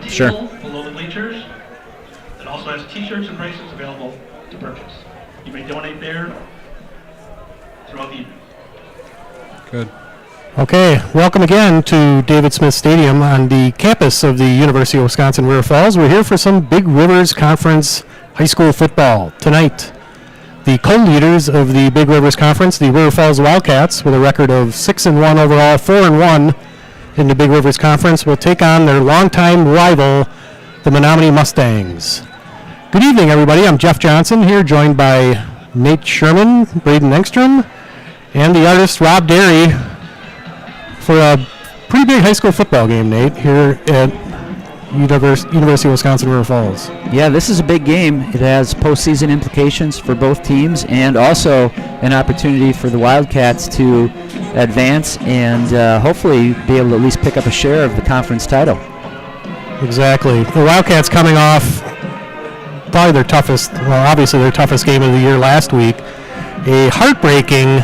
table below the bleachers that also has t-shirts and bracelets available to purchase. You may donate there throughout the evening. Good. Okay, welcome again to David Smith Stadium on the campus of the University of Wisconsin River Falls. We're here for some Big Rivers Conference high school football tonight. The co-leaders of the Big Rivers Conference, the River Falls Wildcats, with a record of 6-1 overall, 4-1 in the Big Rivers Conference, will take on their longtime rival, the Menomonie Mustangs. Good evening, everybody. I'm Jeff Johnson here, joined by Nate Sherman, Braden Engstrom, and the artist Rob Derry for a pretty big high school football game, Nate, here at University of Wisconsin River Falls. Yeah, this is a big game. It has postseason implications for both teams and also an opportunity for the Wildcats to advance and hopefully be able to at least pick up a share of the conference title. Exactly. The Wildcats coming off probably their toughest game of the year last week. A heartbreaking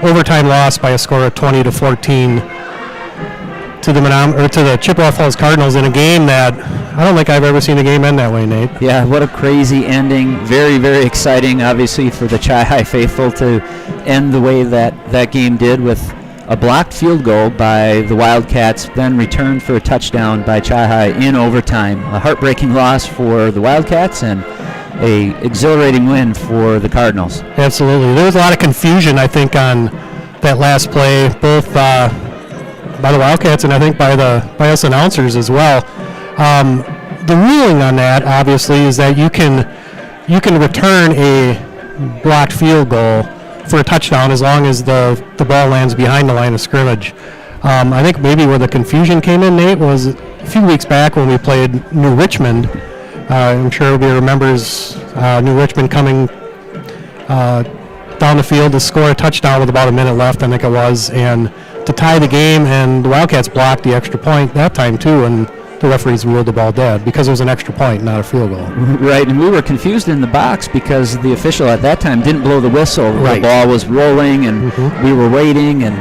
overtime loss by a score of 20-14 to the Chippewa Falls Cardinals in a game that I don't think I've ever seen a game end that way, Nate. Yeah, what a crazy ending. Very, very exciting, obviously, for the Chi-Hi faithful to end the way that game did with a blocked field goal by the Wildcats, then returned for a touchdown by Chi-Hi in overtime. A heartbreaking loss for the Wildcats and a exhilarating win for the Cardinals. Absolutely. There was a lot of confusion, I think, on that last play, both by the Wildcats and I think by us announcers as well. The ruling on that, obviously, is that you can return a blocked field goal for a touchdown as long as the ball lands behind the line of scrimmage. I think maybe where the confusion came in, Nate, was a few weeks back when we played New Richmond. I'm sure everybody remembers New Richmond coming down the field to score a touchdown with about a minute left, I think it was, and to tie the game, and the Wildcats blocked the extra point that time too, and the referees ruled the ball dead because it was an extra point, not a field goal. Right, and we were confused in the box because the official at that time didn't blow the whistle. Right. The ball was rolling, and we were waiting, and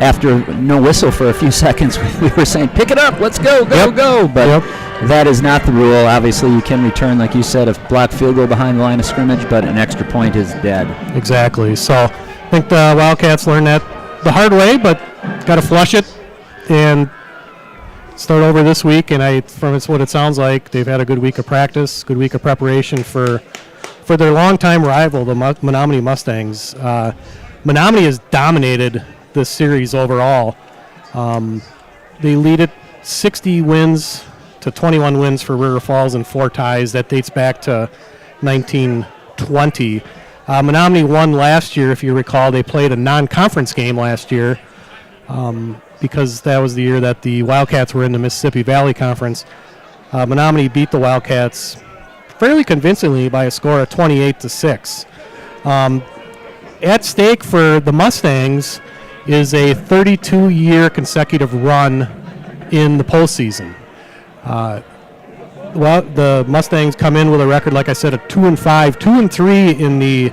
after no whistle for a few seconds, we were saying, pick it up, let's go, go. But that is not the rule. Obviously, you can return, like you said, a blocked field goal behind the line of scrimmage, but an extra point is dead. Exactly. So I think the Wildcats learned that the hard way, but got to flush it and start over this week. And from what it sounds like, they've had a good week of practice, good week of preparation for their longtime rival, the Menomonie Mustangs. Menomonie has dominated this series overall. They lead it 60 wins to 21 wins for River Falls and 4 ties. That dates back to 1920. Menomonie won last year, if you recall. They played a non-conference game last year because that was the year that the Wildcats were in the Mississippi Valley Conference. Menomonie beat the Wildcats fairly convincingly by a score of 28-6. At stake for the Mustangs is a 32-year consecutive run in the postseason. The Mustangs come in with a record, like I said, of 2-5, 2-3 in the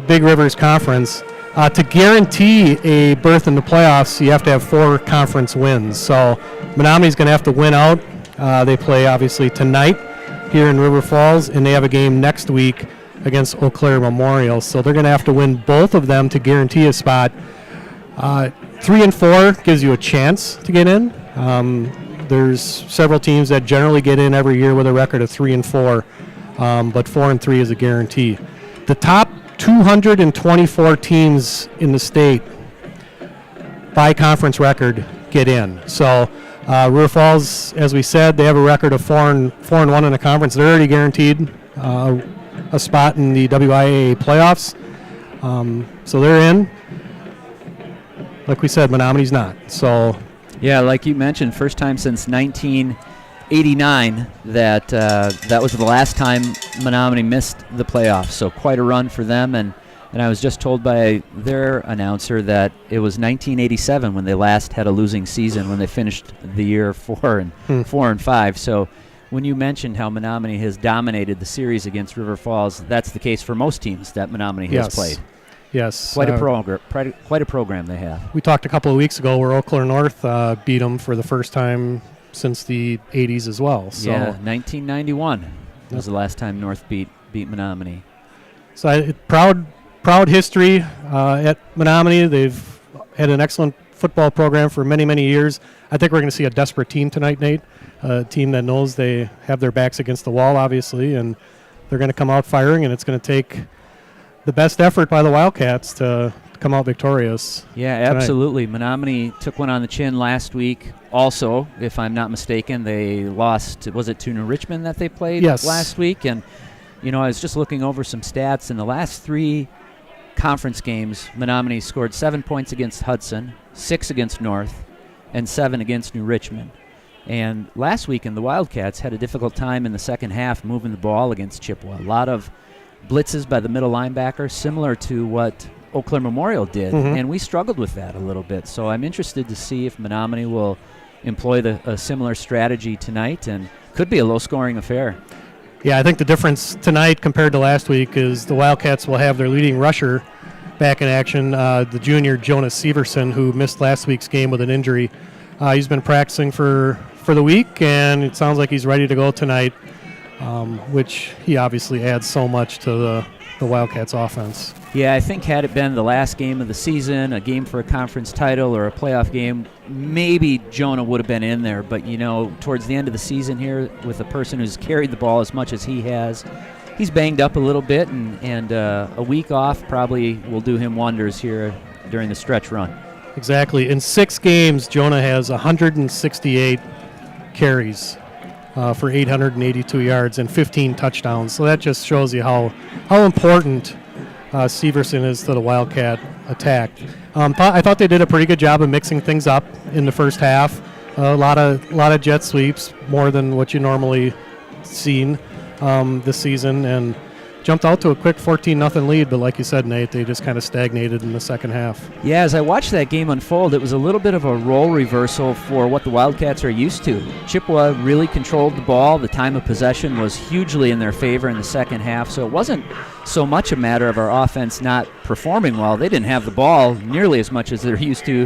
Big Rivers Conference. To guarantee a berth in the playoffs, you have to have 4 conference wins. So Menomonie's going to have to win out. They play, obviously, tonight here in River Falls, and they have a game next week against Eau Claire Memorial. So they're going to have to win both of them to guarantee a spot. 3-4 gives you a chance to get in. There's several teams that generally get in every year with a record of 3-4, but 4-3 is a guarantee. The top 224 teams in the state by conference record get in. So River Falls, as we said, they have a record of 4-1 in the conference. They're already guaranteed a spot in the WIAA playoffs. So they're in. Like we said, Menomonie's not. So. Yeah, like you mentioned, first time since 1989 that was the last time Menomonie missed the playoffs. So quite a run for them. And I was just told by their announcer that it was 1987 when they last had a losing season, when they finished the year 4-5. So when you mentioned how Menomonie has dominated the series against River Falls, that's the case for most teams that Menomonie has played. Yes. Quite a program they have. We talked a couple of weeks ago where Eau Claire North beat them for the first time since the 80s as well. So, yeah, 1991 was the last time North beat Menomonie. So proud history at Menomonie. They've had an excellent football program for many, many years. I think we're going to see a desperate team tonight, Nate. A team that knows they have their backs against the wall, obviously, and they're going to come out firing, and it's going to take the best effort by the Wildcats to come out victorious. Yeah, tonight. absolutely. Menomonie took one on the chin last week. Also, if I'm not mistaken, they lost, was it to New Richmond that they played last week? And, I was just looking over some stats. In the last 3 conference games, Menomonie scored 7 points against Hudson, 6 against North, and 7 against New Richmond. And last weekend, the Wildcats had a difficult time in the second half moving the ball against Chippewa. A lot of blitzes by the middle linebacker, similar to what Eau Claire Memorial did, and we struggled with that a little bit. So I'm interested to see if Menomonie will employ a similar strategy tonight, and could be a low-scoring affair. Yeah, I think the difference tonight compared to last week is the Wildcats will have their leading rusher back in action, the junior Jonas Severson, who missed last week's game with an injury. He's been practicing for the week, and it sounds like he's ready to go tonight, which he obviously adds so much to the Wildcats' offense. Yeah, I think had it been the last game of the season, a game for a conference title or a playoff game, maybe Jonah would have been in there. But, towards the end of the season here, with a person who's carried the ball as much as he has, he's banged up a little bit, and a week off probably will do him wonders here during the stretch run. Exactly. In 6 games, Jonah has 168 carries for 882 yards and 15 touchdowns. So that just shows you how important Severson is to the Wildcat attack. I thought they did a pretty good job of mixing things up in the first half. A lot of jet sweeps, more than what you normally seen this season, and jumped out to a quick 14-0 lead. But like you said, Nate, they just kind of stagnated in the second half. Yeah, as I watched that game unfold, it was a little bit of a role reversal for what the Wildcats are used to. Chippewa really controlled the ball. The time of possession was hugely in their favor in the second half, so it wasn't so much a matter of our offense not performing well. They didn't have the ball nearly as much as they're used to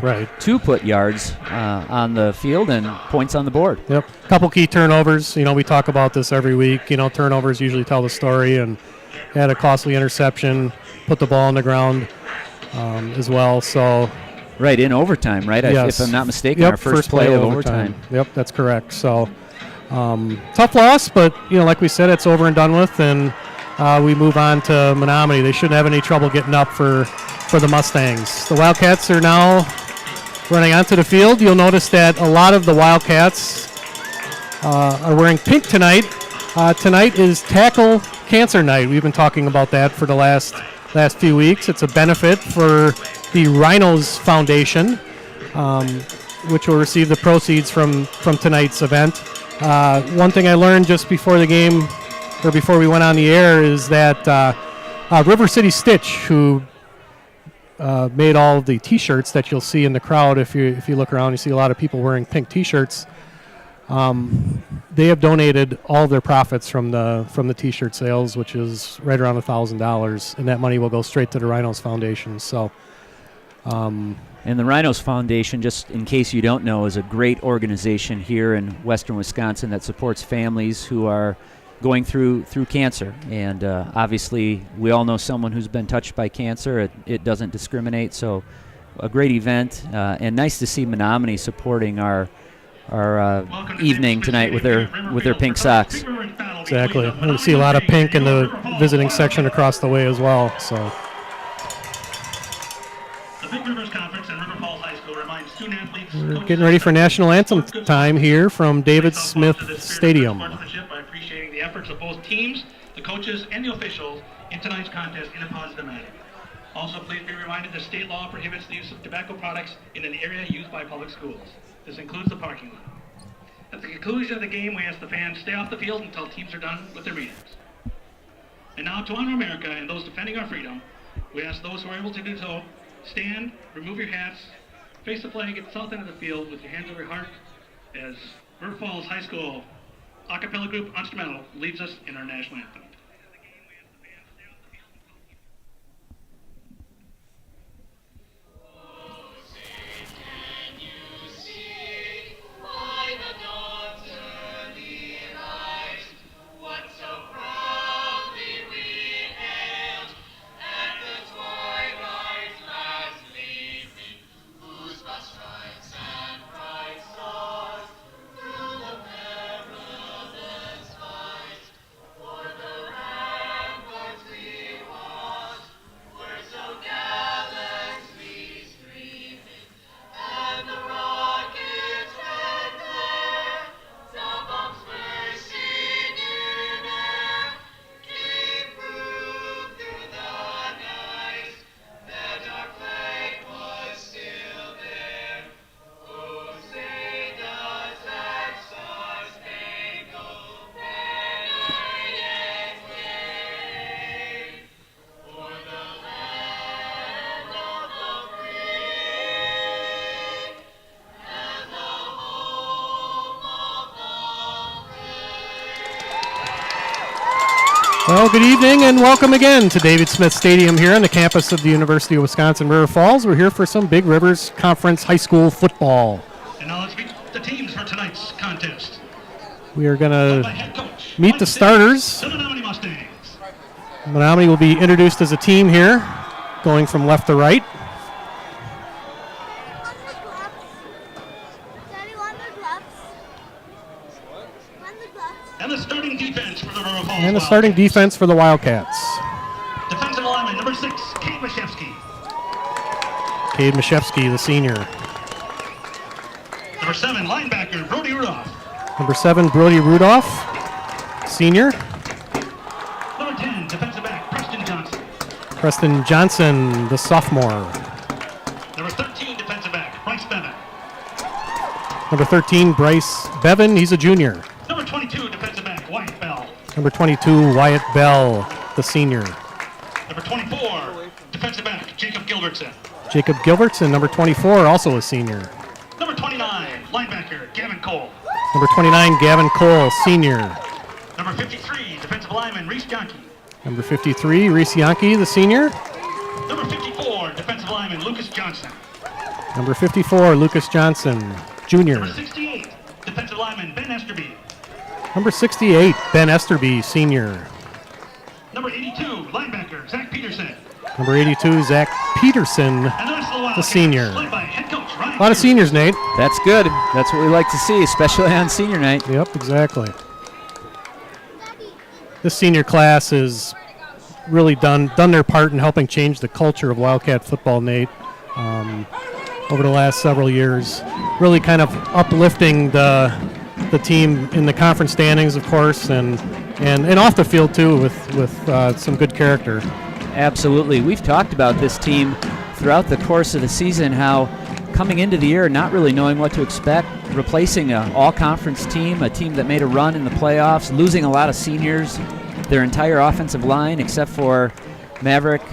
put yards on the field and points on the board. Yep. Couple key turnovers. We talk about this every week. Turnovers usually tell the story, and had a costly interception, put the ball on the ground as well. So, right, in overtime, right? Yes. If I'm not mistaken, our first play of overtime. Yep, that's correct. So, tough loss, but, like we said, it's over and done with, and we move on to Menomonie. They shouldn't have any trouble getting up for the Mustangs. The Wildcats are now running onto the field. You'll notice that a lot of the Wildcats are wearing pink tonight. Tonight is Tackle Cancer Night. We've been talking about that for the last few weeks. It's a benefit for the Rhinos Foundation, which will receive the proceeds from tonight's event. One thing I learned just before the game, or before we went on the air, is that River City Stitch, who made all of the T-shirts that you'll see in the crowd, if you look around, you see a lot of people wearing pink T-shirts. They have donated all of their profits from the T-shirt sales, which is right around $1,000, and that money will go straight to the Rhinos Foundation. So, and the Rhinos Foundation, just in case you don't know, is a great organization here in western Wisconsin that supports families who are going through cancer. And obviously, we all know someone who's been touched by cancer. It doesn't discriminate. So, a great event, and nice to see Menomonie supporting our evening tonight with their pink socks. Exactly. We see a lot of pink in the visiting section across the way as well. So. The Big Rivers Conference and River Falls High School reminds student athletes. We're getting ready for national anthem time here from David Smith Stadium. By appreciating the efforts of both teams, the coaches, and the officials in tonight's contest in a positive manner. Also, please be reminded that state law prohibits the use of tobacco products in an area used by public schools. This includes the parking lot. At the conclusion of the game, we ask the fans stay off the field until teams are done with their meetings. And now, to honor America and those defending our freedom, we ask those who are able to do so, stand, remove your hats, face the flag at the south end of the field with your hands over your heart as River Falls High School a cappella group Instrumental leads us in our national anthem. Can you see by the dawn's Well, good evening and welcome again to David Smith Stadium here on the campus of the University of Wisconsin River Falls. We're here for some Big Rivers Conference high school football. And now let's meet the teams for tonight's contest. We are going Led by to head coach meet Mike the Sims, starters. the Menomonie Mustangs. Menomonie will be introduced as a team here, going from left to right. And the starting defense for the River Falls And the starting Wildcats. defense for the Wildcats. Defensive lineman number 6, Kate Mashevsky. Cade Mashevsky, the senior. Number 7, linebacker Brody Rudolph. Number 7, Brody Rudolph, senior. Number 10, defensive back Preston Johnson. Preston Johnson, the sophomore. Number 13, defensive back Bryce Bevan. Number 13, Bryce Bevan, he's a junior. Number 22, defensive back Wyatt Bell. Number 22, Wyatt Bell, the senior. Number 24, defensive back Jacob Gilbertson. Jacob Gilbertson, number 24, also a senior. Number 29, linebacker Gavin Cole. Number 29, Gavin Cole, senior. Number 53, defensive lineman Reese Yankee. Number 53, Reese Yankee, the senior. Number 54, defensive lineman Lucas Johnson. Number 54, Lucas Johnson, junior. Number 68, defensive lineman Ben Esterby. Number 68, Ben Esterby, senior. Number 82, linebacker Zach Peterson. Number 82, Zach Peterson, And the rest of the Wildcats, senior. led by head coach Ryan. A lot of Hughes. seniors, Nate. That's good. That's what we like to see, especially on senior night. Yep, exactly. This senior class has really done their part in helping change the culture of Wildcat football, Nate, over the last several years. Really kind of uplifting the team in the conference standings, of course, and off the field too, with some good character. Absolutely. We've talked about this team throughout the course of the season, how coming into the year not really knowing what to expect, replacing an all-conference team, a team that made a run in the playoffs, losing a lot of seniors, their entire offensive line except for Maverick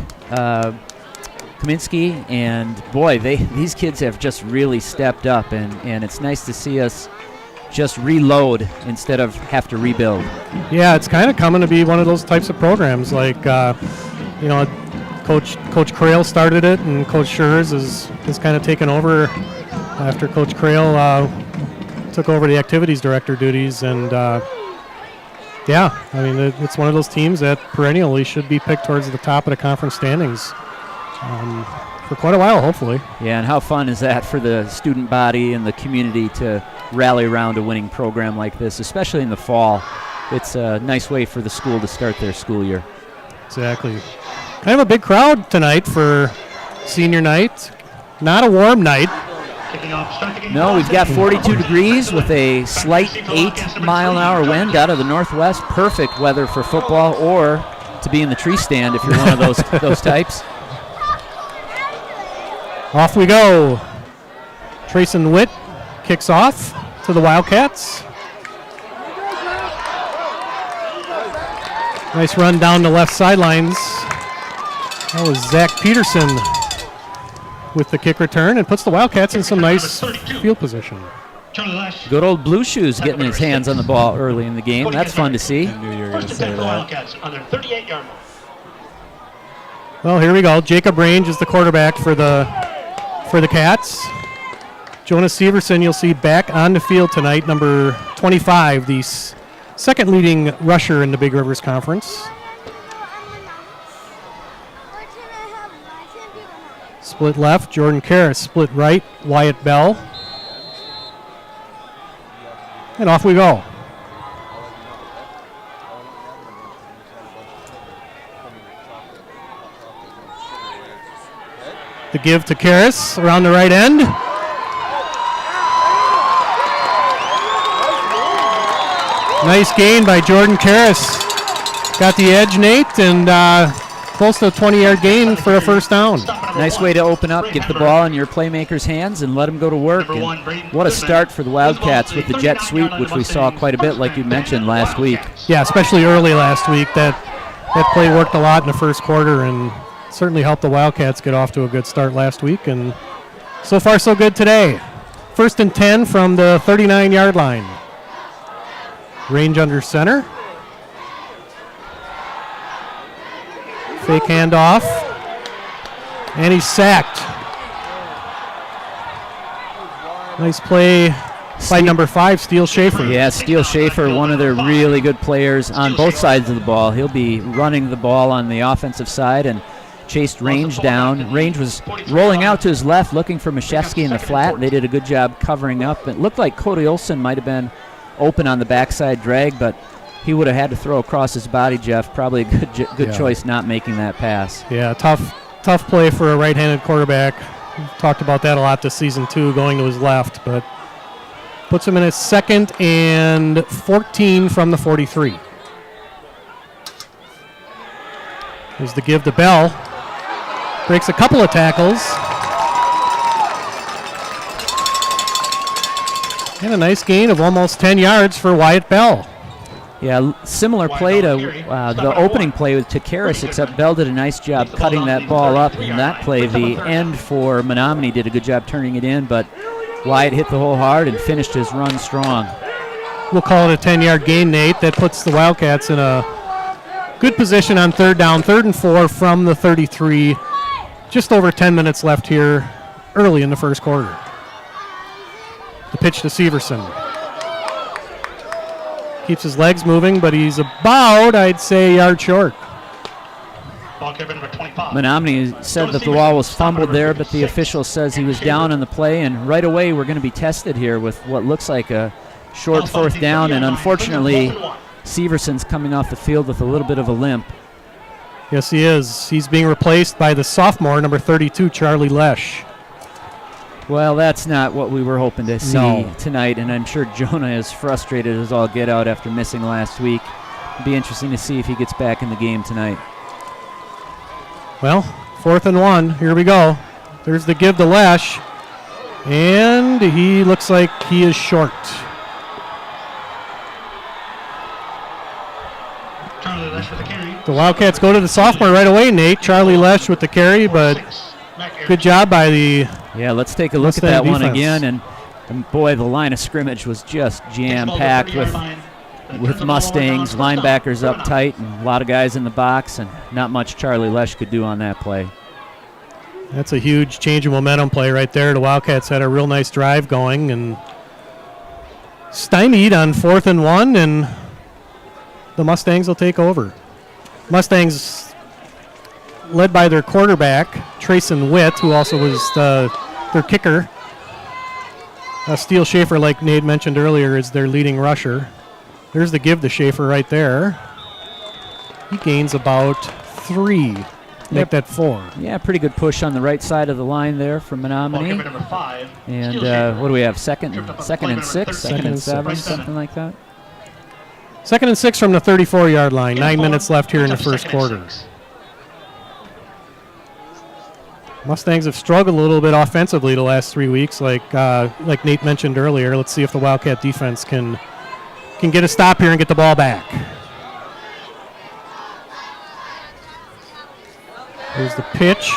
Kaminsky, and boy, these kids have just really stepped up, and it's nice to see us just reload instead of have to rebuild. Yeah, it's kind of coming to be one of those types of programs. Like, Coach Crail started it, and Coach Schurz is kind of taken over after Coach Crail took over the activities director duties. And yeah, I mean, it's one of those teams that perennially should be picked towards the top of the conference standings for quite a while, hopefully. Yeah, and how fun is that for the student body and the community to rally around a winning program like this, especially in the fall. It's a nice way for the school to start their school year. Exactly. Kind of a big crowd tonight for senior night. Not a warm night. Kicking off, start the game. No, we've got 42 degrees with a slight 8-mile-an-hour wind out of the northwest. Perfect weather for football or to be in the tree stand if you're one of those types. Off we go. Trayson Witt kicks off to the Wildcats. Nice run down the left sidelines. That was Zach Peterson with the kick return and puts the Wildcats in some nice field position. Charlie Lash. Good old Blue Shoes getting his hands on the ball early in the game. That's fun to see. I knew you were going to First say and 10 for the that. Wildcats on their 38-yard line. Well, here we go. Jacob Range is the quarterback for the Cats. Jonas Severson, you'll see back on the field tonight, number 25, the second leading rusher in the Big Rivers Conference. Split left, Jordan Karras. Split right, Wyatt Bell. And off we go. The give to Karras around the right end. Nice gain by Jordan Karras. Got the edge, Nate, and close to a 20-yard gain for a first down. Nice way to open up, get the ball in your playmakers' hands, and let them go to work. And what a start for the Wildcats with the jet sweep, which we saw quite a bit, like you mentioned, last week. Yeah, especially early last week. That play worked a lot in the first quarter and certainly helped the Wildcats get off to a good start last week. And so far, so good today. First and 10 from the 39-yard line. Range under center. Fake handoff. And he's sacked. Nice play by number 5, Steele Schaefer. Yeah, Steele Schaefer, one of their really good players on both sides of the ball. He'll be running the ball on the offensive side and chased Range down. Range was rolling out to his left looking for Mashevsky in the flat. They did a good job covering up. It looked like Cody Olson might have been open on the backside drag, but he would have had to throw across his body, Jeff. Probably a good choice not making that pass. Yeah, tough play for a right-handed quarterback. We've talked about that a lot this season too, going to his left, but puts him in his 2nd and 14 from the 43. Here's the give to Bell. Breaks a couple of tackles. And a nice gain of almost 10 yards for Wyatt Bell. Yeah, similar play to the opening play with Takaris, except Bell did a nice job cutting that ball up. In that play, the end for Menomonie did a good job turning it in, but Wyatt hit the hole hard and finished his run strong. We'll call it a 10-yard gain, Nate. That puts the Wildcats in a good position on 3rd down, 3rd and 4 from the 33. Just over 10 minutes left here early in the first quarter. The pitch to Severson. Keeps his legs moving, but he's about, I'd say, a yard short. Menomonie said that the ball was fumbled there, but the official says he was down on the play, and right away we're going to be tested here with what looks like a short 4th down, and unfortunately Severson's coming off the field with a little bit of a limp. Yes, he is. He's being replaced by the sophomore, number 32, Charlie Lesh. Well, that's not what we were hoping to see tonight, and I'm sure Jonah is frustrated as all get out after missing last week. It'll be interesting to see if he gets back in the game tonight. Well, 4th and 1. Here we go. There's the give to Lesh, and he looks like he is short. Charlie Lesh with the carry. The Wildcats go to the sophomore right away, Nate. Charlie Lesh with the carry, but good job by the Yeah, let's take a look at that one again. And boy, the line of scrimmage was just jam-packed with Mustangs, linebackers up tight, and a lot of guys in the box, and not much Charlie Lesh could do on that play. That's a huge change of momentum play right there. The Wildcats had a real nice drive going, and stymied on 4th and 1, and the Mustangs will take over. Mustangs led by their quarterback, Trayson Witt, who also was their kicker. Steele Schaefer, like Nate mentioned earlier, is their leading rusher. There's the give to Schaefer right there. He gains about 3. Make that 4. Yeah, pretty good push on the right side of the line there from Menomonie. And what do we have? Second and 6, second and 7, something like that. 2nd and 6 from the 34-yard line. 9 minutes left here in the first quarter. Mustangs have struggled a little bit offensively the last 3 weeks, like Nate mentioned earlier. Let's see if the Wildcat defense can get a stop here and get the ball back. Here's the pitch.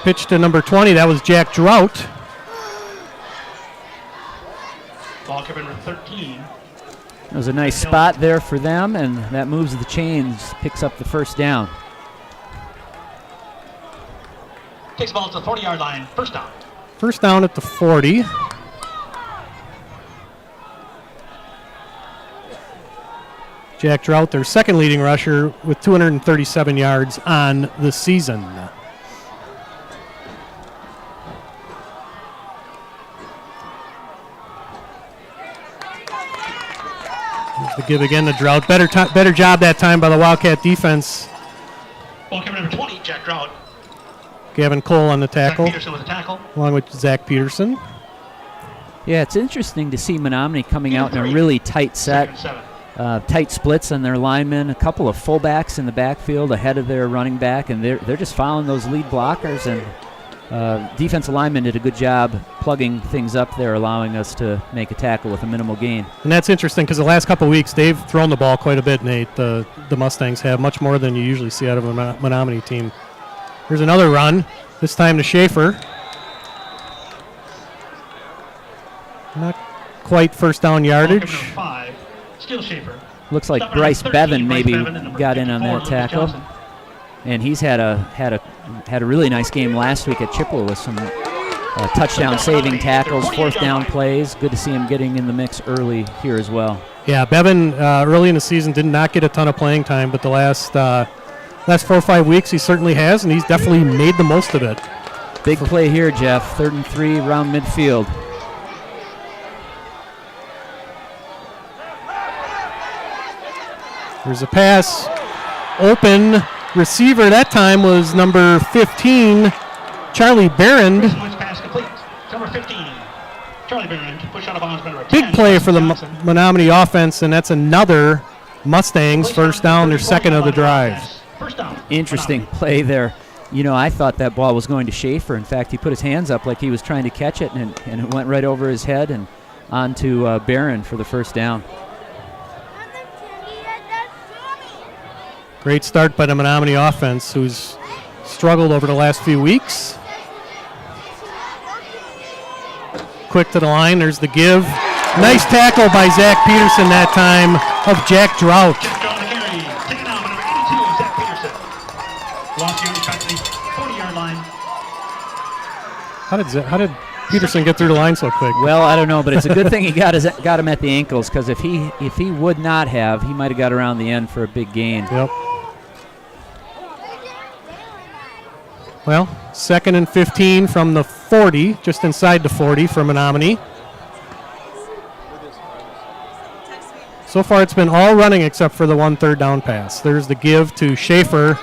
Pitch to number 20. That was Jack Drought. Ball carrier number 13. It was a nice spot there for them, and that moves the chains, picks up the first down. Takes the ball to the 40-yard line. First down. First down at the 40. Jack Drought, their second leading rusher, with 237 yards on the season. Here's the give again to Drought. Better job that time by the Wildcat defense. Ball carrier number 20, Jack Drought. Gavin Cole on the tackle, Zach Peterson with the tackle. along with Zach Peterson. Yeah, it's interesting to see Menomonie coming out in a really tight set. Tight splits on their linemen, a couple of fullbacks in the backfield ahead of their running back, and they're just following those lead blockers, and defensive linemen did a good job plugging things up there, allowing us to make a tackle with a minimal gain. And that's interesting because the last couple of weeks they've thrown the ball quite a bit, Nate. The Mustangs have much more than you usually see out of a Menomonie team. Here's another run, this time to Schaefer. Not quite first down yardage. Number 5, Steele Schaefer. Looks like Stop Bryce number 13, Bevan Bryce maybe Bevan, and number got in on 54, that Lucas tackle. Johnson. And he's had a really nice game last week at Chippewa with some touchdown saving tackles, fourth down plays. Good to see him getting in the mix early here as well. Yeah, Bevan early in the season did not get a ton of playing time, but the last 4 or 5 weeks he certainly has, and he's definitely made the most of it. Big play here, Jeff. 3rd and 3 around midfield. There's a pass. Open receiver that time was number 15, Charlie Barron. Grayson Woods pass complete. Number 15, Charlie Barron, push out of bounds by number 10. Big play for the Johnson. Menomonie offense, and that's another Mustangs first down, their second of the drive. First down. Interesting play there. You know, I thought that ball was going to Schaefer. In fact, he put his hands up like he was trying to catch it, and it went right over his head and onto Barron for the first down. Great start by the Menomonie offense, who's struggled over the last few weeks. Quick to the line, there's the give. Nice tackle by Zach Peterson that time of Jack Drought. Taken out by number 82, Zach Peterson. Lost yardage back to the 40-yard line. How did Peterson get through the line so quick? Well, I don't know, but it's a good thing he got him at the ankles, because if he would not have, he might have got around the end for a big gain. Yep. Well, 2nd and 15 from the 40, just inside the 40 for Menomonie. So far it's been all running except for the 1 third down pass. There's the give to Schaefer.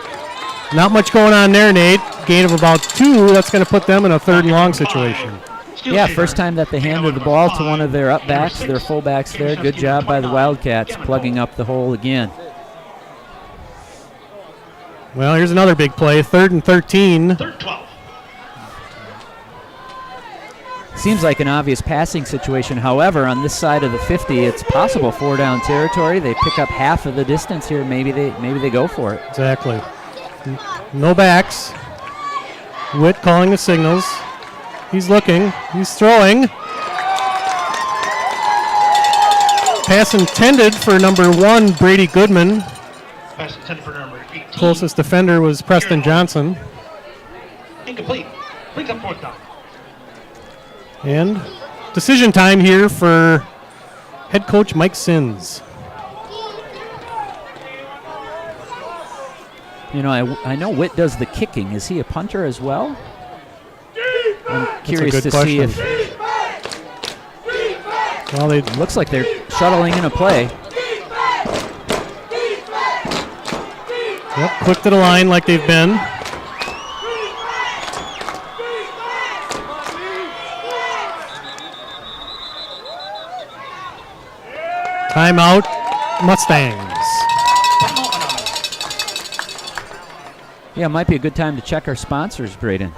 Not much going on there, Nate. Gain of about 2. That's going to put them in a 3rd and long situation. Yeah, first time that they handed the ball to one of their upbacks, their fullbacks there. Good job by the Wildcats plugging up the hole again. Well, here's another big play. 3rd and 13. 3rd 12. Seems like an obvious passing situation. However, on this side of the 50, it's possible 4 down territory. They pick up half of the distance here. Maybe they go for it. Exactly. No backs. Witt calling the signals. He's looking. He's throwing. Pass intended for number 1, Brady Goodman. Pass intended for number 18. Closest defender was Preston Johnson. Incomplete. Brings up 4th down. And decision time here for head coach Mike Sins. You know, I know Witt does the kicking. Is he a punter as well? I'm curious to see if. Well, they Looks like they're shuttling in a play. Yep, quick to the line like they've been. Timeout, Mustangs. Yeah, it might be a good time to check our sponsors, Braden.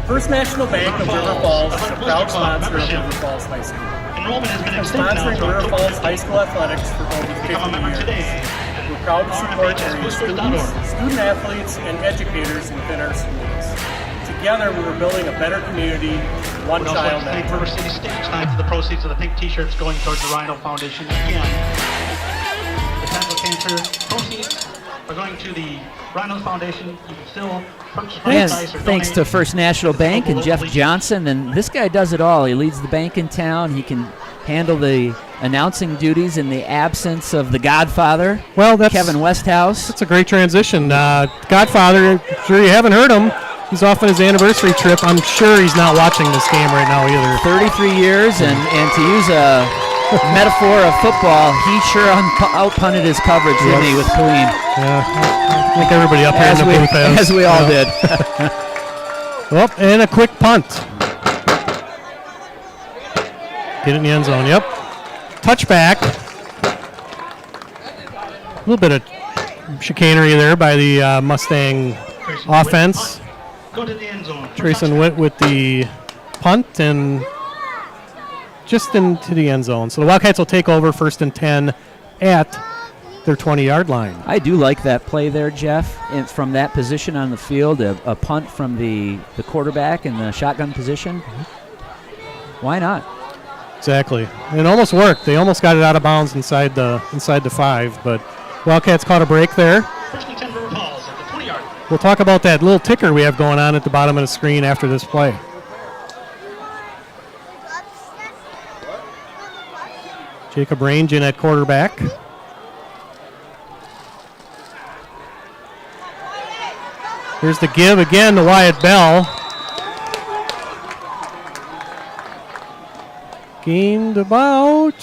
First National Bank of River Falls is a proud sponsor of River Falls High School. Enrollment has been We're extended now sponsoring to River October Falls High School athletics for over 50 Become a member years. today. We're proud to support area students, student athletes, and educators within our schools. Together, we're building a better community, one We'd also like child to at a thank time. River City Stage Time for the proceeds of the pink t-shirts going towards the Rhino Foundation. Again, the Tobacco Cancer proceeds are going to the Rhino Foundation. You can still purchase merchandise or Thanks to donate. First National Bank and Jeff Johnson. And this guy does it all. He leads the bank in town. He can handle the announcing duties in the absence of the Godfather, Well, that's Kevin Westhouse. That's a great transition. Godfather, I'm sure you haven't heard him. He's off on his anniversary trip. I'm sure he's not watching this game right now either. 33 years, and to use a metaphor of football, he sure out-punted his coverage, didn't he, with Colleen? Yeah, I think everybody up here in the booth has. As we all did. Well, and a quick punt. Get it in the end zone, yep. Touchback. A little bit of chicanery there by the Mustang offense. Go to the end zone. Trayson Witt with the punt and just into the end zone. So the Wildcats will take over 1st and 10 at their 20-yard line. I do like that play there, Jeff, and from that position on the field, a punt from the quarterback in the shotgun position. why not? Exactly. And it almost worked. They almost got it out of bounds inside the 5, but Wildcats caught a break there. First and 10 River Falls at the 20-yard line. We'll talk about that little ticker we have going on at the bottom of the screen after this play. Jacob Range in at quarterback. Here's the give again to Wyatt Bell. Gained about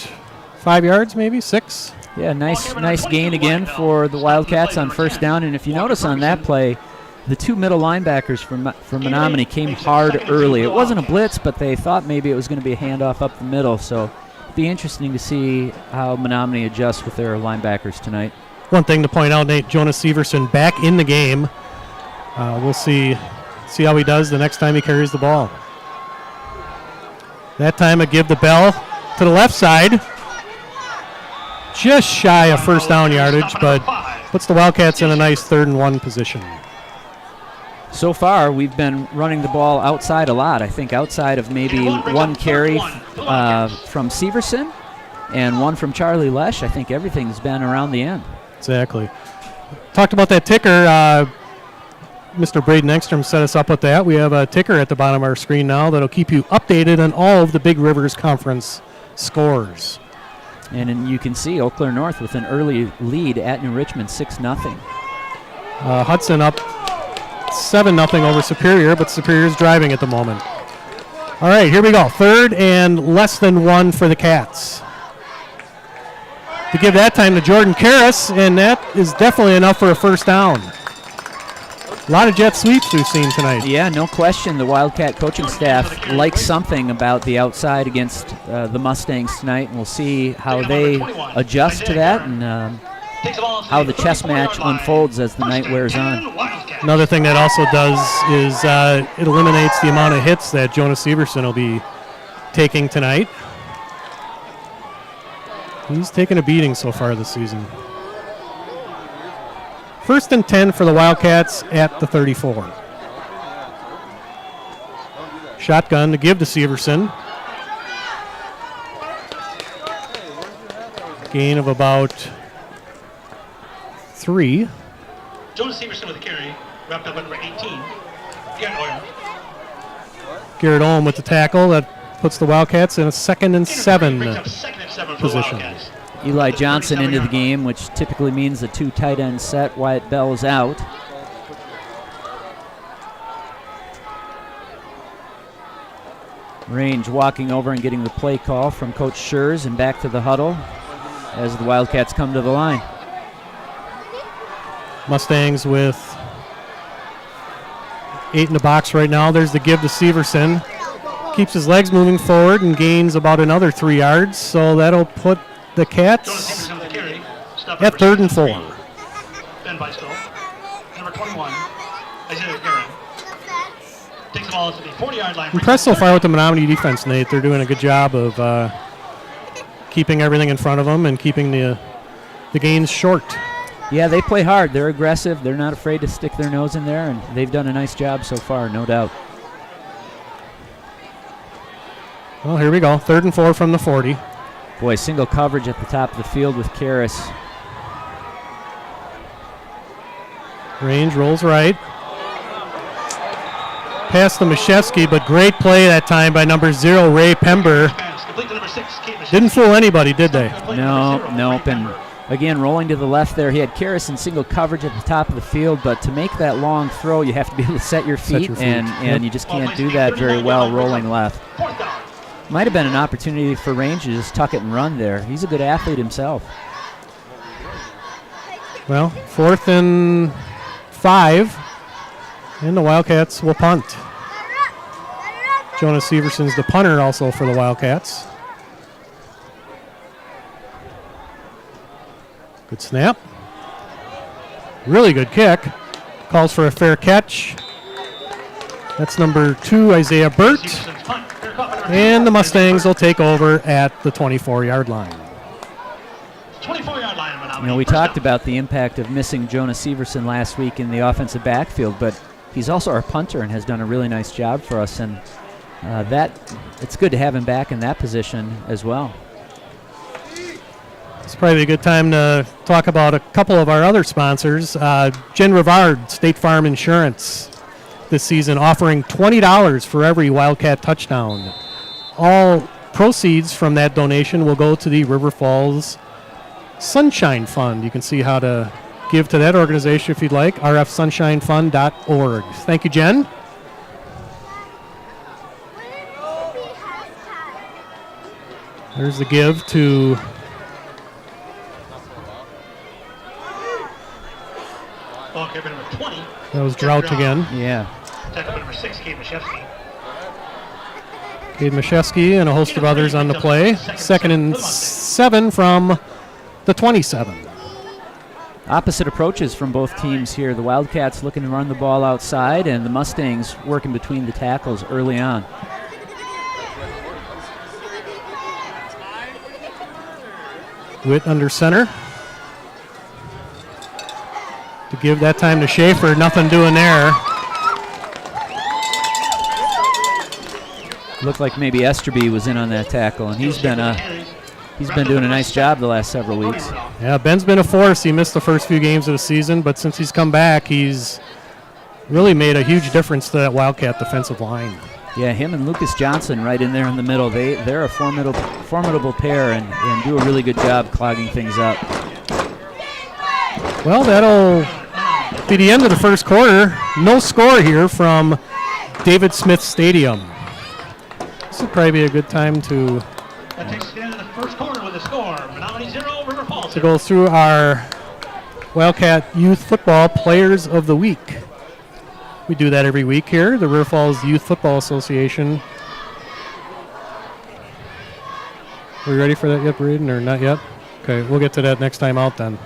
5 yards, maybe 6. Yeah, nice gain again for the Wildcats on first down. And if you notice on that play, the 2 middle linebackers from Menomonie came hard early. It wasn't a blitz, but they thought maybe it was going to be a handoff up the middle. So it'll be interesting to see how Menomonie adjusts with their linebackers tonight. One thing to point out, Nate, Jonas Severson back in the game. We'll see how he does the next time he carries the ball. That time a give the Bell to the left side. Just shy of first down yardage, but puts the Wildcats in a nice 3rd and 1 position. So far, we've been running the ball outside a lot. I think outside of maybe 1 carry from Severson and 1 from Charlie Lesh. I think everything's been around the end. Exactly. Talked about that ticker. Mr. Braden Engstrom set us up with that. We have a ticker at the bottom of our screen now that'll keep you updated on all of the Big Rivers Conference scores. And you can see Eau Claire North with an early lead at New Richmond, 6-0. Hudson up 7-0 over Superior, but Superior's driving at the moment. All right, here we go. 3rd and less than 1 for the Cats. To give that time to Jordan Karras, and that is definitely enough for a first down. A lot of jet sweeps we've seen tonight. Yeah, no question. The Wildcat coaching staff likes something about the outside against the Mustangs tonight, and we'll see how they adjust to that and how the chess match unfolds as the night wears on. Another thing that also does is it eliminates the amount of hits that Jonas Severson will be taking tonight. He's taken a beating so far this season. 1st and 10 for the Wildcats at the 34. Shotgun to give to Severson. Gain of about 3. Jonas Severson with the carry, wrapped up at number 18. Garrett Ohm with the tackle. That puts the Wildcats in a 2nd and 7 position. Eli Johnson into the game, which typically means the 2 tight end set. Wyatt Bell is out. Range walking over and getting the play call from Coach Schurz and back to the huddle as the Wildcats come to the line. Mustangs with 8 in the box right now. There's the give to Severson. Keeps his legs moving forward and gains about another 3 yards, so that'll put the Cats at 3rd and 4. Ben Beistel. Number 21, Isaiah Guerin. Takes the ball to the 40-yard line. Impressed so far with the Menomonie defense, Nate. They're doing a good job of keeping everything in front of them and keeping the gains short. Yeah, they play hard. They're aggressive. They're not afraid to stick their nose in there, and they've done a nice job so far, no doubt. Well, here we go. 3rd and 4 from the 40. Boy, single coverage at the top of the field with Karras. Range rolls right. Pass to Mashevsky, but great play that time by number 0, Ray Pember. Didn't fool anybody, did they? Nope. And again, rolling to the left there. He had Karras in single coverage at the top of the field, but to make that long throw, you have to be able to set your feet. And you just can't do that very well rolling left. Might have been an opportunity for Range to just tuck it and run there. He's a good athlete himself. Well, 4th and 5, and the Wildcats will punt. Jonas Severson's the punter also for the Wildcats. Good snap. Really good kick. Calls for a fair catch. That's number 2, Isaiah Burt. And the Mustangs will take over at the 24-yard line. 24-yard line. You know, we talked about the impact of missing Jonas Severson last week in the offensive backfield, but he's also our punter and has done a really nice job for us. And that it's good to have him back in that position as well. It's probably a good time to talk about a couple of our other sponsors. Jen Rivard, State Farm Insurance, this season offering $20 for every Wildcat touchdown. All proceeds from that donation will go to the River Falls Sunshine Fund. You can see how to give to that organization if you'd like, rfsunshinefund.org. Thank you, Jen. There's the give to Ball carrier number 20. that was Drought again. Yeah. Tackle number 6, Kate Mashevsky. Cade Mashevsky and a host of others on the play. 2nd and 7 from the 27. Opposite approaches from both teams here. The Wildcats looking to run the ball outside, and the Mustangs working between the tackles early on. Witt under center. To give that time to Schaefer. Nothing doing there. Looked like maybe Esterby was in on that tackle, and he's been doing a nice job the last several weeks. Yeah, Ben's been a force. He missed the first few games of the season, but since he's come back, he's really made a huge difference to that Wildcat defensive line. Yeah, him and Lucas Johnson right in there in the middle. They're a formidable pair and do a really good job clogging things up. Well, that'll be the end of the first quarter. No score here from David Smith Stadium. This would probably be a good time to That takes us to the end of the first quarter with a score. Menomonie 0, River Falls 0. go through our Wildcat Youth Football Players of the Week. We do that every week here, the River Falls Youth Football Association. Are we ready for that yet, Braden, or not yet? Okay, we'll get to that next time out then.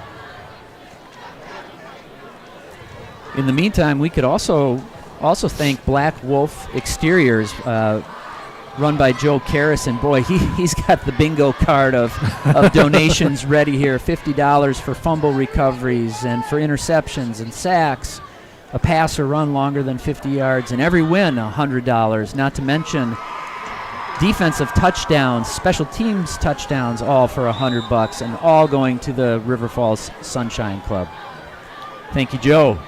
In the meantime, we could also thank Black Wolf Exteriors, run by Joe Karras, and boy, he's got the bingo card of donations ready here. $50 for fumble recoveries and for interceptions and sacks, a pass or run longer than 50 yards, and every win $100. Not to mention defensive touchdowns, special teams touchdowns, all for $100, and all going to the River Falls Sunshine Club. Thank you, Joe.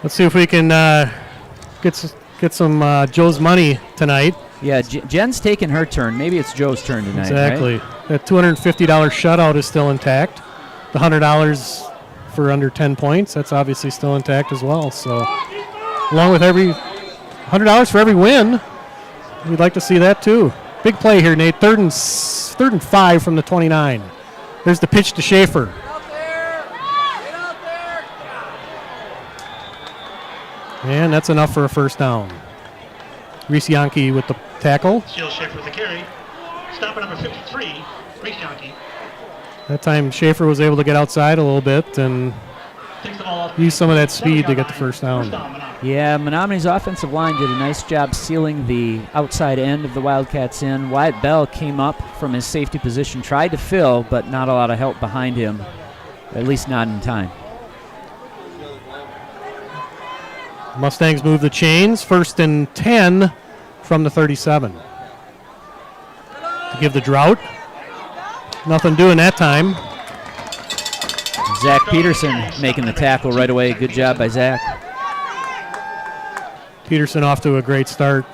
Let's see if we can get some Joe's money tonight. Yeah, Jen's taking her turn. Maybe it's Joe's turn tonight. Exactly. Right? That $250 shutout is still intact. The $100 for under 10 points, that's obviously still intact as well. So, along with every $100 for every win, we'd like to see that too. Big play here, Nate. Third and 5 from the 29. There's the pitch to Schaefer. And that's enough for a first down. Reese Yankee with the tackle. Shield Schaefer with the carry. Stop at number 53, Reese Yankee. That time Schaefer was able to get outside a little bit and Takes the ball up. use some of that speed to get the first down. Menomonie. Yeah, Menomonie's offensive line did a nice job sealing the outside end of the Wildcats in. Wyatt Bell came up from his safety position, tried to fill, but not a lot of help behind him, at least not in time. Mustangs move the chains. 1st and 10 from the 37. To give the Drought. Nothing doing that time. Zach Peterson making the tackle right away. Good job by Zach. Peterson off to a great start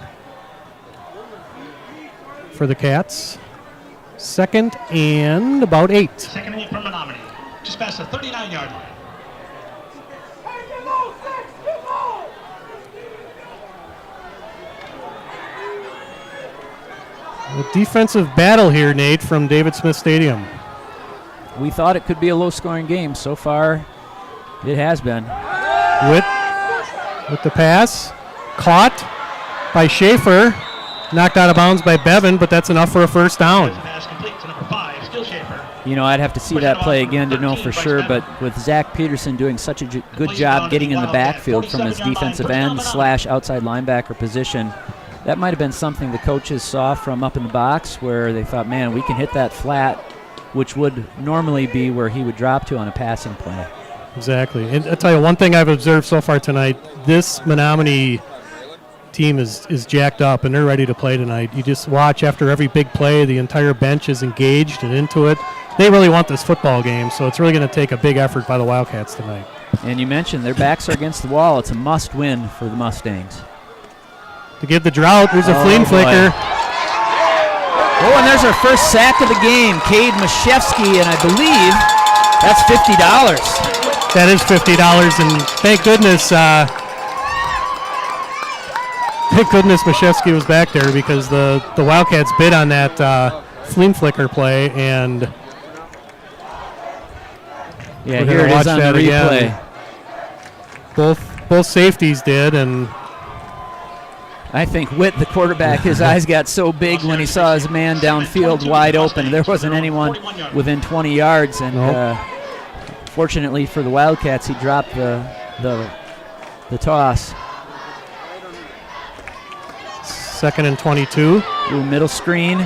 for the Cats. 2nd and about 8. 2nd and 8 from Menomonie. Just past the 39-yard line. A defensive battle here, Nate, from David Smith Stadium. We thought it could be a low-scoring game. So far, it has been. Witt with the pass. Caught by Schaefer. Knocked out of bounds by Bevan, but that's enough for a first down. Pass complete to number 5, still Schaefer. You know, I'd have to see that play again to know for sure, but with Zach Peterson doing such a good job getting in the backfield from his defensive end / outside linebacker position, that might have been something the coaches saw from up in the box where they thought, man, we can hit that flat, which would normally be where he would drop to on a passing play. Exactly. And I'll tell you one thing I've observed so far tonight, this Menomonie team is jacked up, and they're ready to play tonight. You just watch after every big play, the entire bench is engaged and into it. They really want this football game, so it's really going to take a big effort by the Wildcats tonight. And you mentioned their backs are against the wall. It's a must-win for the Mustangs. To give the drought, there's a flea flicker. Oh, and there's our first sack of the game, Cade Mashevsky, and I believe that's $50. That is $50, and thank goodness Mashevsky was back there, because the Wildcats bid on that flea flicker play, and yeah, here it is on the replay. Again. Both safeties did, and I think Witt, the quarterback, his eyes got so big when he saw his man downfield wide open. There wasn't anyone within 20 yards, and fortunately for the Wildcats, he dropped the toss. 2nd and 22. Ooh, middle screen.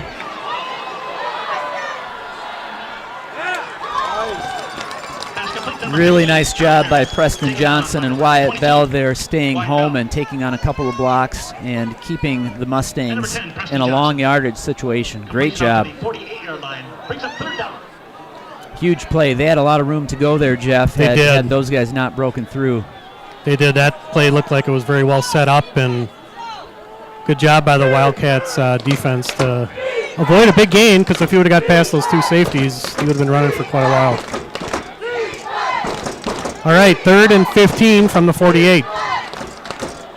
Really nice job by Preston Johnson and Wyatt Bell there, staying home and taking on a couple of blocks and keeping the Mustangs in a long yardage situation. Great job. Huge play. They had a lot of room to go there, Jeff, had those guys not broken through. They did. That play looked like it was very well set up, and good job by the Wildcats defense to avoid a big gain, because if he would have got past those two safeties, he would have been running for quite a while. All right, 3rd and 15 from the 48.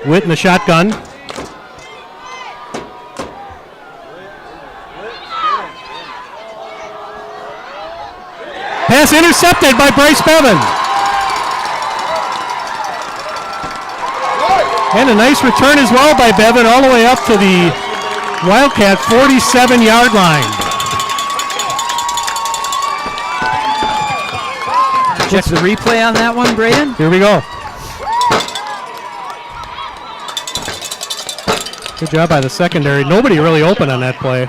Witt in the shotgun. Pass intercepted by Bryce Bevan. And a nice return as well by Bevan, all the way up to the Wildcat 47-yard line. Check the replay on that one, Braden. Here we go. Good job by the secondary. Nobody really open on that play.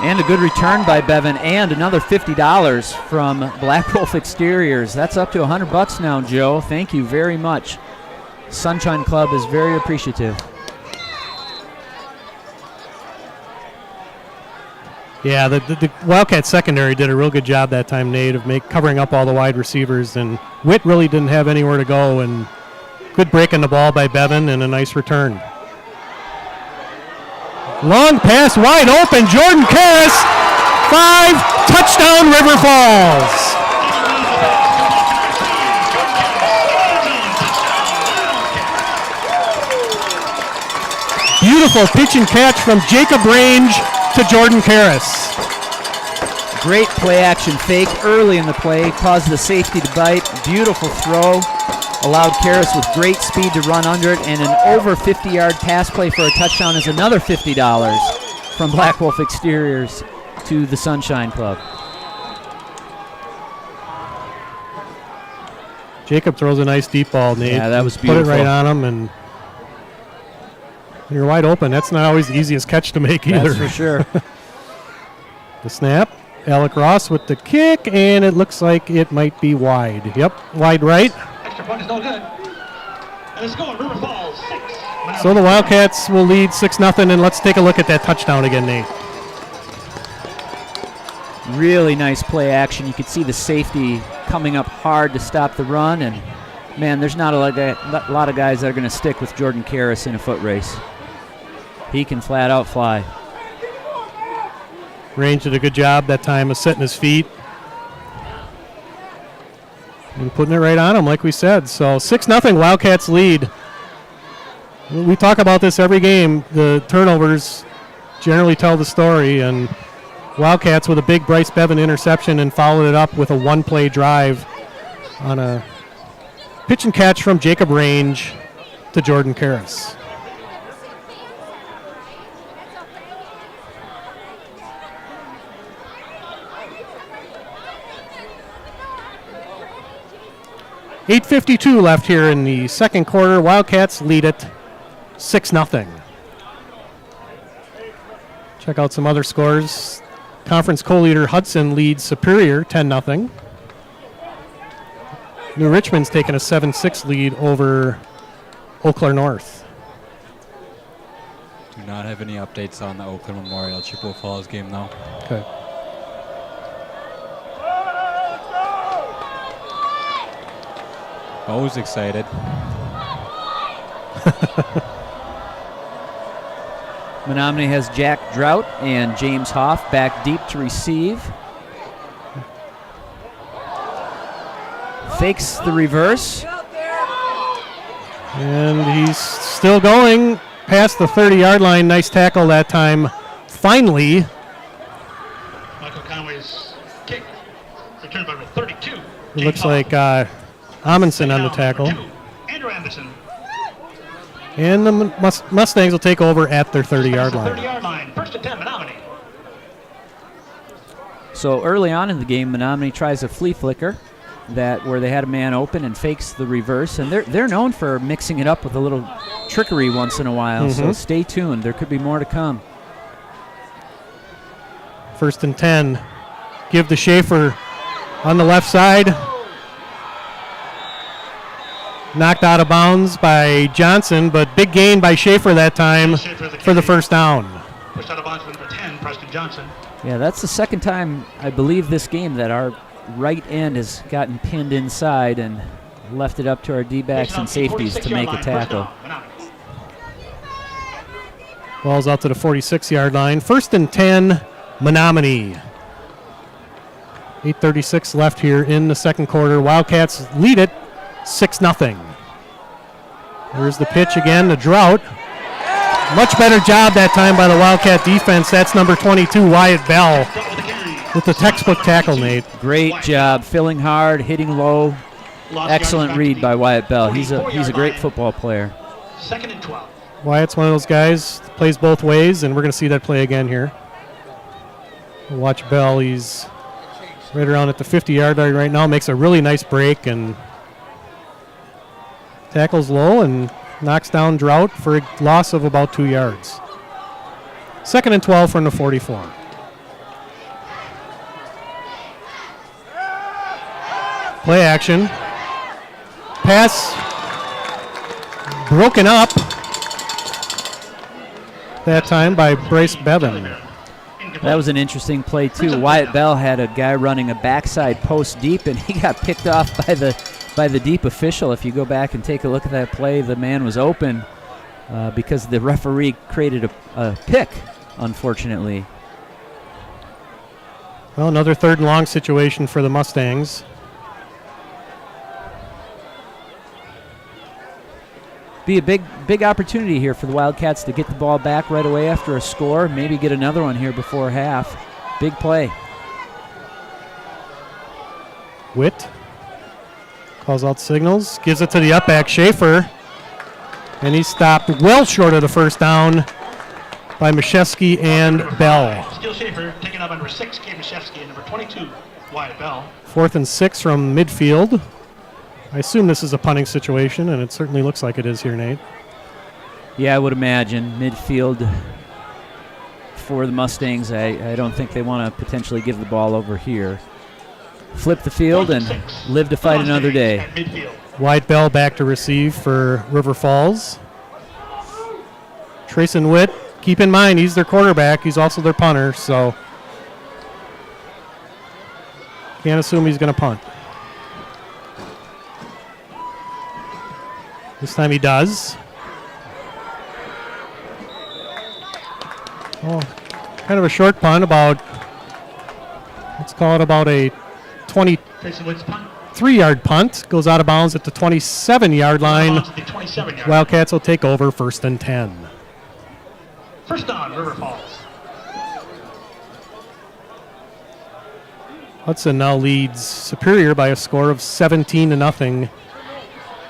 And a good return by Bevan, and another $50 from Black Wolf Exteriors. That's up to $100 now, Joe. Thank you very much. Sunshine Club is very appreciative. Yeah, the Wildcat secondary did a real good job that time, Nate, of covering up all the wide receivers, and Witt really didn't have anywhere to go, and good break on the ball by Bevan and a nice return. Long pass, wide open, Jordan Karras, 5, touchdown River Falls. Beautiful pitch and catch from Jacob Range to Jordan Karras. Great play action fake early in the play, caused the safety to bite. Beautiful throw, allowed Karras with great speed to run under it, and an over 50-yard pass play for a touchdown is another $50 from Black Wolf Exteriors to the Sunshine Club. Jacob throws a nice deep ball, Nate. Yeah, that was beautiful. Put it right on him, and you're wide open. That's not always the easiest catch to make either. That's for sure. The snap. Alec Ross with the kick, and it looks like it might be wide. Yep, wide right. Extra point is no good. And the score, River Falls 6. So the Wildcats will lead 6-0, and let's take a look at that touchdown again, Nate. Really nice play action. You could see the safety coming up hard to stop the run, and man, there's not a lot of guys that are going to stick with Jordan Karras in a foot race. He can flat out fly. Range did a good job that time of setting his feet and putting it right on him, like we said. So 6-0 Wildcats lead. We talk about this every game. The turnovers generally tell the story, and Wildcats with a big Bryce Bevan interception and followed it up with a one-play drive on a pitch and catch from Jacob Range to Jordan Karras. .8:52 left here in the second quarter. Wildcats lead it 6-0. Check out some other scores. Conference co-leader Hudson leads Superior 10-0. New Richmond's taken a 7-6 lead over Eau Claire North. Do not have any updates on the Oakland Memorial Chippewa Falls game, though. Okay. Always excited. Menomonie has Jack Drought and James Hoff back deep to receive. Fakes the reverse. And he's still going past the 30-yard line. Nice tackle that time. Finally, Michael Conway's kick. Return by number 32. it James looks Hall. like Amundsen on the Down, tackle. number 2, Andrew Anderson. And the Mustangs will take over at their 30-yard line. 30-yard line. First and 10, Menomonie. So early on in the game, Menomonie tries a flea flicker where they had a man open and fakes the reverse. And they're known for mixing it up with a little trickery once in a while. So stay tuned. There could be more to come. First and 10. Give to Schaefer on the left side. Knocked out of bounds by Johnson, but big gain by Schaefer that time for the first down. Pushed out of bounds for number 10, Preston Johnson. Yeah, that's the second time, I believe, this game that our right end has gotten pinned inside and left it up to our D-backs and safeties to make a tackle. Ball's out to the 46-yard line. First and 10, Menomonie. 8:36 left here in the second quarter. Wildcats lead it 6-0. There's the pitch again, the Drought. Much better job that time by the Wildcat defense. That's number 22, Wyatt Bell, with the textbook tackle, Nate. Great job, filling hard, hitting low. Excellent read by Wyatt Bell. He's a great football player. Second and 12. Wyatt's one of those guys that plays both ways, and we're going to see that play again here. We'll watch Bell. He's right around at the 50-yard line right now. Makes a really nice break and tackles low and knocks down Drought for a loss of about 2 yards. Second and 12 from the 44. Play action. Pass broken up that time by Bryce Bevan. That was an interesting play, too. Wyatt Bell had a guy running a backside post deep, and he got picked off by the deep official. If you go back and take a look at that play, the man was open because the referee created a pick, unfortunately. Well, another third and long situation for the Mustangs. Be a big opportunity here for the Wildcats to get the ball back right away after a score, maybe get another one here before half. Big play. Witt calls out signals, gives it to the up back, Schaefer, and he's stopped well short of the first down by Mashevsky and Bell. Still Schaefer, taking up number 6, Kate Mashevsky, and number 22, Wyatt Bell. 4th and 6 from midfield. I assume this is a punting situation, and it certainly looks like it is here, Nate. Yeah, I would imagine. Midfield for the Mustangs, I don't think they want to potentially give the ball over here. Flip the field and live to fight another day. Wyatt Bell back to receive for River Falls. Trayson Witt, keep in mind, he's their quarterback. He's also their punter, so can't assume he's going to punt. This time he does. Oh, kind of a short punt, let's call it about a 23-yard punt. Goes out of bounds at the 27-yard line. Wildcats will take over 1st and 10. First down, River Falls. Hudson now leads Superior by a score of 17-0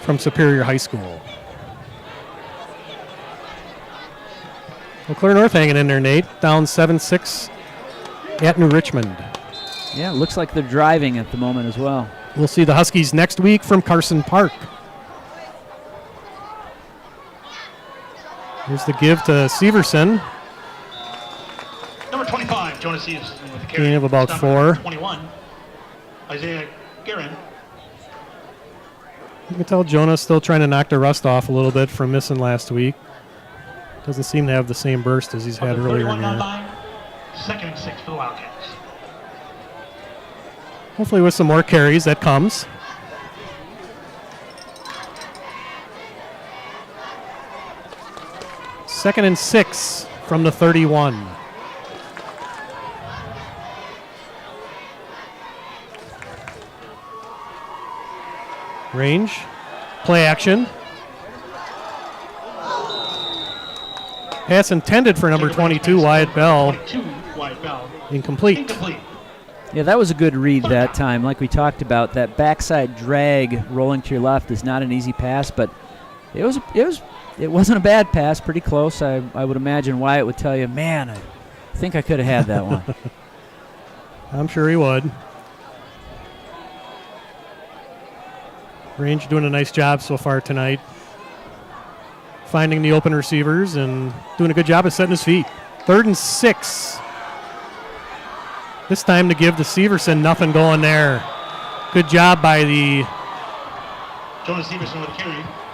from Superior High School. Eau Claire North hanging in there, Nate. Down 7-6 at New Richmond. Yeah, it looks like they're driving at the moment as well. We'll see the Huskies next week from Carson Park. Here's the give to Severson. Number 25, Jonas Severson with the carry. Gain of about 4. 21, Isaiah Guerin. You can tell Jonah's still trying to knock the rust off a little bit from missing last week. Doesn't seem to have the same burst as he's had earlier in the year. 2nd and 6 for the Wildcats. Hopefully with some more carries, that comes. Second and 6 from the 31. Range, play action. Pass intended for number 22, Wyatt Bell. Incomplete. Yeah, that was a good read that time. Like we talked about, that backside drag rolling to your left is not an easy pass, but it wasn't a bad pass, pretty close. I would imagine Wyatt would tell you, man, I think I could have had that one. I'm sure he would. Range doing a nice job so far tonight. Finding the open receivers and doing a good job of setting his feet. 3rd and 6. This time to give to Severson, nothing going there. Good job by the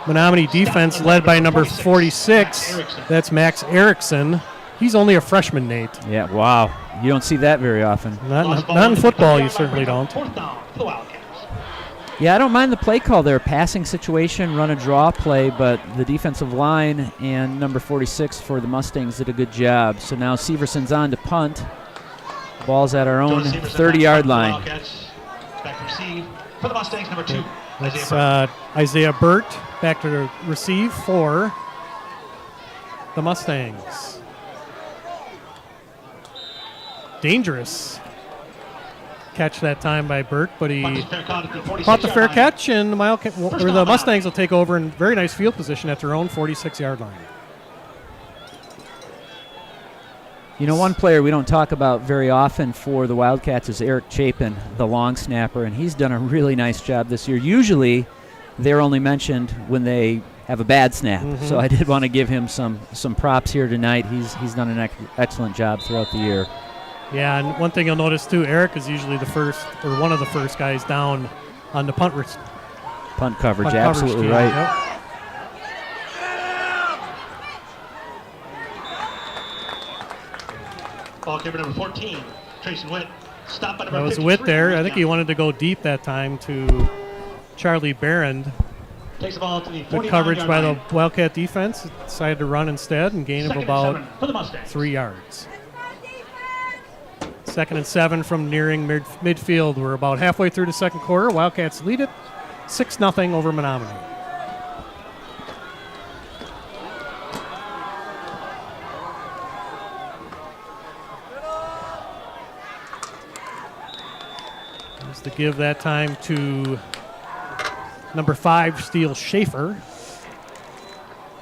Menomonie defense led by number 46. That's Max Erickson. He's only a freshman, Nate. Yeah, wow. You don't see that very often. Not in football, you certainly don't. Yeah, I don't mind the play call there. Passing situation, run a draw play, but the defensive line and number 46 for the Mustangs did a good job. So now Severson's on to punt. Ball's at our own 30-yard line. Back to receive for the Mustangs, number 2. That's Isaiah Burt back to receive for the Mustangs. Dangerous catch that time by Burt, but he caught the fair catch, and the Mustangs will take over in very nice field position at their own 46-yard line. You know, one player we don't talk about very often for the Wildcats is Eric Chapin, the long snapper, and he's done a really nice job this year. Usually, they're only mentioned when they have a bad snap, so I did want to give him some props here tonight. He's done an excellent job throughout the year. Yeah, and one thing you'll notice too, Eric is usually the first or one of the first guys down on the punt coverage. Absolutely right. Yep. Ball carrier number 14, Tracy Witt. Stop by number 53. That was Witt there. I think he wanted to go deep that time to Charlie Barron. Takes the ball to the Good coverage by the Wildcat defense. Decided to run instead and gain of about 3 yards. 2nd and 7 from nearing midfield. We're about halfway through the second quarter. Wildcats lead it 6-0 over Menomonie. Just to give that time to number 5, Steele Schaefer.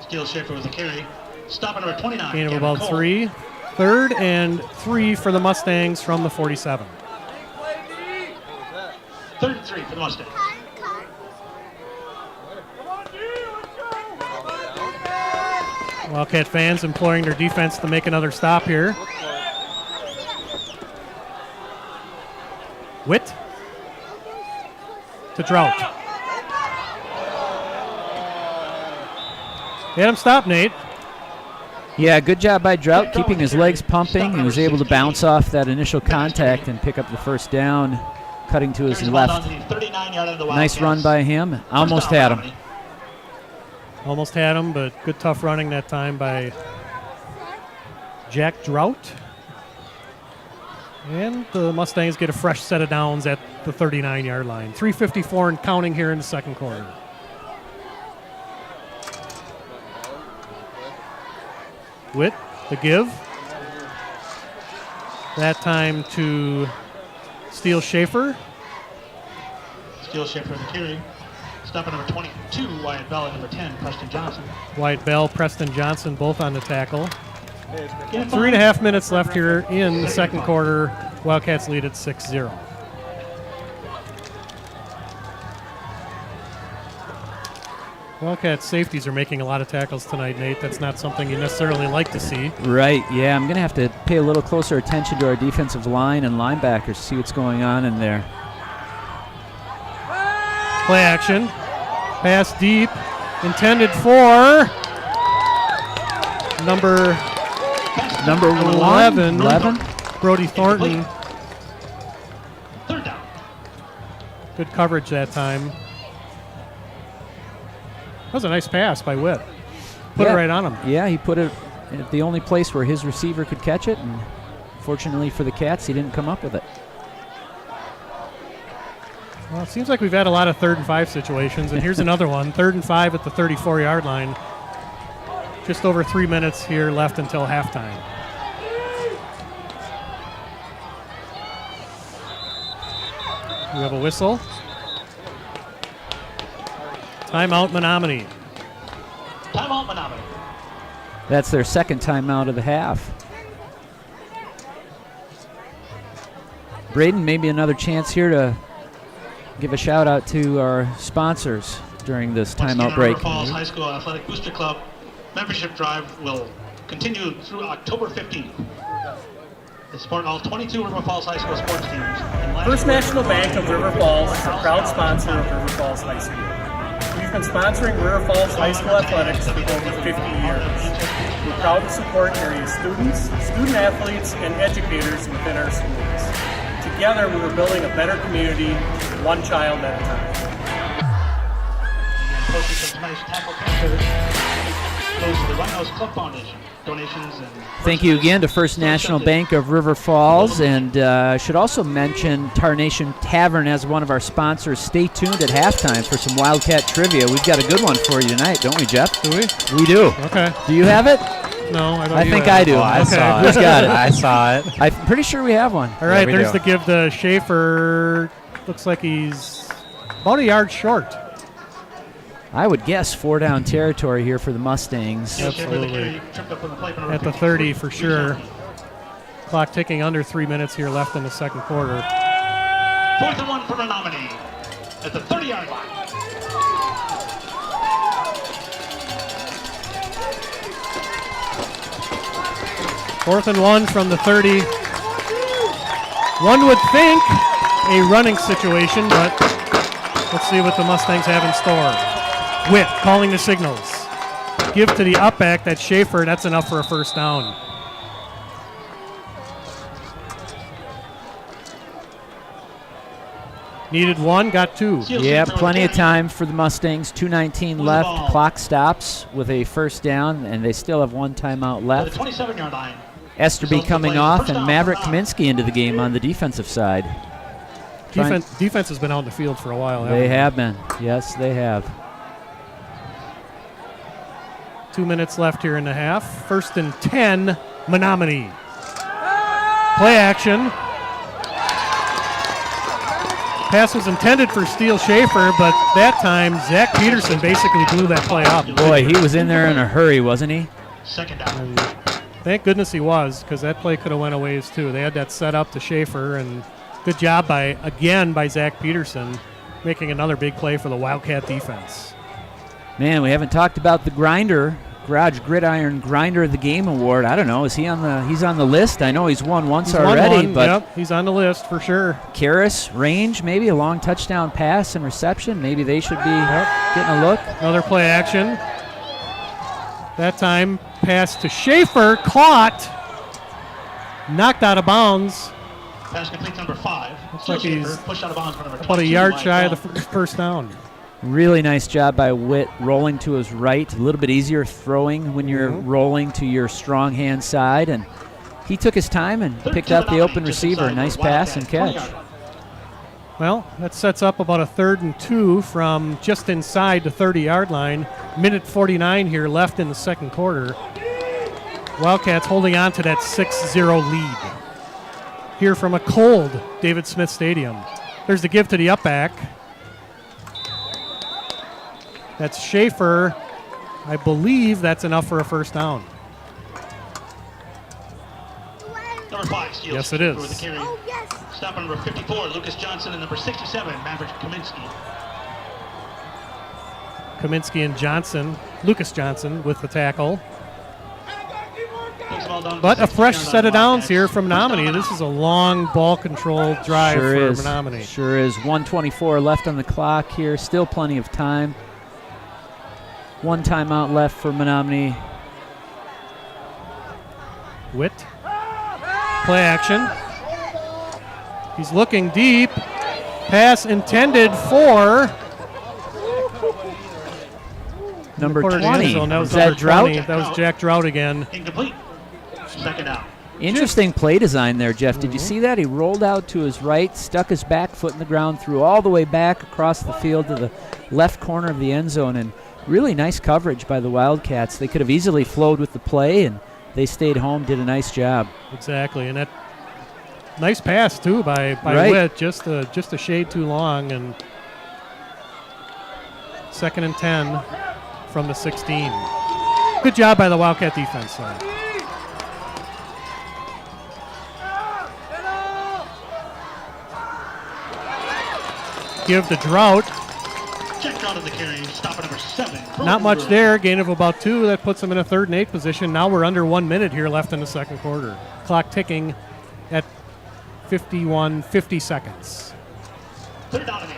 Steele Schaefer with a carry. Stop at number 29. Gain of about 3. 3rd and 3 for the Mustangs from the 47. 3rd and 3 for the Mustangs. Wildcat fans imploring their defense to make another stop here. Witt to Trout. Get him stopped, Nate. Yeah, good job by Drought, keeping his legs pumping. He was able to bounce off that initial contact and pick up the first down, cutting to his left. Nice run by him. Almost had him. Almost had him, but good tough running that time by Jack Drought. And the Mustangs get a fresh set of downs at the 39-yard line. 3:54 and counting here in the second quarter. Witt, the give. That time to Steele Schaefer. Steele Schaefer with the carry. Stop at number 22, Wyatt Bell, and number 10, Preston Johnson. Wyatt Bell, Preston Johnson, both on the tackle. 3.5 minutes left here in the second quarter. Wildcats lead at 6-0. Wildcat safeties are making a lot of tackles tonight, Nate. That's not something you necessarily like to see. Right, yeah. I'm going to have to pay a little closer attention to our defensive line and linebackers to see what's going on in there. Play action. Pass deep, intended for number 11. 11. Brody Thornton. Third down. Good coverage that time. That was a nice pass by Witt. Put it right on him. Yeah, he put it at the only place where his receiver could catch it, and fortunately for the Cats, he didn't come up with it. Well, it seems like we've had a lot of 3rd and 5 situations, and here's another one. 3rd and 5 at the 34-yard line. Just over 3 minutes here left until halftime. We have a whistle. Timeout, Menomonie. Timeout, Menomonie. That's their second timeout of the half. Braden, maybe another chance here to give a shout out to our sponsors during this timeout break. River Falls High School Athletic Booster Club membership drive will continue through October 15th. They support all 22 River Falls High School sports teams. First National Bank of River Falls is a proud sponsor of River Falls High School. We've been sponsoring River Falls High School athletics for over 50 years. We're proud to support area students, student athletes, and educators within our schools. Together, we are building a better community, one child at a time. And posting some tonight's tackle transfer goes to the Run House Club Foundation. Donations and Thank you again to First National Bank of River Falls, and should also mention Tarnation Tavern as one of our sponsors. Stay tuned at halftime for some Wildcat trivia. We've got a good one for you tonight, don't we, Jeff? Do we? We do. Okay. Do you have it? No, I don't. I think I do. Oh, I saw it. Who's got it? I saw it. I'm pretty sure we have one. All right, we there's do. the give to Schaefer. Looks like he's about a yard short. I would guess 4-down territory here for the Mustangs. Absolutely. At the 30 for sure. Clock ticking under 3 minutes here left in the second quarter. 4th and 1 for Menomonie at the 30-yard line. Fourth and 1 from the 30. One would think a running situation, but let's see what the Mustangs have in store. Witt calling the signals. Give to the up back, that's Schaefer. That's enough for a first down. Needed 1, got 2. Yeah, plenty of time for the Mustangs. 2:19 left. Clock stops with a first down, and they still have one timeout At left. the 27-yard line. Esterby coming off, and Maverick Kaminsky into the game on the defensive side. Defense has been out in the field for a while. They have been. Yes, they have. 2 minutes left here in the half. 1st and 10, Menomonie. Play action. Pass was intended for Steele Schaefer, but that time Zach Peterson basically blew that play up. Boy, he was in there in a hurry, wasn't he? Second down. And thank goodness he was, because that play could have went a ways too. They had that set up to Schaefer, and good job by Zach Peterson, making another big play for the Wildcat defense. Man, we haven't talked about the Garage Gridiron Grinder of the Game Award. I don't know. Is he on the? He's on the list. I know he's won once already, but yep, he's on the list for sure. Karras, range, maybe a long touchdown pass and reception. Maybe they should be getting a look. Another play action. That time, pass to Schaefer, caught, knocked out of bounds. Pass complete number 5. Looks like he's pushed out of bounds for number about a 22, yard Mike shy of Bell. the first down. Really nice job by Witt, rolling to his right. A little bit easier throwing when you're rolling to your strong hand side, and he took his time and picked out the open receiver. Nice pass and catch. Well, that sets up about a 3rd and 2 from just inside the 30-yard line. Minute 49 here left in the second quarter. Wildcats holding on to that 6-0 lead. Here from a cold David Smith Stadium. There's the give to the up back. That's Schaefer. I believe that's enough for a first down. Number 5, Steele. Yes, it is. With the carry. Stop number 54, Lucas Johnson, and number 67, Maverick Kaminsky. Kaminsky and Johnson. Lucas Johnson with the tackle. Takes the ball down to But a 60 fresh yard set of line. downs here from Menomonie. This is a long ball control drive Sure for is. Menomonie. Sure is. 1:24 left on the clock here. Still plenty of time. One timeout left for Menomonie. Witt. Play action. He's looking deep. Pass intended for Number corner of the 20. end zone. That was Is that number 20. Drought? That was Jack Drought again. Incomplete. Second down. Interesting play design there, Jeff. Did you see that? He rolled out to his right, stuck his back foot in the ground, threw all the way back across the field to the left corner of the end zone, and really nice coverage by the Wildcats. They could have easily flowed with the play, and they stayed home, did a nice job. Exactly, and that nice pass too by Right. Witt, just a shade too long, and 2nd and 10 from the 16. Good job by the Wildcat defense, though. Give the Drought. Checked out of the carry. Stop at number 7. Not much there. Gain of about 2. That puts them in a 3rd and 8 position. Now we're under 1 minute here left in the second quarter. Clock ticking at 50 seconds. 3rd down and 8.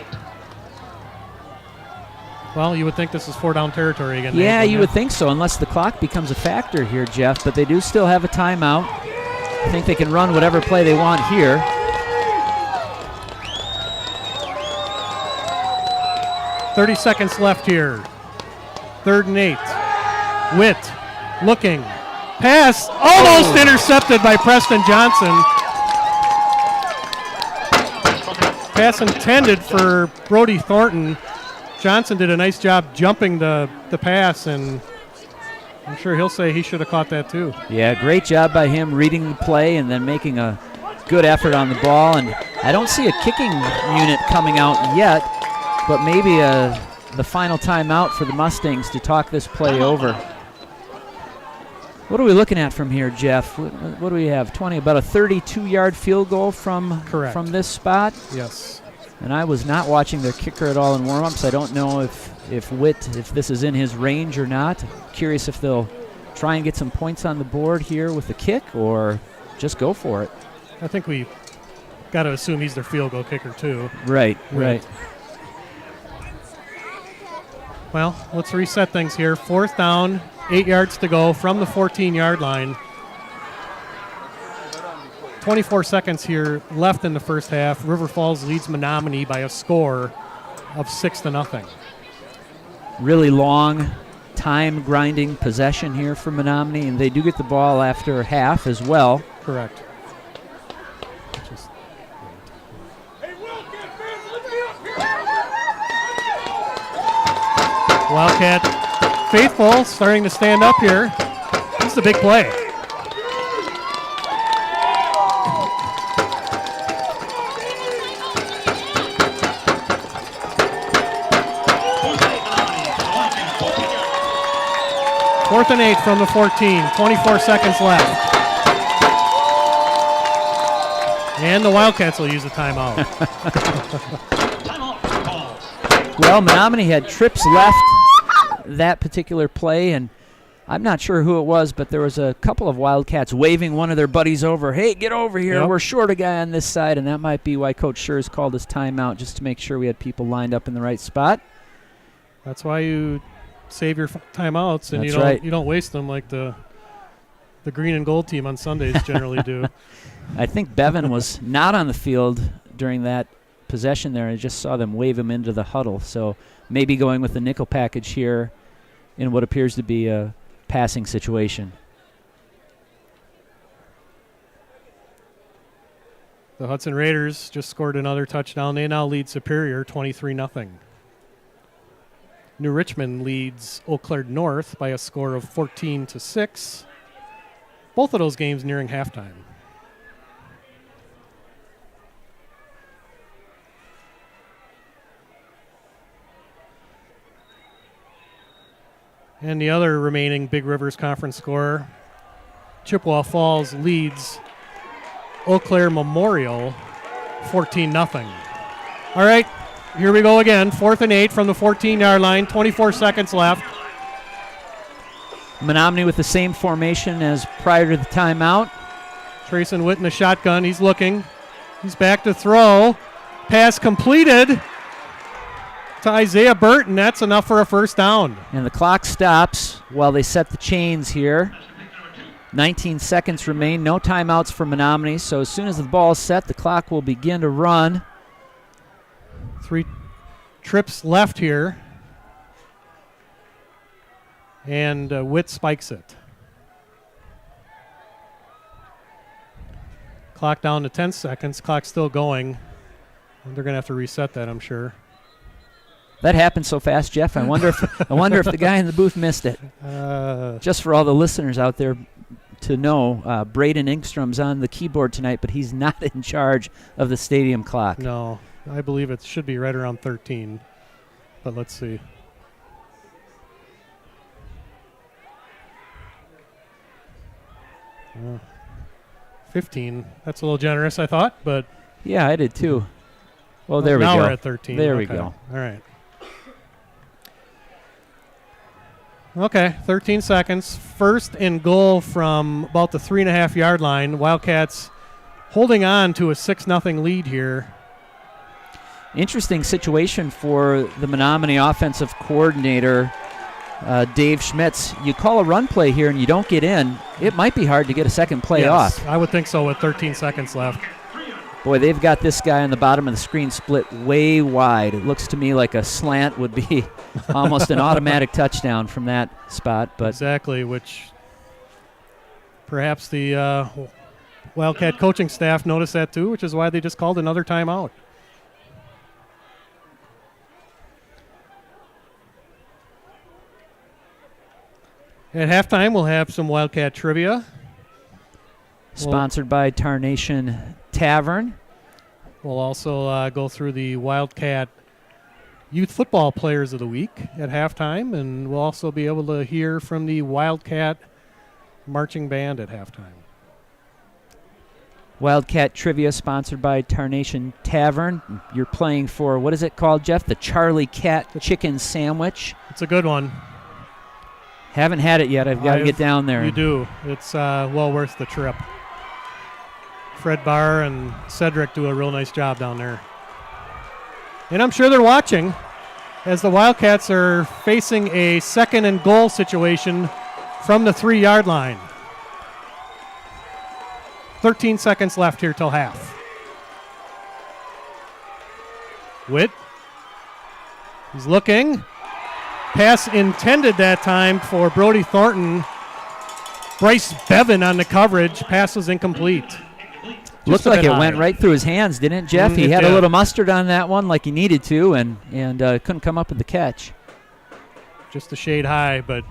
Well, you would think this is 4-down territory again. Yeah, Nate, you wouldn't would think so, unless the clock becomes a factor here, Jeff, but they do still have a timeout. I think they can run whatever play they want here. 30 seconds left here. 3rd and 8. Witt looking. Pass almost intercepted by Preston Johnson. Pass intended for Brody Thornton. Johnson did a nice job jumping the pass, and I'm sure he'll say he should have caught that too. Yeah, great job by him reading the play and then making a good effort on the ball. And I don't see a kicking unit coming out yet, but maybe the final timeout for the Mustangs to talk this play over. What are we looking at from here, Jeff? What do we have? About a 32-yard field goal from this spot? Yes. And I was not watching their kicker at all in warm-ups. I don't know if Witt, if this is in his range or not. Curious if they'll try and get some points on the board here with the kick or just go for it. I think we got to assume he's their field goal kicker too. Right. Well, let's reset things here. 4th down, 8 yards to go from the 14-yard line. 24 seconds here left in the first half. River Falls leads Menomonie by a score of 6-0. Really long time grinding possession here for Menomonie, and they do get the ball after half as well. Correct. Wildcat faithful starting to stand up here. This is a big play. Fourth and 8 from the 14. 24 seconds left. And the Wildcats will use a timeout. Timeout for calls. Well, Menomonie had trips left that particular play, and I'm not sure who it was, but there was a couple of Wildcats waving one of their buddies over. Hey, get over here. Yep. We're short a guy on this side, and that might be why Coach Schurz called his timeout, just to make sure we had people lined up in the right spot. That's why you save your timeouts and That's you don't waste them like the green and gold team on Sundays generally do. I think Bevan was not on the field during that possession there. I just saw them wave him into the huddle. So maybe going with the nickel package here in what appears to be a passing situation. The Hudson Raiders just scored another touchdown. They now lead Superior 23-0. New Richmond leads Eau Claire North by a score of 14-6. Both of those games nearing halftime. And the other remaining Big Rivers Conference score, Chippewa Falls leads Eau Claire Memorial 14-0. All right, here we go again. 4th and 8 from the 14-yard line. 24 seconds left. Menomonie with the same formation as prior to the timeout. Trayson Witt in the shotgun. He's looking. He's back to throw. Pass completed to Isaiah Burton. That's enough for a first down. And the clock stops while they set the chains here. 19 seconds remain. No timeouts for Menomonie. So as soon as the ball is set, the clock will begin to run. 3 trips left here. And Witt spikes it. Clock down to 10 seconds. Clock still going. They're going to have to reset that, I'm sure. That happened so fast, Jeff. I wonder if the guy in the booth missed it. Just for all the listeners out there to know, Braden Ingstrom's on the keyboard tonight, but he's not in charge of the stadium clock. No, I believe it should be right around 13. But let's see. Uh, 15. That's a little generous, I thought, but yeah, I did too. Well, there we go. Now we're at 13. There okay. we go. All right. Okay, 13 seconds. First and goal from about the 3.5-yard line. Wildcats holding on to a 6-0 lead here. Interesting situation for the Menomonie offensive coordinator, Dave Schmitz. You call a run play here and you don't get in, it might be hard to get a second play off. I would think so with 13 seconds left. Boy, they've got this guy on the bottom of the screen split way wide. It looks to me like a slant would be almost an automatic touchdown from that spot. But exactly, which perhaps the Wildcat coaching staff noticed that too, which is why they just called another timeout. At halftime, we'll have some Wildcat trivia. Sponsored by Tarnation Tavern. We'll also go through the Wildcat Youth Football Players of the Week at halftime, and we'll also be able to hear from the Wildcat Marching Band at halftime. Wildcat Trivia sponsored by Tarnation Tavern. You're playing for, what is it called, Jeff? The Charlie Cat Chicken Sandwich. It's a good one. Haven't had it yet. I've got to get down there. You do. It's well worth the trip. Fred Barr and Cedric do a real nice job down there. And I'm sure they're watching as the Wildcats are facing a 2nd and goal situation from the 3-yard line. 13 seconds left here till half. Witt. He's looking. Pass intended that time for Brody Thornton. Bryce Bevan on the coverage. Pass was incomplete. Looked like it went right through his hands, didn't it, Jeff? He had a little mustard on that one like he needed to, and couldn't come up with the catch. Just a shade high, but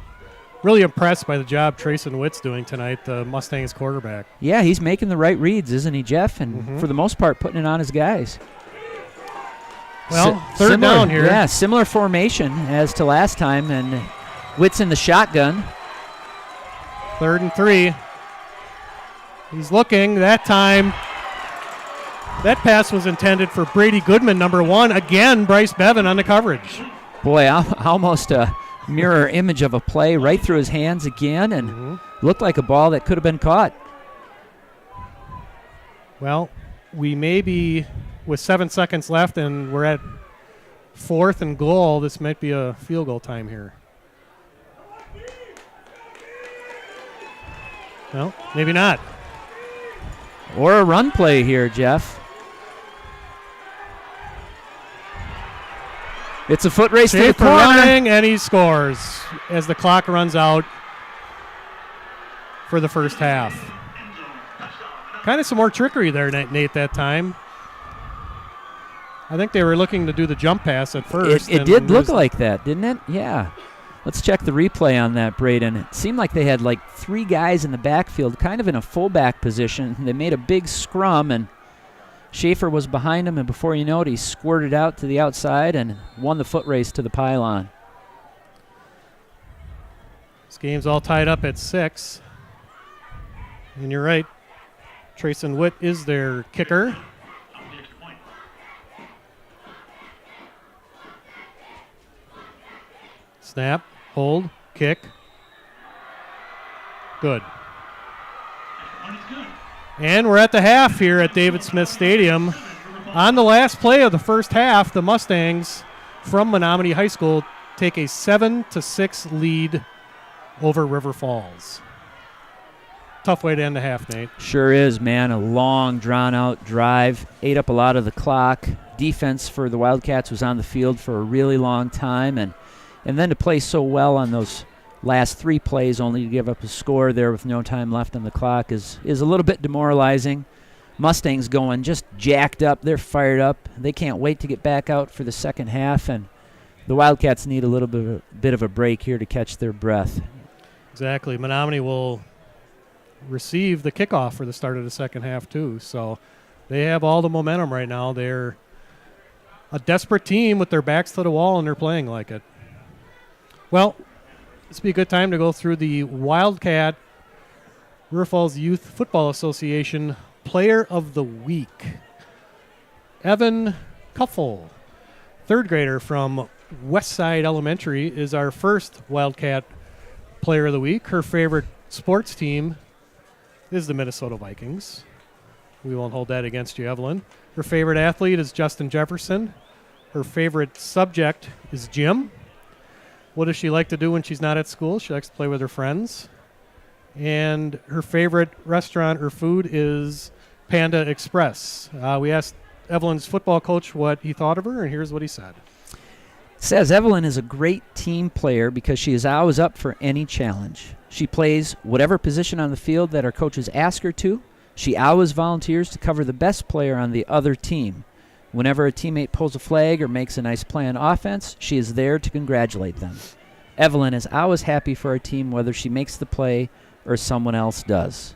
really impressed by the job Trayson Witt's doing tonight, the Mustangs quarterback. Yeah, he's making the right reads, isn't he, Jeff? And for the most part, putting it on his guys. Well, third down here. Yeah, similar formation as to last time, and Witt's in the shotgun. 3rd and 3. He's looking. That time, that pass was intended for Brady Goodman, number 1. Again, Bryce Bevan on the coverage. Boy, almost a mirror image of a play right through his hands again, and looked like a ball that could have been caught. Well, we may be with 7 seconds left, and we're at 4th and goal. This might be a field goal time here. Well, maybe not. Or a run play here, Jeff. It's a foot race to the corner. Running, and he scores as the clock runs out for the first half. Kind of some more trickery there, Nate, that time. I think they were looking to do the jump pass at first. It did look like that, didn't it? Yeah. Let's check the replay on that, Braden. It seemed like they had like 3 guys in the backfield, kind of in a fullback position. They made a big scrum, and Schaefer was behind him, and before you know it, he squirted out to the outside and won the foot race to the pylon. This game's all tied up at 6. And you're right. Trayson Witt is their kicker. Snap, hold, kick. Good. And we're at the half here at David Smith Stadium. On the last play of the first half, the Mustangs from Menomonie High School take a 7-6 lead over River Falls. Tough way to end the half, Nate. Sure is, man. A long, drawn-out drive. Ate up a lot of the clock. Defense for the Wildcats was on the field for a really long time. And then to play so well on those last 3 plays, only to give up a score there with no time left on the clock is a little bit demoralizing. Mustangs going just jacked up. They're fired up. They can't wait to get back out for the second half. And the Wildcats need a little bit of a break here to catch their breath. Exactly. Menomonie will receive the kickoff for the start of the second half, too. So they have all the momentum right now. They're a desperate team with their backs to the wall, and they're playing like it. Well, this would be a good time to go through the Wildcat River Falls Youth Football Association Player of the Week. Evan Kuffel, third grader from Westside Elementary, is our first Wildcat Player of the Week. Her favorite sports team is the Minnesota Vikings. We won't hold that against you, Evelyn. Her favorite athlete is Justin Jefferson. Her favorite subject is gym. What does she like to do when she's not at school? She likes to play with her friends. And her favorite restaurant or food is Panda Express. We asked Evelyn's football coach what he thought of her, and here's what he said. Says Evelyn is a great team player because she is always up for any challenge. She plays whatever position on the field that her coaches ask her to. She always volunteers to cover the best player on the other team. Whenever a teammate pulls a flag or makes a nice play on offense, she is there to congratulate them. Evelyn is always happy for her team whether she makes the play or someone else does.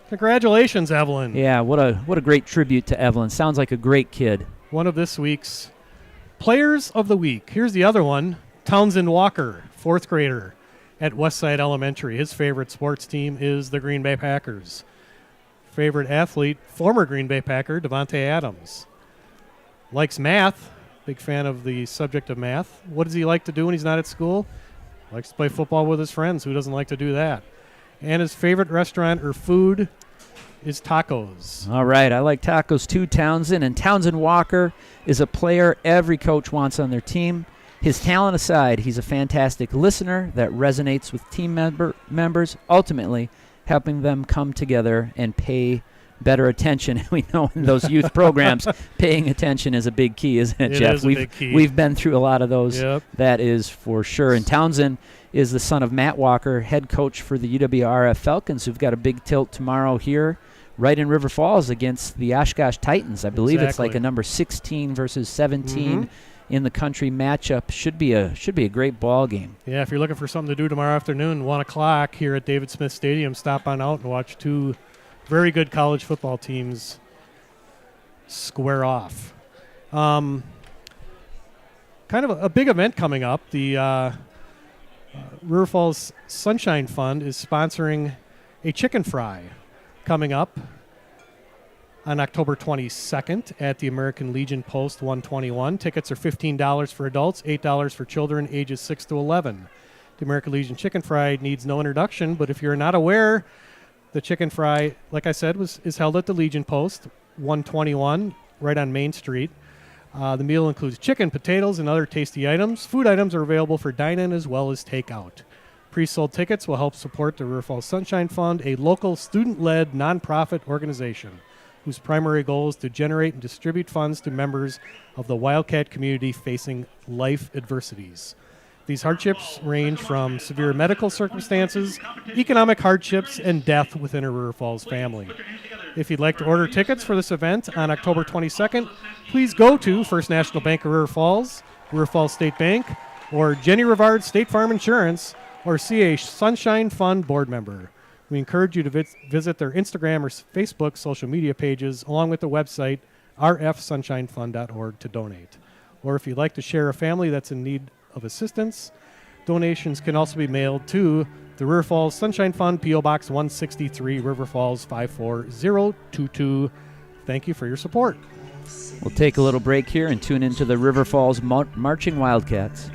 Congratulations, Evelyn. Yeah, what a great tribute to Evelyn. Sounds like a great kid. One of this week's Players of the Week. Here's the other one, Townsend Walker, fourth grader at Westside Elementary. His favorite sports team is the Green Bay Packers. Favorite athlete, former Green Bay Packer, Devontae Adams. Likes math, big fan of the subject of math. What does he like to do when he's not at school? Likes to play football with his friends. Who doesn't like to do that? And his favorite restaurant or food is tacos. All right, I like tacos too, Townsend. And Townsend Walker is a player every coach wants on their team. His talent aside, he's a fantastic listener that resonates with team members, ultimately helping them come together and pay better attention. We know in those youth programs, paying attention is a big key, isn't it, Jeff? Is a big key. We've been through a lot of those. Yep. That is for sure. And Townsend is the son of Matt Walker, head coach for the UWRF Falcons, who've got a big tilt tomorrow here right in River Falls against the Oshkosh Titans. I believe It's like a number 16 versus 17 in the country matchup. Should be a great ball game. Yeah, if you're looking for something to do tomorrow afternoon, 1 o'clock here at David Smith Stadium, stop on out and watch two very good college football teams square off. Kind of a big event coming up. The River Falls Sunshine Fund is sponsoring a chicken fry coming up on October 22nd at the American Legion Post 121. Tickets are $15 for adults, $8 for children ages 6 to 11. The American Legion Chicken Fry needs no introduction, but if you're not aware, the chicken fry, like I said, is held at the Legion Post 121 right on Main Street. The meal includes chicken, potatoes, and other tasty items. Food items are available for dine-in as well as takeout. Pre-sold tickets will help support the River Falls Sunshine Fund, a local student-led nonprofit organization whose primary goal is to generate and distribute funds to members of the Wildcat community facing life adversities. These hardships range from severe medical circumstances, economic hardships, and death within a River Falls family. If you'd like to order tickets for this event on October 22nd, please go to First National Bank of River Falls State Bank, or Jenny Rivard State Farm Insurance, or see a Sunshine Fund board member. We encourage you to visit their Instagram or Facebook social media pages, along with the website rfsunshinefund.org to donate. Or if you'd like to share a family that's in need of assistance, donations can also be mailed to the River Falls Sunshine Fund, P.O. Box 163, River Falls 54022. Thank you for your support. We'll take a little break here and tune into the River Falls Marching Wildcats.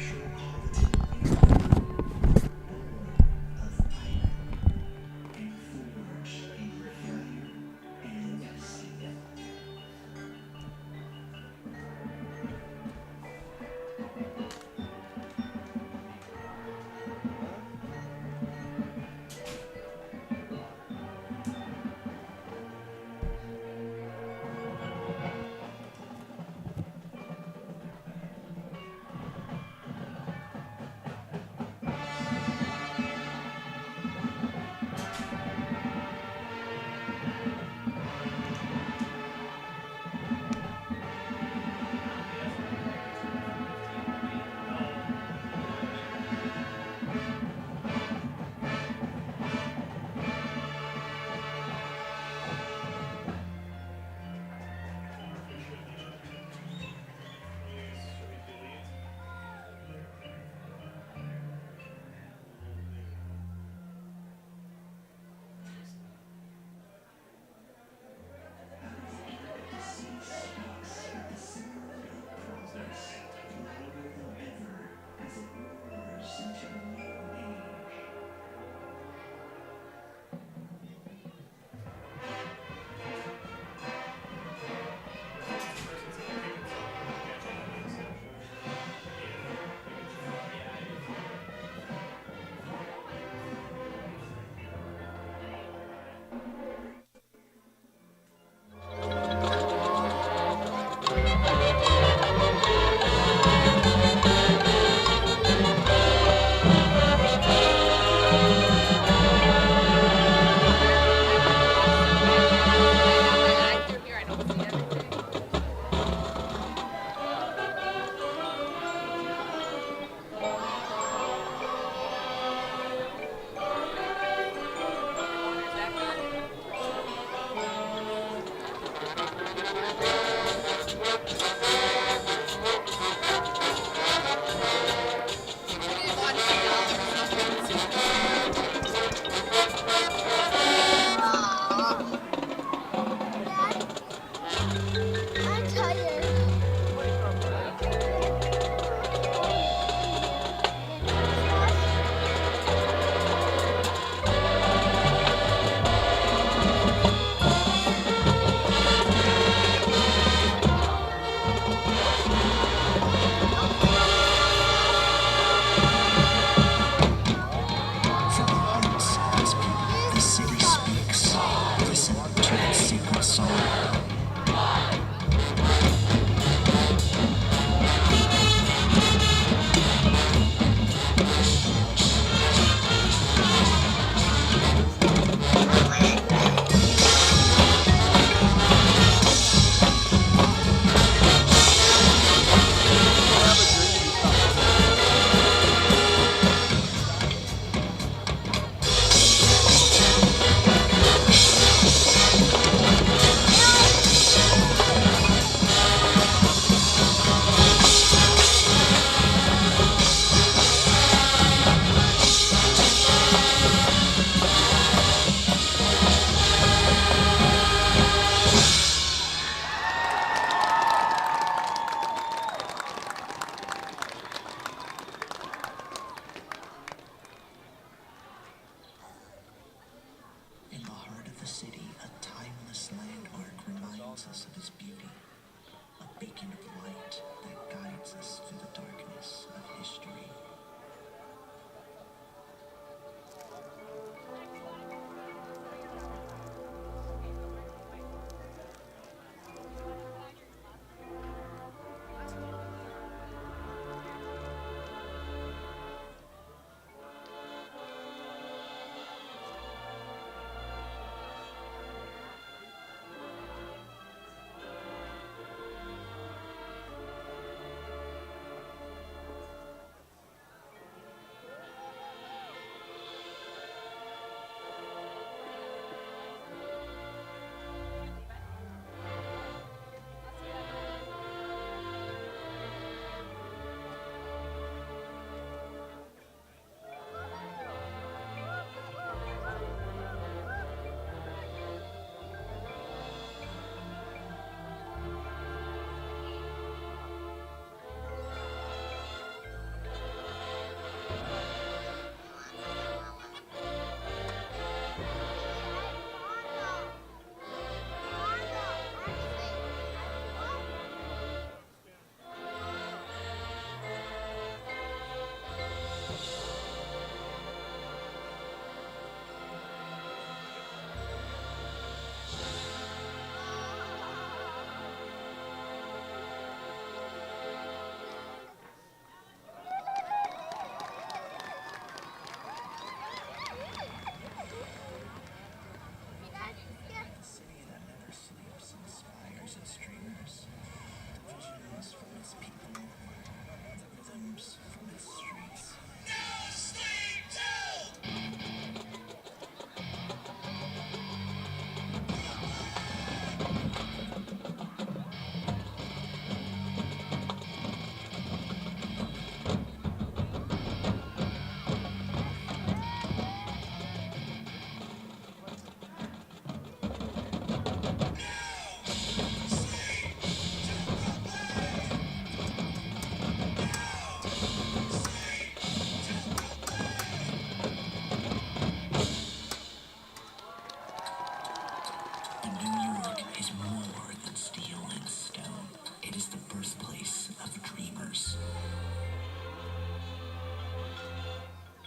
us of his beauty, a beacon of light that guides us through the darkness of history.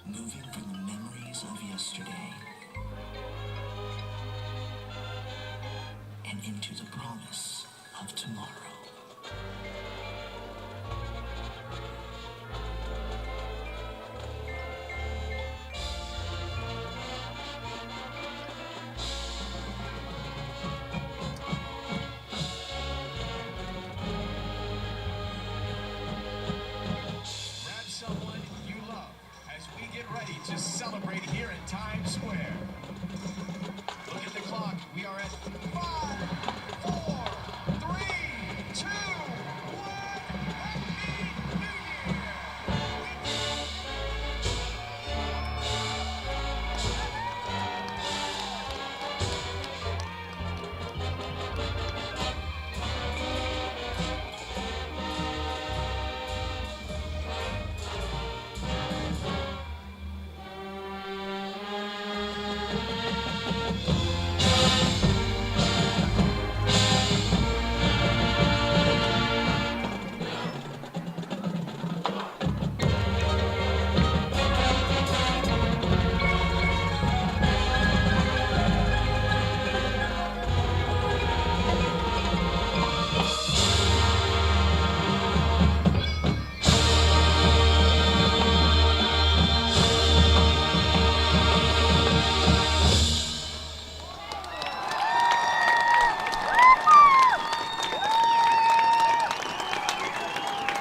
Moving from the memories of yesterday and into the promise of tomorrow. Grab someone you love as we get ready to celebrate here in Times Square. Look at the clock. We are at 5, 4, 3, 2, 1. Happy New Year!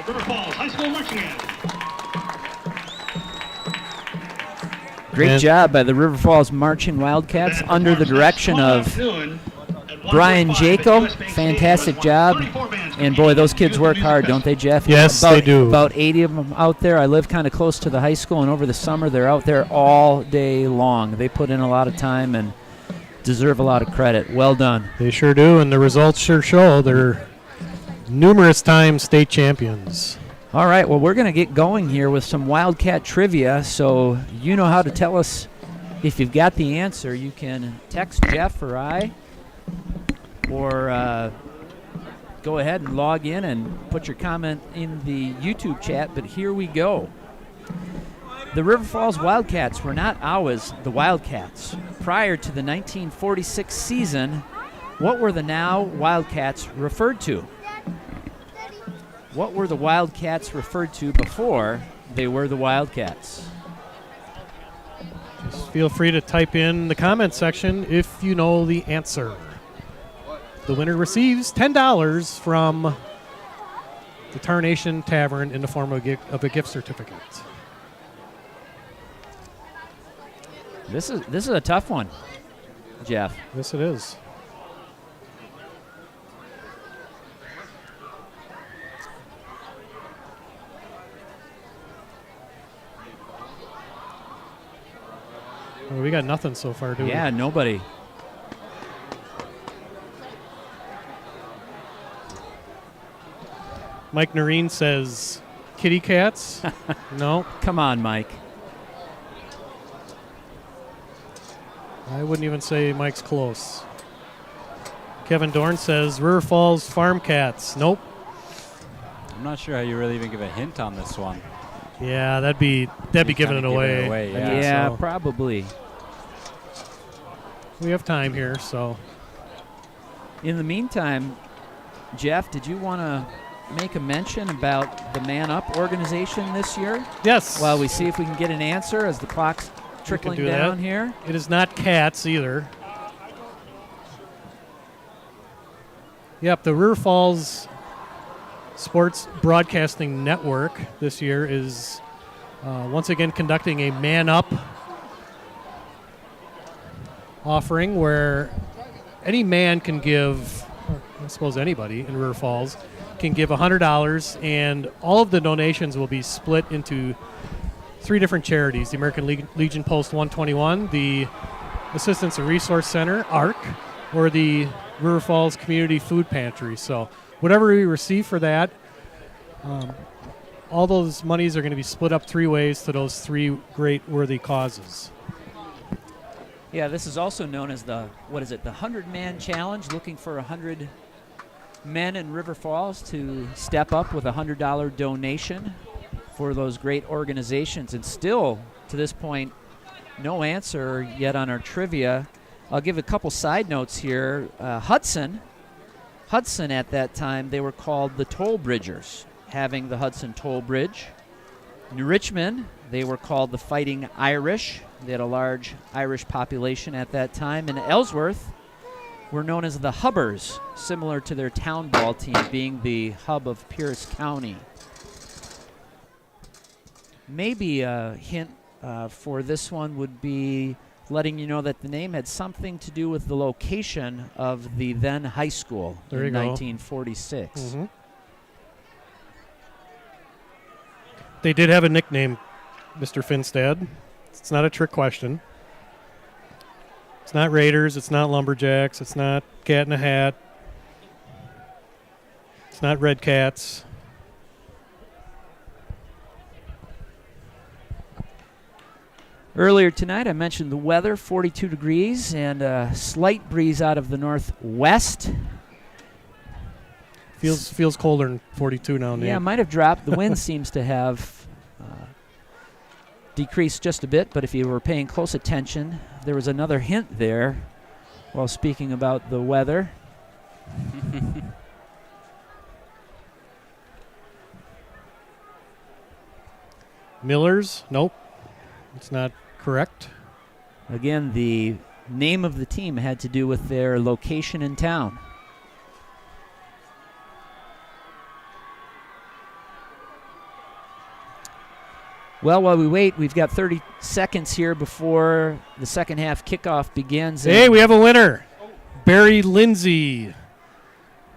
River Falls High School Marching Band. Great And- job by the River Falls Marching Wildcats under the direction of Brian Jaco. Fantastic job. And boy, those kids work hard, don't they, Jeff? Yes, they do. About 80 of them out there. I live kind of close to the high school, and over the summer they're out there all day long. They put in a lot of time and deserve a lot of credit. Well done. They sure do, and the results sure show. They're numerous time state champions. All right, well, we're going to get going here with some Wildcat trivia. So you know how to tell us if you've got the answer. You can text Jeff or I, or go ahead and log in and put your comment in the YouTube chat, but here we go. The River Falls Wildcats were not always the Wildcats. Prior to the 1946 season, what were the now Wildcats referred to? What were the Wildcats referred to before they were the Wildcats? Just feel free to type in the comment section if you know the answer. The winner receives $10 from the Tarnation Tavern in the form of a gift certificate. This is a tough one, Jeff. Yes, it is. Well, we got nothing so far, do we? Yeah, nobody. Mike Noreen says kitty cats. No, Come on, Mike. I wouldn't even say Mike's close. Kevin Dorn says River Falls Farm Cats. Nope. I'm not sure how you really even give a hint on this one. Yeah, that'd be giving kinda it giving away. it away, I yeah. think Yeah, so. probably. We have time here, so In the meantime, Jeff, did you want to make a mention about the Man Up organization this year? yes. While we see if we can get an answer as the clock's trickling do down that. here. It is not cats either. Yep, the River Falls Sports Broadcasting Network this year is once again conducting a Man Up offering where any man can give, or I suppose anybody in River Falls, can give $100, and all of the donations will be split into 3 different charities: the American Legion Post 121, the Assistance and Resource Center, ARC, or the River Falls Community Food Pantry. So whatever we receive for that, all those monies are going to be split up 3 ways to those 3 great worthy causes. Yeah, this is also known as the 100-Man Challenge, looking for 100 men in River Falls to step up with a $100 donation for those great organizations. And still, to this point, no answer yet on our trivia. I'll give a couple side notes here. Hudson at that time, they were called the Toll Bridgers, having the Hudson Toll Bridge. New Richmond, they were called the Fighting Irish. They had a large Irish population at that time. And Ellsworth were known as the Hubbers, similar to their town ball team being the hub of Pierce County. Maybe a hint for this one would be letting you know that the name had something to do with the location of the then high school There you in go. 1946. Mm-hmm. They did have a nickname, Mr. Finstad. It's not a trick question. It's not Raiders. It's not Lumberjacks. It's not Cat in a Hat. It's not Red Cats. Earlier tonight, I mentioned the weather, 42 degrees and a slight breeze out of the northwest. Feels colder than 42 now, Nate. Yeah, it might have dropped. The wind seems to have decreased just a bit, but if you were paying close attention, there was another hint there while speaking about the weather. Millers? Nope. It's not correct. Again, the name of the team had to do with their location in town. Well, while we wait, we've got 30 seconds here before the second half kickoff begins. Hey, we have a winner. Barry Lindsay,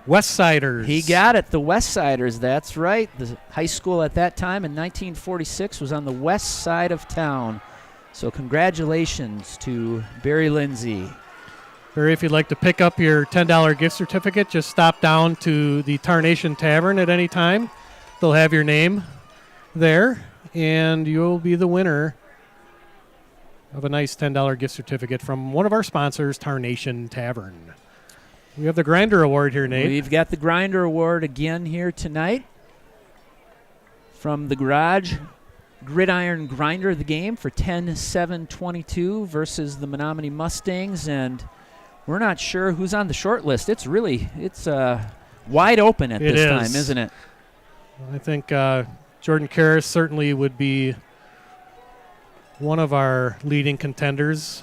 Westsiders. He got it, the Westsiders, that's right. The high school at that time in 1946 was on the west side of town. So congratulations to Barry Lindsay. Barry, if you'd like to pick up your $10 gift certificate, just stop down to the Tarnation Tavern at any time. They'll have your name there, and you'll be the winner of a nice $10 gift certificate from one of our sponsors, Tarnation Tavern. We have the Grinder Award here, Nate. We've got the Grinder Award again here tonight from the Garage. Gridiron Grinder of the game for 10-7-22 versus the Menomonie Mustangs, and we're not sure who's on the short list. It's wide open at this time, isn't it? I think Jordan Karras certainly would be one of our leading contenders,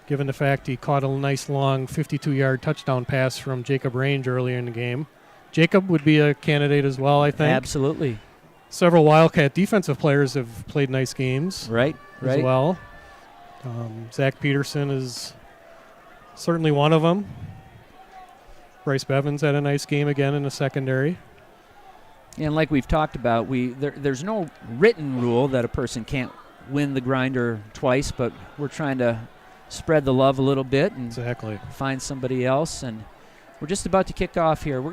given the fact he caught a nice long 52-yard touchdown pass from Jacob Range earlier in the game. Jacob would be a candidate as well, I think. Absolutely. Several Wildcat defensive players have played nice games right. as well. Zach Peterson is certainly one of them. Bryce Bevins had a nice game again in the secondary. And like we've talked about, there's no written rule that a person can't win the Grinder twice, but we're trying to spread the love a little bit and find somebody else. And we're just about to kick off here.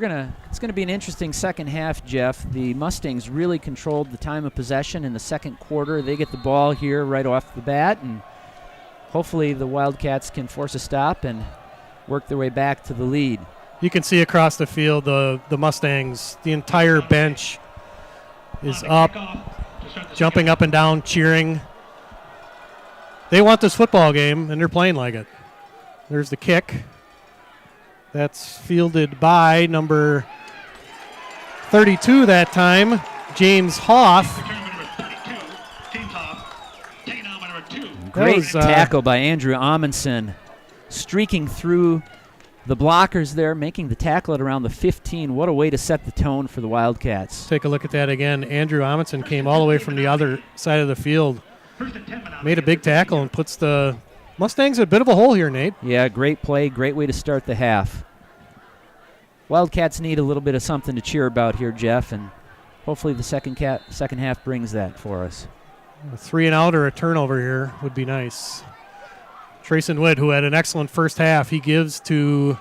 It's gonna be an interesting second half, Jeff. The Mustangs really controlled the time of possession in the second quarter. They get the ball here right off the bat, and hopefully the Wildcats can force a stop and work their way back to the lead. You can see across the field the Mustangs, the entire bench is up, jumping up and down, cheering. They want this football game, and they're playing like it. There's the kick. That's fielded by number 32 that time, James Hoff. Great tackle by Andrew Amundsen, streaking through the blockers there, making the tackle at around the 15. What a way to set the tone for the Wildcats. Take a look at that again. Andrew Amundsen came all the way from the other side of the field, made a big tackle, and puts the Mustangs in a bit of a hole here, Nate. Yeah, great play, great way to start the half. Wildcats need a little bit of something to cheer about here, Jeff, and hopefully the second half brings that for us. A 3-and-out or a turnover here would be nice. Trayson Witt, who had an excellent first half, he gives to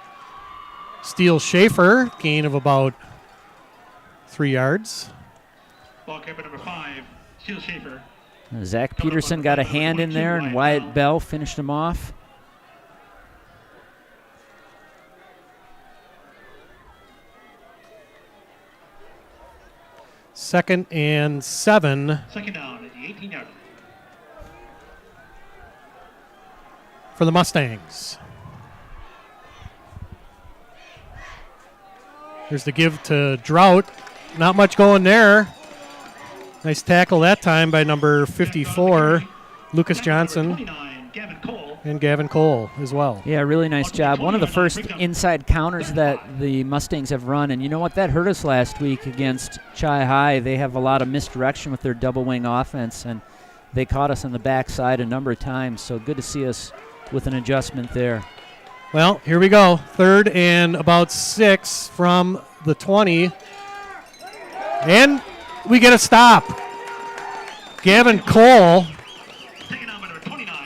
Steele Schaefer, gain of about 3 yards. Ball carrier number 5, Steele Schaefer. Zach Peterson got a hand in there, and Wyatt Bell finished him off. Second and 7. Second down at the 18-yard line. For the Mustangs. Here's the give to Drought. Not much going there. Nice tackle that time by number 54, Lucas Johnson. And Gavin Cole as well. Yeah, really nice job. One of the first inside counters that the Mustangs have run. And you know what? That hurt us last week against Chi High. They have a lot of misdirection with their double wing offense, and they caught us on the backside a number of times. So good to see us with an adjustment there. Well, here we go. 3rd and about 6 from the 20. And we get a stop. Gavin Cole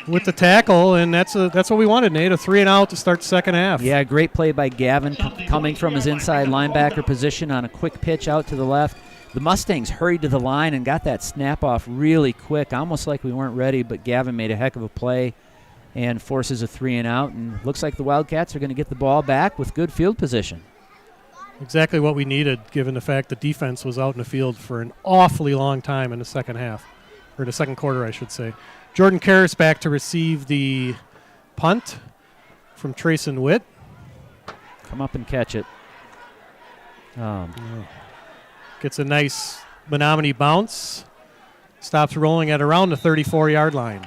with the tackle, and that's what we wanted, Nate, a 3-and-out to start the second half. Yeah, great play by Gavin coming from his inside linebacker position on a quick pitch out to the left. The Mustangs hurried to the line and got that snap off really quick, almost like we weren't ready, but Gavin made a heck of a play and forces a 3-and-out, and looks like the Wildcats are going to get the ball back with good field position. Exactly what we needed, given the fact the defense was out in the field for an awfully long time in the second half, or the second quarter, I should say. Jordan Karras back to receive the punt from Trayson Witt. Come up and catch it. Gets a nice Menomonie bounce. Stops rolling at around the 34-yard line.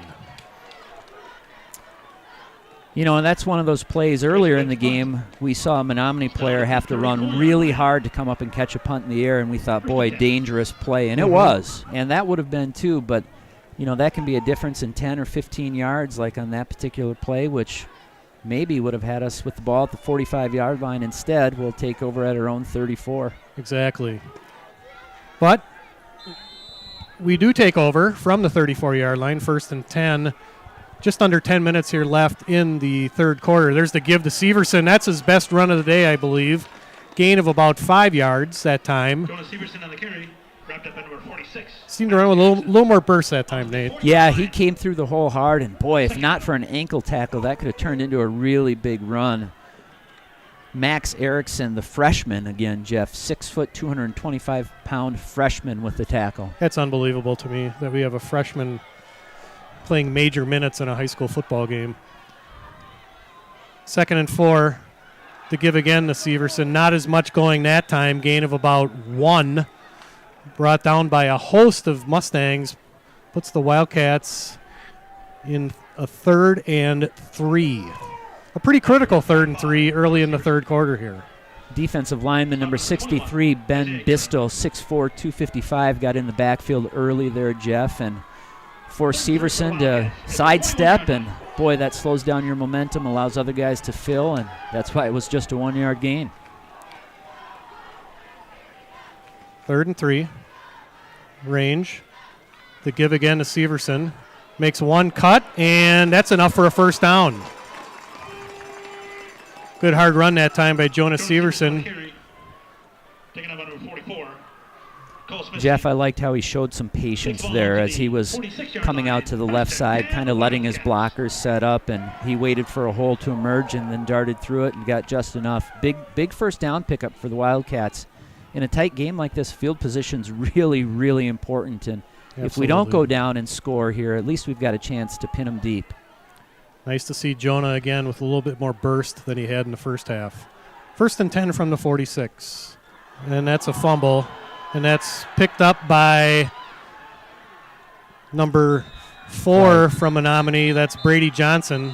You know, and that's one of those plays earlier in the game. We saw a Menomonie player have to run really hard to come up and catch a punt in the air, and we thought, boy, dangerous play. And it was. And that would have been too, but you know, that can be a difference in 10 or 15 yards like on that particular play, which maybe would have had us with the ball at the 45-yard line. Instead, we'll take over at our own 34. Exactly. But we do take over from the 34-yard line, 1st and 10. Just under 10 minutes here left in the third quarter. There's the give to Severson. That's his best run of the day, I believe. Gain of about 5 yards that time. Jonas Severson on the carry. Wrapped up at number 46. Seemed to run with a little more burst that time, Nate. Yeah, he came through the hole hard, and boy, if not for an ankle tackle, that could have turned into a really big run. Max Erickson, the freshman, again, Jeff, 6 foot, 225-pound freshman with the tackle. That's unbelievable to me that we have a freshman playing major minutes in a high school football game. 2nd and 4. To give again to Severson. Not as much going that time. Gain of about 1. Brought down by a host of Mustangs. Puts the Wildcats in a 3rd and 3. A pretty critical 3rd and 3 early in the third quarter here. Defensive lineman number 63, Ben Bistel, 6'4", 255, got in the backfield early there, Jeff, and forced Severson to sidestep, and boy, that slows down your momentum, allows other guys to fill, and that's why it was just a 1-yard gain. 3rd and 3. Range. The give again to Severson. Makes 1 cut, and that's enough for a first down. Good hard run that time by Jonas Severson. Taking up number 44. Jeff, I liked how he showed some patience there as he was coming out to the left side, kind of letting his blockers set up, and he waited for a hole to emerge and then darted through it and got just enough. Big first down pickup for the Wildcats. In a tight game like this, field position's really, really important, and if we don't go down and score here, at least we've got a chance to pin them deep. Nice to see Jonah again with a little bit more burst than he had in the first half. 1st and 10 from the 46. And that's a fumble. And that's picked up by number 4 from Menomonie. That's Brady Johnson.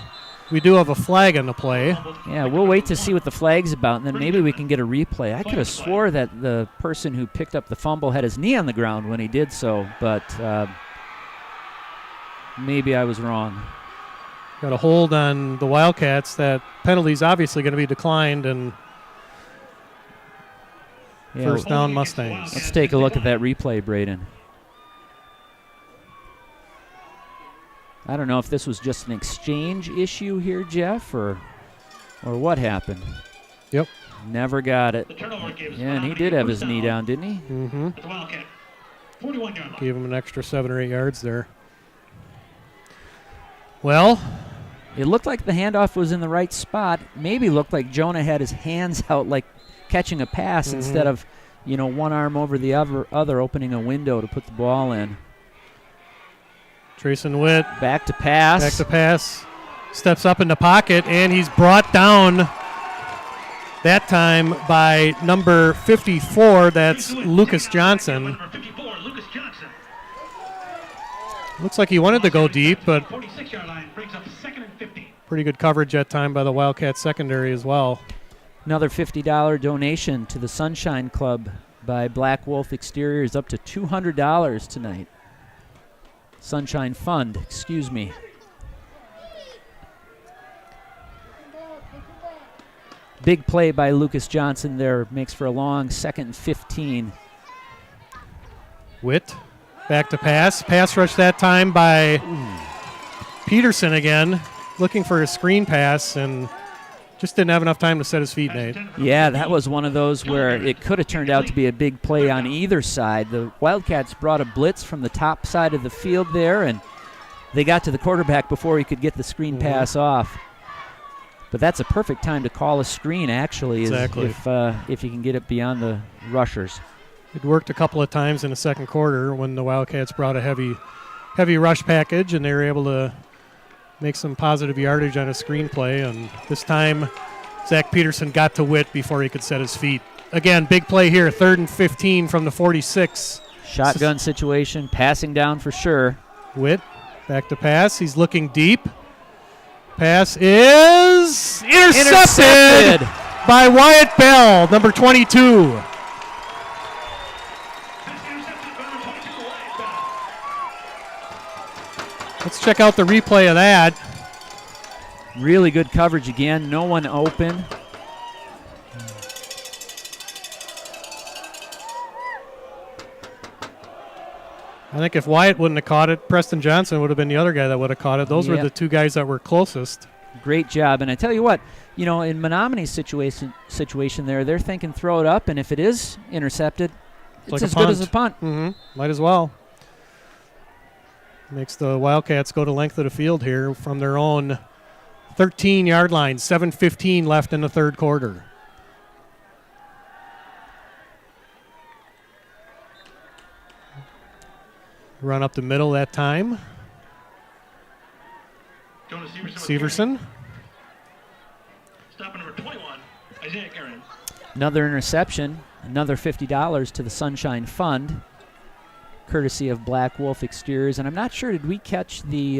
We do have a flag on the play. Yeah, we'll wait to see what the flag's about, and then maybe we can get a replay. I could have swore that the person who picked up the fumble had his knee on the ground when he did so, but maybe I was wrong. Got a hold on the Wildcats. That penalty's obviously going to be declined, and first down Mustangs. Let's take a look at that replay, Braden. I don't know if this was just an exchange issue here, Jeff, or what happened. Yep. Never got it. Yeah, and he did have his knee down, didn't he? Mm-hmm. Gave him an extra 7 or 8 yards there. Well, it looked like the handoff was in the right spot. Maybe looked like Jonah had his hands out like catching a pass instead of, one arm over the other opening a window to put the ball in. Trayson Witt. Back to pass. Back to pass. Steps up in the pocket, and he's brought down that time by number 54. That's Lucas Johnson. Looks like he wanted to go deep, but pretty good coverage that time by the Wildcat secondary as well. Another $50 donation to the Sunshine Club by Black Wolf Exteriors, up to $200 tonight. Sunshine Fund, excuse me. Big play by Lucas Johnson there, makes for a long 2nd and 15. Witt, back to pass. Pass rush that time by Peterson again, looking for a screen pass, and just didn't have enough time to set his feet, Nate. Yeah, that was one of those where it could have turned out to be a big play on either side. The Wildcats brought a blitz from the top side of the field there, and they got to the quarterback before he could get the screen pass off. But that's a perfect time to call a screen, actually, exactly. if you can get it beyond the rushers. It worked a couple of times in the second quarter when the Wildcats brought a heavy rush package, and they were able to make some positive yardage on a screenplay, and this time Zach Peterson got to Witt before he could set his feet. Again, big play here, 3rd and 15 from the 46. Shotgun situation, passing down for sure. Witt, back to pass. He's looking deep. Pass is intercepted by Wyatt Bell, number 22. Let's check out the replay of that. Really good coverage again. No one open. I think if Wyatt wouldn't have caught it, Preston Johnson would have been the other guy that would have caught it. Those were the two guys that were closest. Great job. And I tell you what, in Menomonie's situation there, they're thinking throw it up, and if it is intercepted, it's like as good as a punt. Might as well. Makes the Wildcats go to length of the field here from their own 13-yard line. 7:15 left in the third quarter. Run up the middle that time. Jonas Severson. with Severson. carry. Stop number 21, Isaiah Karen. Another interception, another $50 to the Sunshine Fund, courtesy of Black Wolf Exteriors. And I'm not sure, did we catch the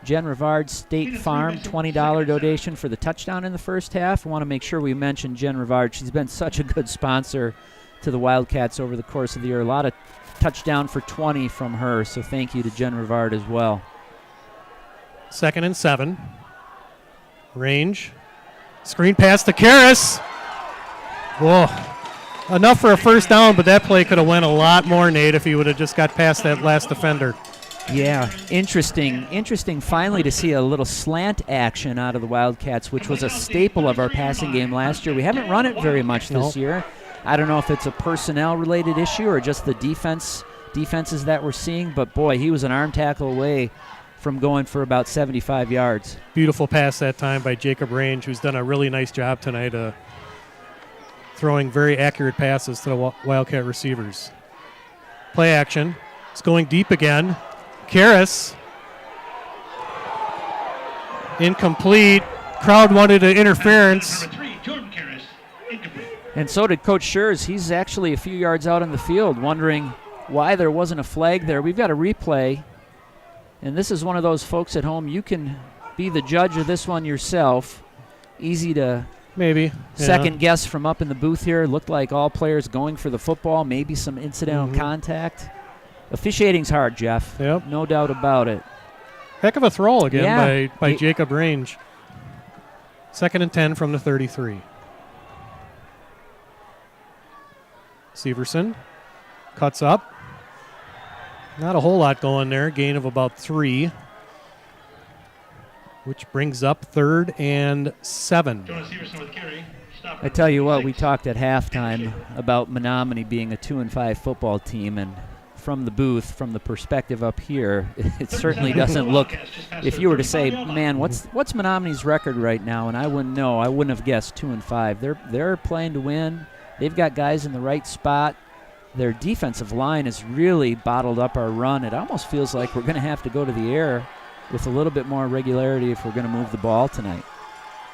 Jen Rivard State Farm $20 donation for the touchdown in the first half? I want to make sure we mention Jen Rivard. She's been such a good sponsor to the Wildcats over the course of the year. A lot of touchdown for 20 from her, so thank you to Jen Rivard as well. 2nd and 7. Range. Screen pass to Karras. Whoa. Enough for a first down, but that play could have went a lot more, Nate, if he would have just got past that last defender. Yeah, interesting finally to see a little slant action out of the Wildcats, which was a staple of our passing game last year. We haven't run it very much this year. I don't know if it's a personnel-related issue or just the defenses that we're seeing, but boy, he was an arm tackle away from going for about 75 yards. Beautiful pass that time by Jacob Range, who's done a really nice job tonight throwing very accurate passes to the Wildcat receivers. Play action. It's going deep again. Karras. Incomplete. Crowd wanted an interference. Number 3, Jordan Karras. Incomplete. And so did Coach Schurz. He's actually a few yards out on the field wondering why there wasn't a flag there. We've got a replay, and this is one of those folks at home. You can be the judge of this one yourself. Easy to maybe second guess from up in the booth here. Looked like all players going for the football, maybe some incidental contact. Officiating's hard, Jeff. Yep. No doubt about it. Heck of a throw again Yeah. by Jacob Range. 2nd and 10 from the 33. Severson cuts up. Not a whole lot going there. Gain of about 3. Which brings up 3rd and 7. Jonas Severson with carry. Stop I tell you what, we talked at halftime about Menomonie being a 2-5 football team, and from the booth, from the perspective up here, it certainly doesn't look. If you were to say, man, what's Menomonie's record right now, and I wouldn't know, I wouldn't have guessed 2-5. They're playing to win. They've got guys in the right spot. Their defensive line has really bottled up our run. It almost feels like we're going to have to go to the air with a little bit more regularity if we're going to move the ball tonight.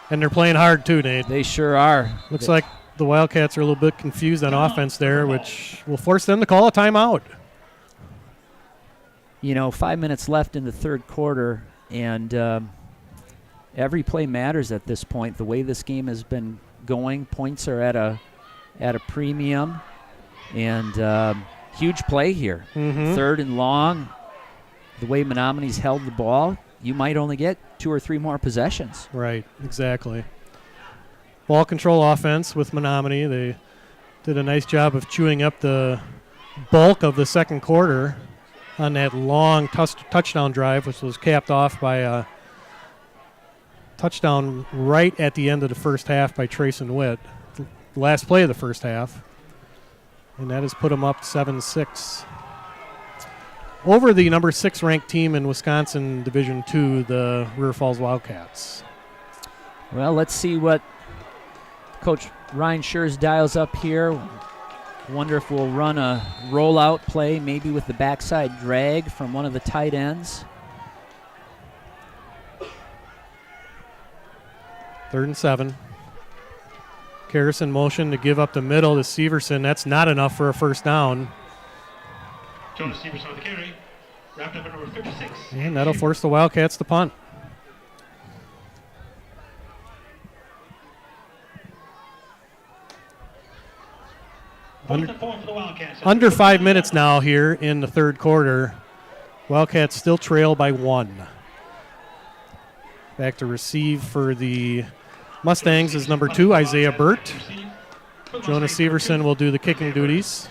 And they're playing hard too, Nate. They sure are. Looks like the Wildcats are a little bit confused on offense there, which will force them to call a timeout. 5 minutes left in the third quarter, and every play matters at this point. The way this game has been going, points are at a premium, and huge play here. 3rd and long. The way Menomonie's held the ball, you might only get 2 or 3 more possessions. Right, exactly. Ball control offense with Menomonie. They did a nice job of chewing up the bulk of the second quarter on that long touchdown drive, which was capped off by a touchdown right at the end of the first half by Trayson Witt. The last play of the first half. And that has put them up 7-6. Over the number 6 ranked team in Wisconsin Division II, the River Falls Wildcats. Well, let's see what Coach Ryan Schurz dials up here. Wonder if we'll run a rollout play, maybe with the backside drag from one of the tight ends. 3rd and 7. Karras in motion to give up the middle to Severson. That's not enough for a first down. Jonas Severson with the carry. Wrapped up at number 56. And that'll force the Wildcats to punt. Under 5 minutes now here in the third quarter. Wildcats still trail by 1. Back to receive for the Mustangs is number 2, Isaiah Burt. Jonas Severson will do the kicking duties.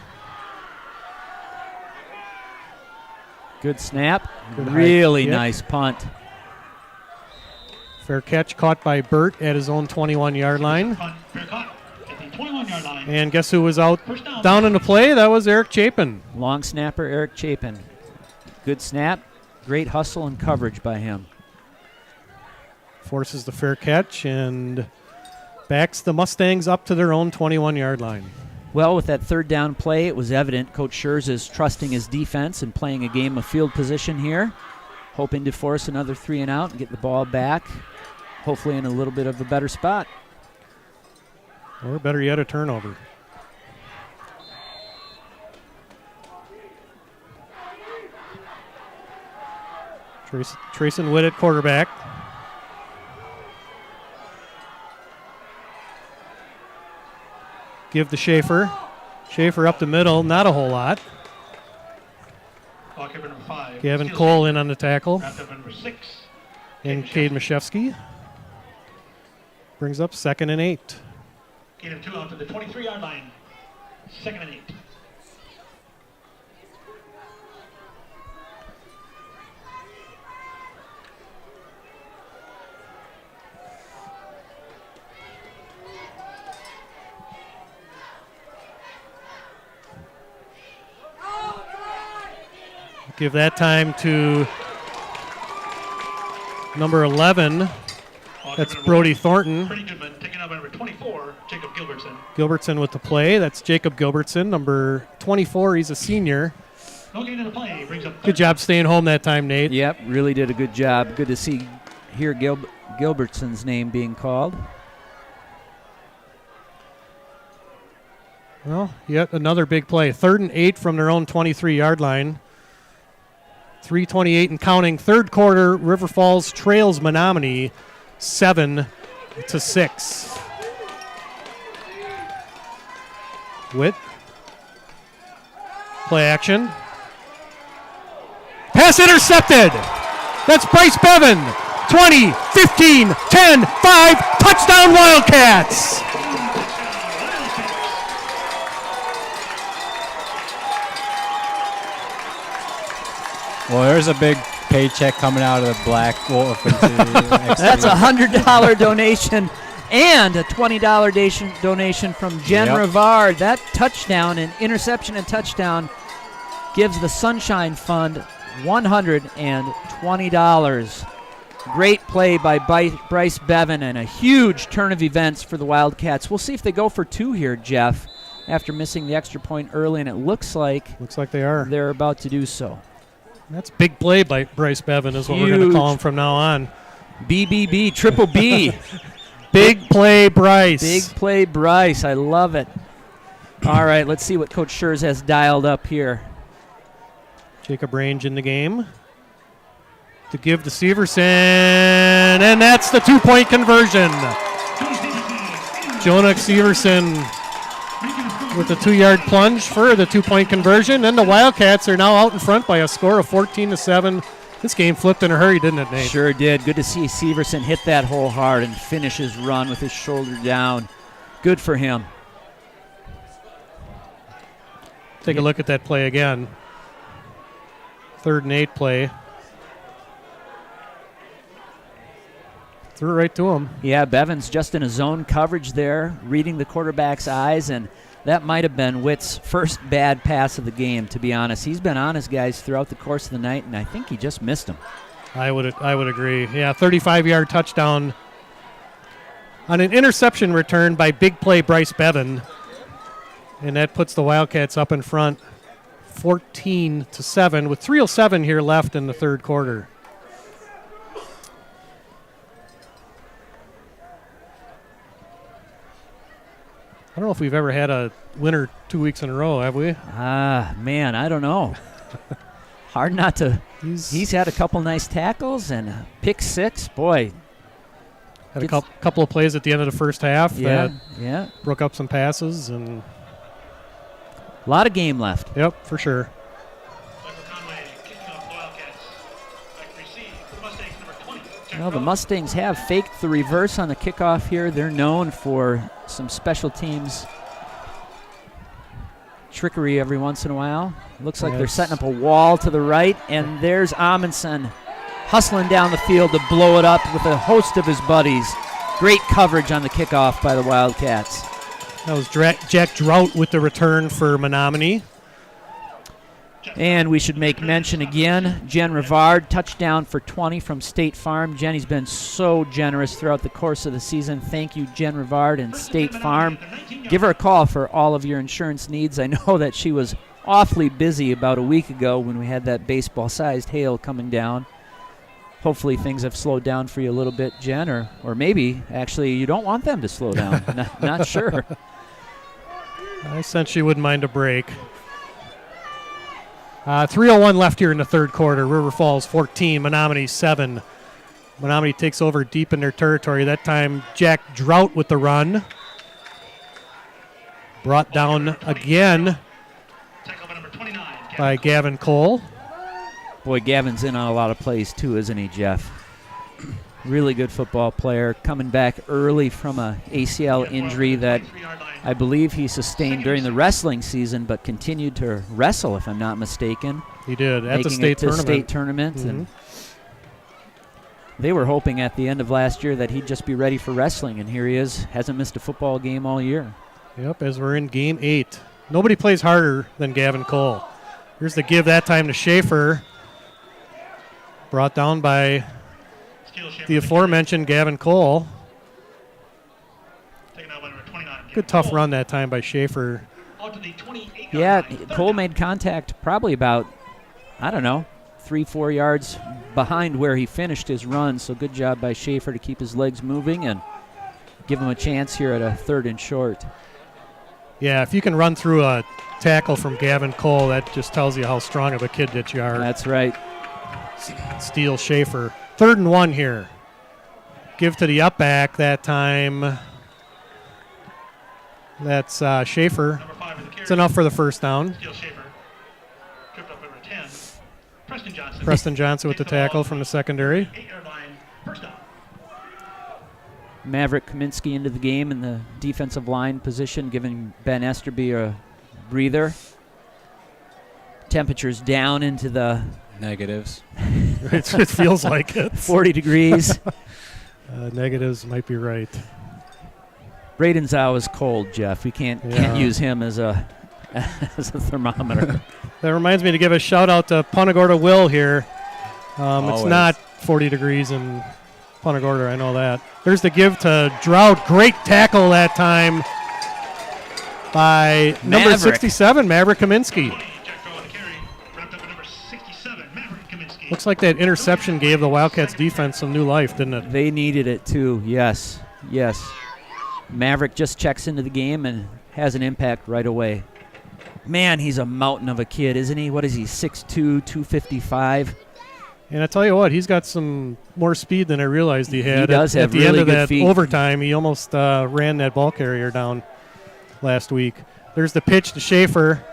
Good snap. Good really high kick. nice punt. Fair catch caught by Burt at his own 21-yard line. Fair caught at the 21-yard line. And guess who was out down in the play? That was Eric Chapin. Long snapper Eric Chapin. Good snap. Great hustle and coverage by him. Forces the fair catch and backs the Mustangs up to their own 21-yard line. Well, with that third down play, it was evident Coach Schurz is trusting his defense and playing a game of field position here, hoping to force another 3 and out and get the ball back, hopefully in a little bit of a better spot. Or better yet, a turnover. Trayson Witt at quarterback. Give to Schaefer. Schaefer up the middle, not a whole lot. Ball carrier number 5. Gavin Steals Cole it. in on the tackle. Wrapped up number 6. And Cade Mashevsky. Brings up 2nd and 8. Gain of 2 out to the 23-yard line. 2nd and 8. Give that time to number 11. Ball That's carrier number Brody 1. Thornton. Pretty good man. Taking out by number 24, Jacob Gilbertson. Gilbertson with the play. That's Jacob Gilbertson, number 24. He's a senior. No gain in the play. Brings up Good job staying home that time, Nate. Yep, really did a good job. Good to hear Gilbertson's name being called. Well, yet another big play. 3rd and 8 from their own 23-yard line. 3:28 and counting. Third quarter, River Falls trails Menomonie 7-6. Witt. Play action. Pass intercepted. That's Bryce Bevan. 20, 15, 10, 5. Touchdown Wildcats. Well, there's a big paycheck coming out of the Black Wolf. That's a $100 donation and a $20 donation from Jen Yep. Rivard. That touchdown, an interception and touchdown, gives the Sunshine Fund $120. Great play by Bryce Bevan and a huge turn of events for the Wildcats. We'll see if they go for 2 here, Jeff, after missing the extra point early, and it looks like they are. They're about to do so. That's big play by Bryce Bevan is what we're going to call him from now on. BBB, triple B. Big play, Bryce. Big play, Bryce. I love it. All right, let's see what Coach Schurz has dialed up here. Jacob Range in the game. To give to Severson, and that's the 2-point conversion. Jonah Severson with a 2-yard plunge for the 2-point conversion, and the Wildcats are now out in front by a score of 14-7. This game flipped in a hurry, didn't it, Nate? Sure did. Good to see Severson hit that hole hard and finish his run with his shoulder down. Good for him. Take a look at that play again. 3rd and 8 play. Threw it right to him. Yeah, Bevan's just in a zone coverage there, reading the quarterback's eyes, and that might have been Witt's first bad pass of the game, to be honest. He's been on his guys throughout the course of the night, and I think he just missed him. I would agree. Yeah, 35-yard touchdown on an interception return by big play Bryce Bevan, and that puts the Wildcats up in front 14-7 with 3:07 here left in the third quarter. I don't know if we've ever had a winner 2 weeks in a row, have we? Man, I don't know. Hard not to. He's had a couple nice tackles and a pick 6. Boy. Had a couple of plays at the end of the first half that broke up some passes. And a lot of game left. Yep, for sure. Well, the Mustangs have faked the reverse on the kickoff here. They're known for some special teams trickery every once in a while. Looks like they're setting up a wall to the right, and there's Amundsen hustling down the field to blow it up with a host of his buddies. Great coverage on the kickoff by the Wildcats. That was Jack Drought with the return for Menomonie. And we should make mention again, Jen Rivard, touchdown for 20 from State Farm. Jenny's been so generous throughout the course of the season. Thank you, Jen Rivard and State Farm. Give her a call for all of your insurance needs. I know that she was awfully busy about a week ago when we had that baseball-sized hail coming down. Hopefully things have slowed down for you a little bit, Jen, or maybe actually you don't want them to slow down. Not sure. I sense she wouldn't mind a break. 3:01 left here in the third quarter. River Falls 14, Menomonie 7. Menomonie takes over deep in their territory. That time, Jack Drought with the run. Brought down again by Gavin Cole. Boy, Gavin's in on a lot of plays too, isn't he, Jeff? Really good football player, coming back early from a ACL injury that I believe he sustained during the wrestling season, but continued to wrestle, if I'm not mistaken. He did at the making state it to tournament. State tournament, and they were hoping at the end of last year that he'd just be ready for wrestling, and here he is. Hasn't missed a football game all year. Yep, as we're in game 8. Nobody plays harder than Gavin Cole. Here's the give that time to Schaefer. Brought down by the aforementioned Gavin Cole. Good tough run that time by Schaefer. Yeah, Cole made contact probably about, 3-4 yards behind where he finished his run. So good job by Schaefer to keep his legs moving and give him a chance here at a 3rd and short. Yeah, if you can run through a tackle from Gavin Cole, that just tells you how strong of a kid that you are. That's right. Steele Schaefer. 3rd and 1 here. Give to the up back that time. That's Schaefer. It's enough for the first down. Preston Johnson with the tackle from the secondary. Maverick Kaminsky into the game in the defensive line position, giving Ben Esterby a breather. Temperatures down into the Negatives. It feels like it. 40 degrees. Negatives might be right. Braden Zhao is cold, Jeff. We can't use him as a thermometer. That reminds me to give a shout out to Punta Gorda Will here. It's not 40 degrees in Punta Gorda, I know that. There's the give to Drought. Great tackle that time by number 67, Maverick Kaminsky. Looks like that interception gave the Wildcats defense some new life, didn't it? They needed it too, yes. Maverick just checks into the game and has an impact right away. Man, he's a mountain of a kid, isn't he? What is he, 6'2", 255? And I tell you what, he's got some more speed than I realized he had. He does have at the really end of good that feet. overtime, he almost ran that ball carrier down last week. There's the pitch to Schaefer.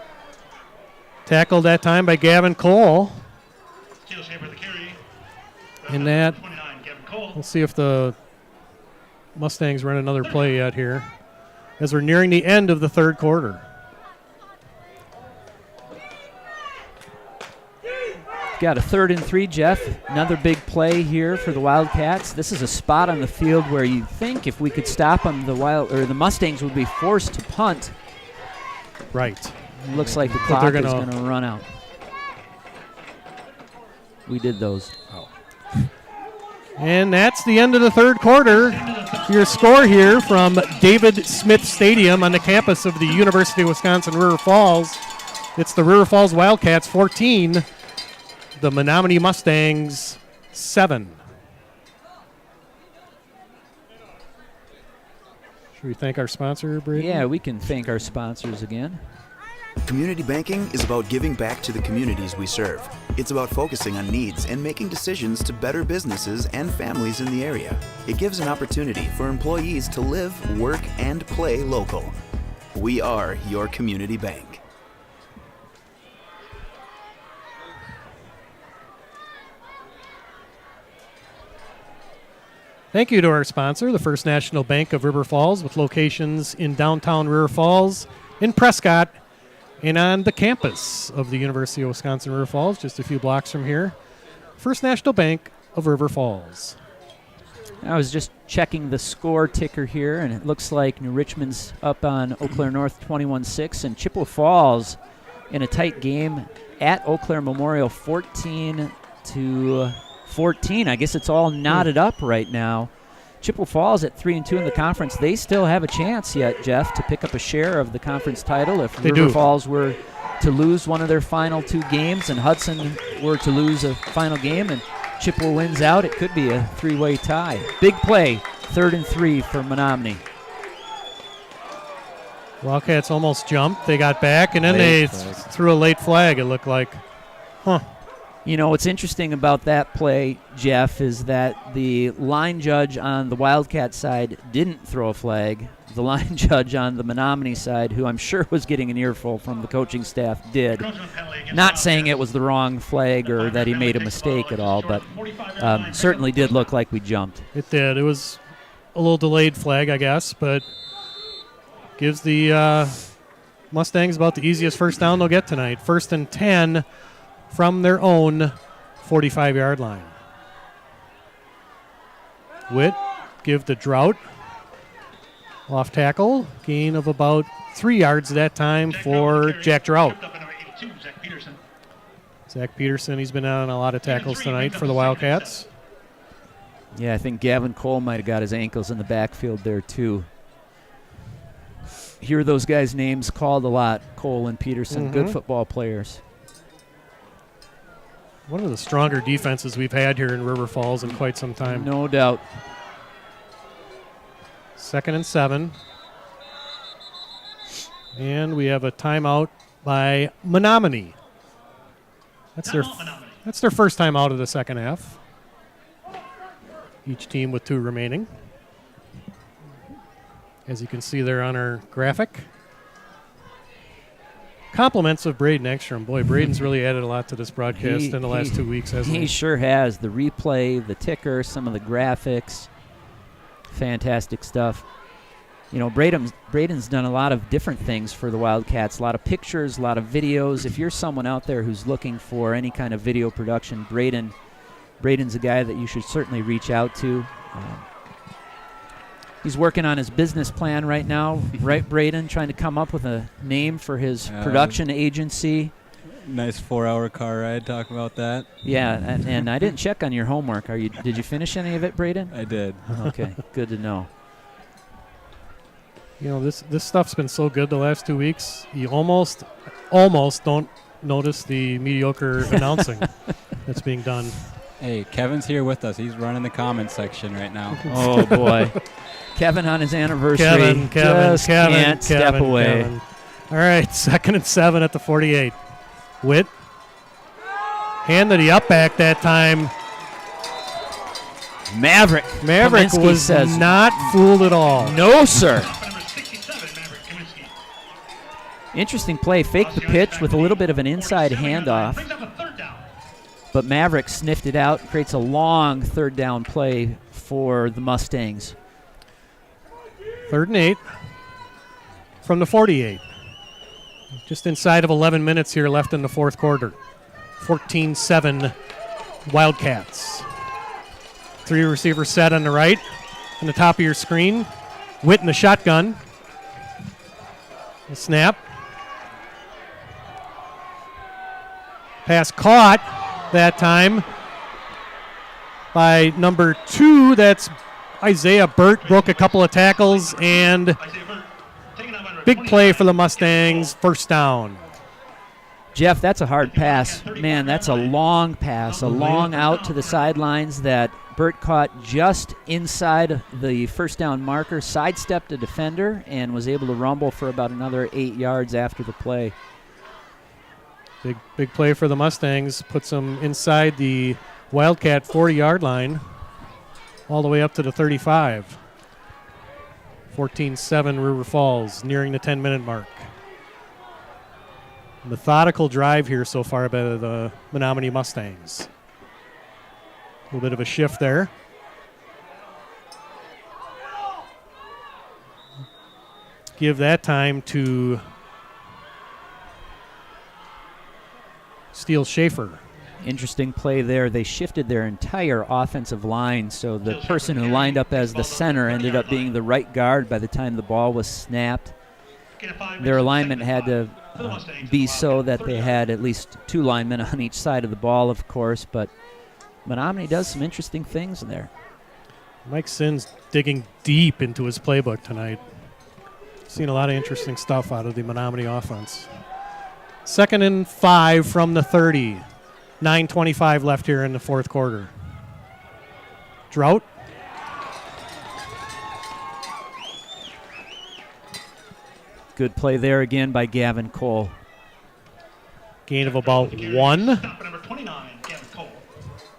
Tackled that time by Gavin Cole. And that, we'll see if the Mustangs run another play yet here as we're nearing the end of the third quarter. Got a 3rd and 3, Jeff. Another big play here for the Wildcats. This is a spot on the field where you think if we could stop them, the Mustangs would be forced to punt. Right. Looks like the clock is going to run out. We did those. And that's the end of the third quarter. Your score here from David Smith Stadium on the campus of the University of Wisconsin-River Falls. It's the River Falls Wildcats 14, the Menomonie Mustangs 7. Should we thank our sponsor, Brady? Yeah, we can thank our sponsors again. Community banking is about giving back to the communities we serve. It's about focusing on needs and making decisions to better businesses and families in the area. It gives an opportunity for employees to live, work, and play local. We are your community bank. Thank you to our sponsor, the First National Bank of River Falls, with locations in downtown River Falls, in Prescott, and on the campus of the University of Wisconsin-River Falls, just a few blocks from here. First National Bank of River Falls. I was just checking the score ticker here, and it looks like New Richmond's up on Eau Claire North 21-6, and Chippewa Falls in a tight game at Eau Claire Memorial 14-14. I guess it's all knotted up right now. Chippewa Falls at 3-2 in the conference. They still have a chance yet, Jeff, to pick up a share of the conference title if River Falls were to lose one of their final 2 games and Hudson were to lose a final game and Chippewa wins out. It could be a 3-way tie. Big play, 3rd and 3 for Menomonie. Wildcats almost jumped. They got back, and then they threw a late flag, it looked like. Huh. You know, what's interesting about that play, Jeff, is that the line judge on the Wildcat side didn't throw a flag. The line judge on the Menomonie side, who I'm sure was getting an earful from the coaching staff, did. Not saying it was the wrong flag or that he made a mistake at all, but certainly did look like we jumped. It did. It was a little delayed flag, I guess, but gives the Mustangs about the easiest first down they'll get tonight. 1st and 10 from their own 45-yard line. Witt give the Drought. Off tackle, gain of about 3 yards that time for Jack Drought. Zach Peterson, he's been on a lot of tackles tonight for the Wildcats. Yeah, I think Gavin Cole might have got his ankles in the backfield there too. Hear those guys' names called a lot, Cole and Peterson, good football players. One of the stronger defenses we've had here in River Falls in quite some time. No doubt. 2nd and 7. And we have a timeout by Menomonie. That's their first time out of the second half. Each team with 2 remaining. As you can see there on our graphic. Compliments of Braden Ekstrom. Boy, Braden's really added a lot to this broadcast in the last 2 weeks, hasn't he? He sure has. The replay, the ticker, some of the graphics. Fantastic stuff. You know, Braden's done a lot of different things for the Wildcats. A lot of pictures, a lot of videos. If you're someone out there who's looking for any kind of video production, Braden's a guy that you should certainly reach out to. He's working on his business plan right now, right, Braden? Trying to come up with a name for his production agency. Nice 4-hour car ride. Talk about that. Yeah, and I didn't check on your homework. Did you finish any of it, Braden? I did. Okay, good to know. You know, this stuff's been so good the last 2 weeks. You almost don't notice the mediocre announcing that's being done. Hey, Kevin's here with us. He's running the comments section right now. Oh, boy. Kevin on his anniversary. Kevin, can't step away. Kevin. All right, 2nd and 7 at the 48. Witt. Hand to the up back that time. Maverick Kaminsky was not fooled at all. No, sir. Interesting play. Fake the pitch with a little bit of an inside handoff. But Maverick sniffed it out, creates a long 3rd down play for the Mustangs. 3rd and 8 from the 48. Just inside of 11 minutes here left in the 4th quarter. 14-7 Wildcats. 3 receivers set on the right. On the top of your screen. Witt in the shotgun. The snap. Pass caught that time by number 2. That's Isaiah Burt. Broke a couple of tackles, and big play for the Mustangs. 1st down. Jeff, that's a hard pass. Man, that's a long pass, a long out to the sidelines that Burt caught just inside the 1st down marker, sidestepped a defender, and was able to rumble for about another 8 yards after the play. Big play for the Mustangs. Puts them inside the Wildcat 40-yard line, all the way up to the 35. 14-7 River Falls, nearing the 10-minute mark. Methodical drive here so far by the Menomonie Mustangs. A little bit of a shift there. Give that time to Steele Schaefer. Interesting play there. They shifted their entire offensive line, so the person who lined up as the center ended up being the right guard by the time the ball was snapped. Their alignment had to be so that they had at least 2 linemen on each side of the ball, of course, but Menomonie does some interesting things in there. Mike Sinn's digging deep into his playbook tonight. Seen a lot of interesting stuff out of the Menomonie offense. 2nd and 5 from the 30. 9:25 left here in the fourth quarter. Drought. Good play there again by Gavin Cole. Gain of about 1. Number 29, Gavin Cole.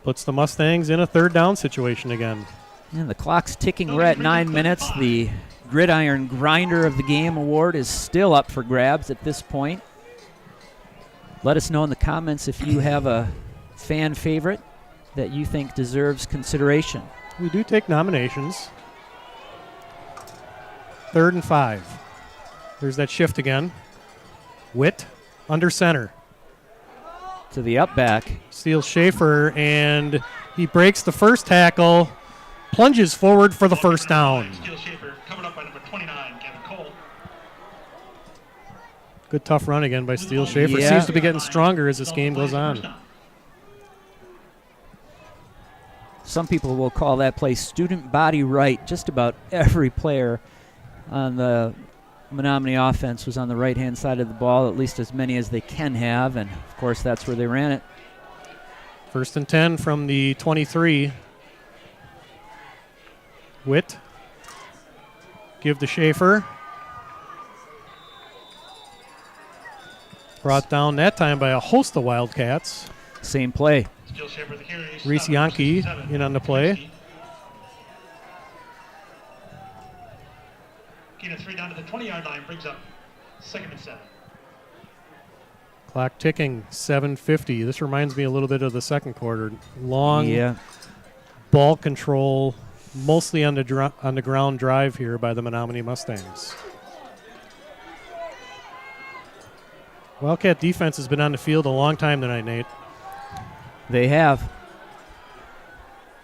Puts the Mustangs in a 3rd down situation again. And the clock's ticking. We're at 9 minutes. The Gridiron Grinder of the Game award is still up for grabs at this point. Let us know in the comments if you have a fan favorite that you think deserves consideration. We do take nominations. 3rd and 5. There's that shift again. Witt under center. To the up back. Steals Schaefer, and he breaks the first tackle, plunges forward for the first down. Steele Schaefer, covered up by number 29, Gavin Cole. Good tough run again by Steele Schaefer. Yeah. Seems to be getting stronger as this game goes on. Some people will call that play student body right. Just about every player on the Menomonie offense was on the right-hand side of the ball, at least as many as they can have, and of course that's where they ran it. 1st and 10 from the 23. Witt. Give to Schaefer. Brought down that time by a host of Wildcats. Same play. Steele Schaefer, the carry. Reese Yankee in on the play. Gain of 3 down to the 20-yard line, brings up 2nd and 7. Clock ticking, 7:50. This reminds me a little bit of the second quarter. Long ball control, mostly on the ground drive here by the Menomonie Mustangs. Wildcat defense has been on the field a long time tonight, Nate. They have.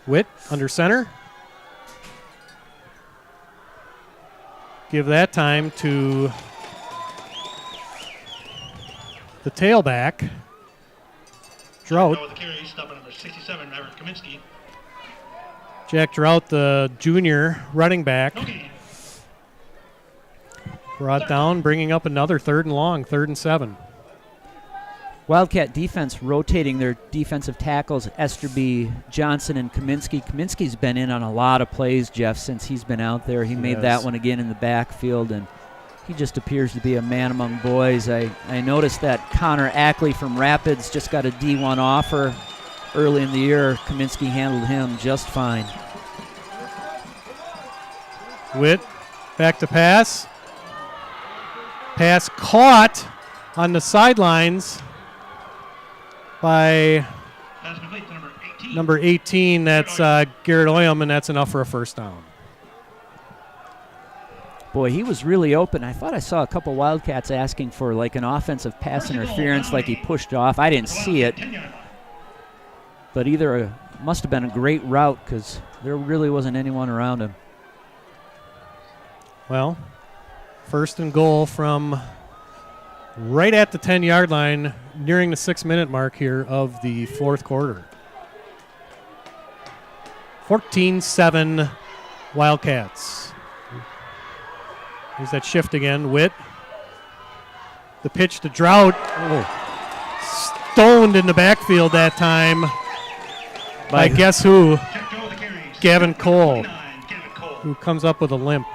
Witt under center. Give that time to the tailback. Drought. With the carry, stop at number 67, Maverick Kaminsky. Jack Drought, the junior running back. No gain. Brought down, bringing up another 3rd and long, 3rd and 7. Wildcat defense rotating their defensive tackles, Esterby, Johnson, and Kaminsky. Kaminsky's been in on a lot of plays, Jeff, since he's been out there. He made that one again in the backfield, and he just appears to be a man among boys. I noticed that Connor Ackley from Rapids just got a D1 offer early in the year. Kaminsky handled him just fine. Witt back to pass. Pass caught on the sidelines by number 18. That's Garrett Oyam, and that's enough for a first down. Boy, he was really open. I thought I saw a couple Wildcats asking for like an offensive pass interference, like he pushed off. I didn't see it, but either must have been a great route because there really wasn't anyone around him. Well, 1st and goal from right at the 10-yard line, nearing the 6-minute mark here of the fourth quarter. 14-7 Wildcats. There's that shift again. Witt. The pitch to Drought. Oh. Stoned in the backfield that time by guess who? Gavin Cole, who comes up with a limp.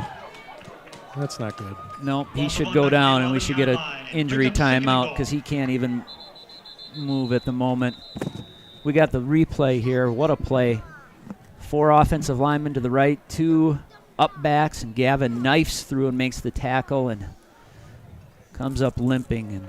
That's not good. No, he should go down, and we should get an injury timeout because he can't even move at the moment. We got the replay here. What a play. 4 offensive linemen to the right, 2 up backs, and Gavin knifes through and makes the tackle and comes up limping. And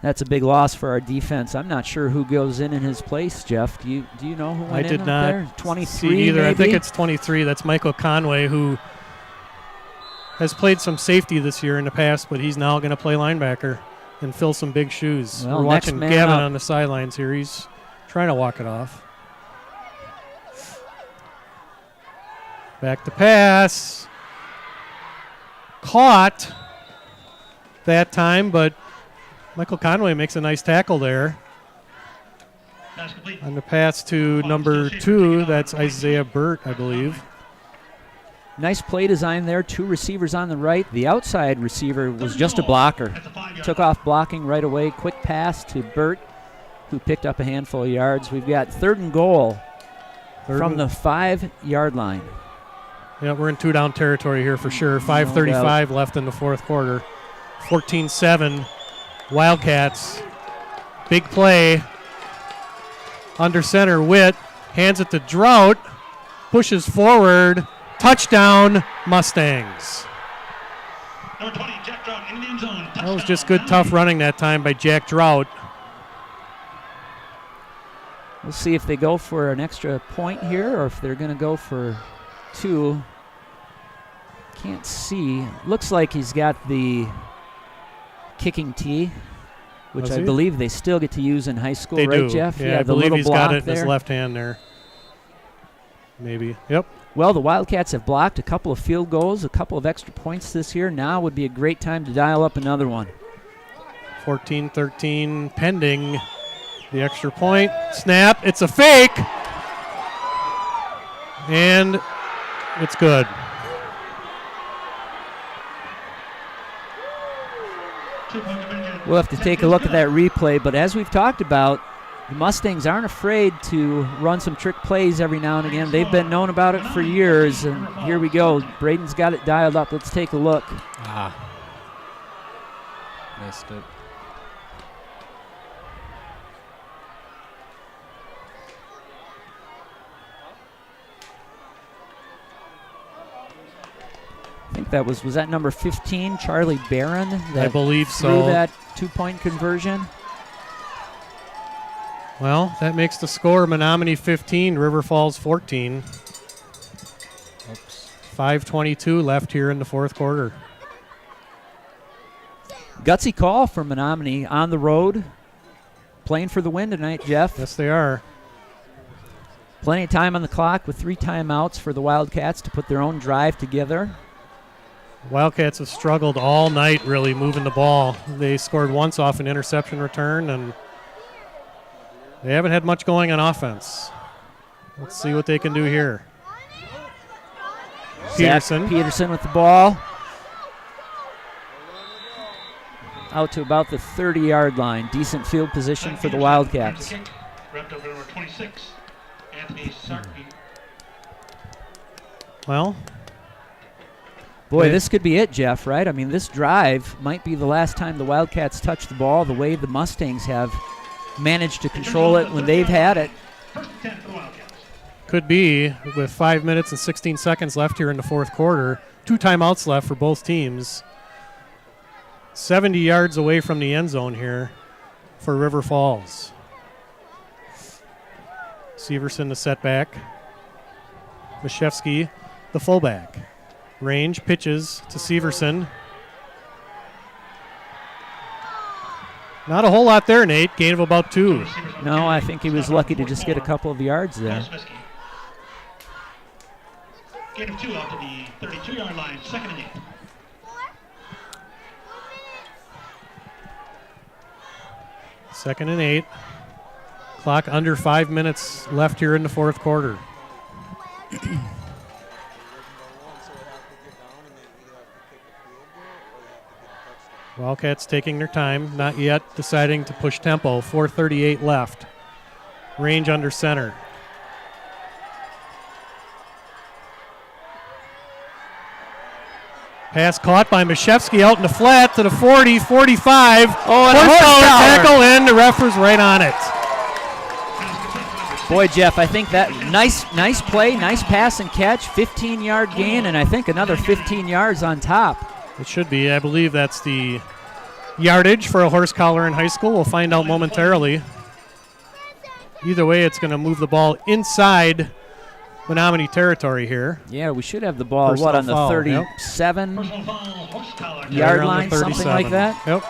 that's a big loss for our defense. I'm not sure who goes in his place, Jeff. Do you know who went in? I did not there? 23 see either. maybe? I think it's 23. That's Michael Conway, who has played some safety this year in the past, but he's now going to play linebacker and fill some big shoes. Well, we're watching next man Gavin up. on the sidelines here. He's trying to walk it off. Back to pass. Caught that time, but Michael Conway makes a nice tackle there. Pass complete. On the pass to number 2, that's Isaiah Burt, I believe. Nice play design there. 2 receivers on the right. The outside receiver was just a blocker. That's a 5-yard Took line. off blocking right away. Quick pass to Burt, who picked up a handful of yards. We've got 3rd and goal from the 5-yard line. Yeah, we're in 2-down territory here for sure. 5:35 left in the fourth quarter. 14-7, Wildcats. Big play. Under center, Witt hands it to Drought. Pushes forward. Touchdown, Mustangs. Number 20, Jack Drought in the end zone. That was just good, tough running that time by Jack Drought. We'll see if they go for an extra point here or if they're going to go for 2. Can't see. Looks like he's got the kicking tee, which Does I he? believe they still get to use in high school, They right, do. Jeff? Yeah, I the believe little he's block got it in his there. left hand there. Maybe. Yep. Well, the Wildcats have blocked a couple of field goals, a couple of extra points this year. Now would be a great time to dial up another one. 14-13 pending the extra point. Snap. It's a fake. And it's good. We'll have to take a look at that replay, but as we've talked about, the Mustangs aren't afraid to run some trick plays every now and again. They've been known about it for years, and here we go. Braden's got it dialed up. Let's take a look. Missed it. I think that was that number 15, Charlie Barron, that I believe threw so. that 2-point conversion. Well, that makes the score Menomonie 15, River Falls 14. Oops. 5:22 left here in the fourth quarter. Gutsy call for Menomonie on the road. Playing for the win tonight, Jeff. Yes, they are. Plenty of time on the clock with 3 timeouts for the Wildcats to put their own drive together. Wildcats have struggled all night really moving the ball. They scored once off an interception return, and they haven't had much going on offense. Let's see what they can do here. Peterson. Peterson with the ball. Out to about the 30-yard line. Decent field position for the Wildcats. Wrapped over number 26, Anthony Sarkey. Well, Boy, this could be it, Jeff, right? I mean, this drive might be the last time the Wildcats touch the ball the way the Mustangs have managed to control it when they've had it. First and 10 for the Wildcats. could be with 5 minutes and 16 seconds left here in the fourth quarter. 2 timeouts left for both teams. 70 yards away from the end zone here for River Falls. Severson the setback. Mashevsky the fullback. Range pitches to Severson. Not a whole lot there, Nate. Gain of about 2. No, I think he was lucky to just get a couple of yards there. Gain of 2 out to the 32-yard line, 2nd and 8. Second and 8. Clock under 5 minutes left here in the fourth quarter. Wildcats taking their time, not yet deciding to push tempo. 4:38 left. Range under center. Pass caught by Mashevsky out in the flat to the 40, 45. Oh, and a Horsepower horsepower. tackle in. The ref was right on it. Boy, Jeff, I think that nice play, nice pass and catch, 15-yard gain, and I think another 15 yards on top. It should be. I believe that's the yardage for a horse collar in high school. We'll find out momentarily. Either way, it's going to move the ball inside Menomonie territory here. Yeah, we should have the ball, Personal on the foul, 37 Personal foul, horse collar. yard Around line, the something like 37. that? Yep.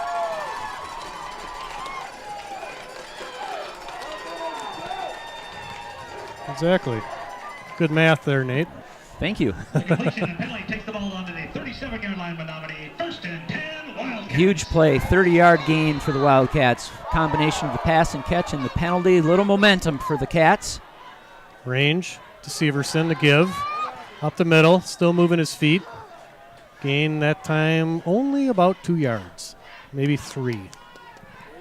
Exactly. Good math there, Nate. Thank you. The completion and penalty takes the ball onto the 37-yard line, Menomonie. 1st and 10, Wildcats. Huge play, 30-yard gain for the Wildcats. Combination of the pass and catch and the penalty. Little momentum for the Cats. Range to Severson to give. Up the middle, still moving his feet. Gain that time only about 2 yards, maybe 3.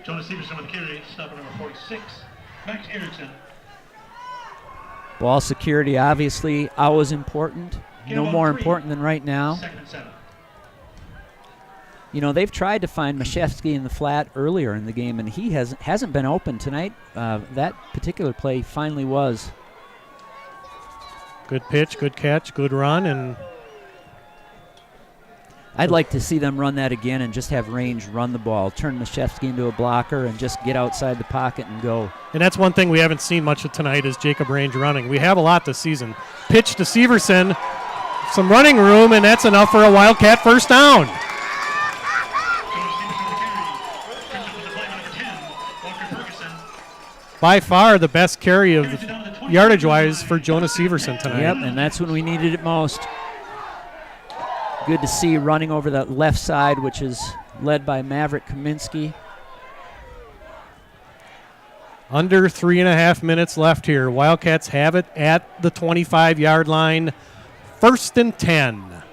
Jonas Severson with the carry, stopper number 46, Max Erickson. Ball security obviously always important. No more important than right now. 2nd and 7. You know, they've tried to find Mashevsky in the flat earlier in the game, and he hasn't been open tonight. That particular play finally was. Good pitch, good catch, good run, and I'd like to see them run that again and just have Range run the ball, turn Mashevsky into a blocker, and just get outside the pocket and go. And that's one thing we haven't seen much of tonight is Jacob Range running. We have a lot this season. Pitch to Severson, some running room, and that's enough for a Wildcat first down. Jonas Severson with the carry. Christian with the play number 10, Walker Ferguson. By far the best carry of yardage-wise for Jonas Severson tonight. Yep, and that's when we needed it most. Good to see running over that left side, which is led by Maverick Kaminsky. Under 3.5 minutes left here. Wildcats have it at the 25-yard line. 1st and 10.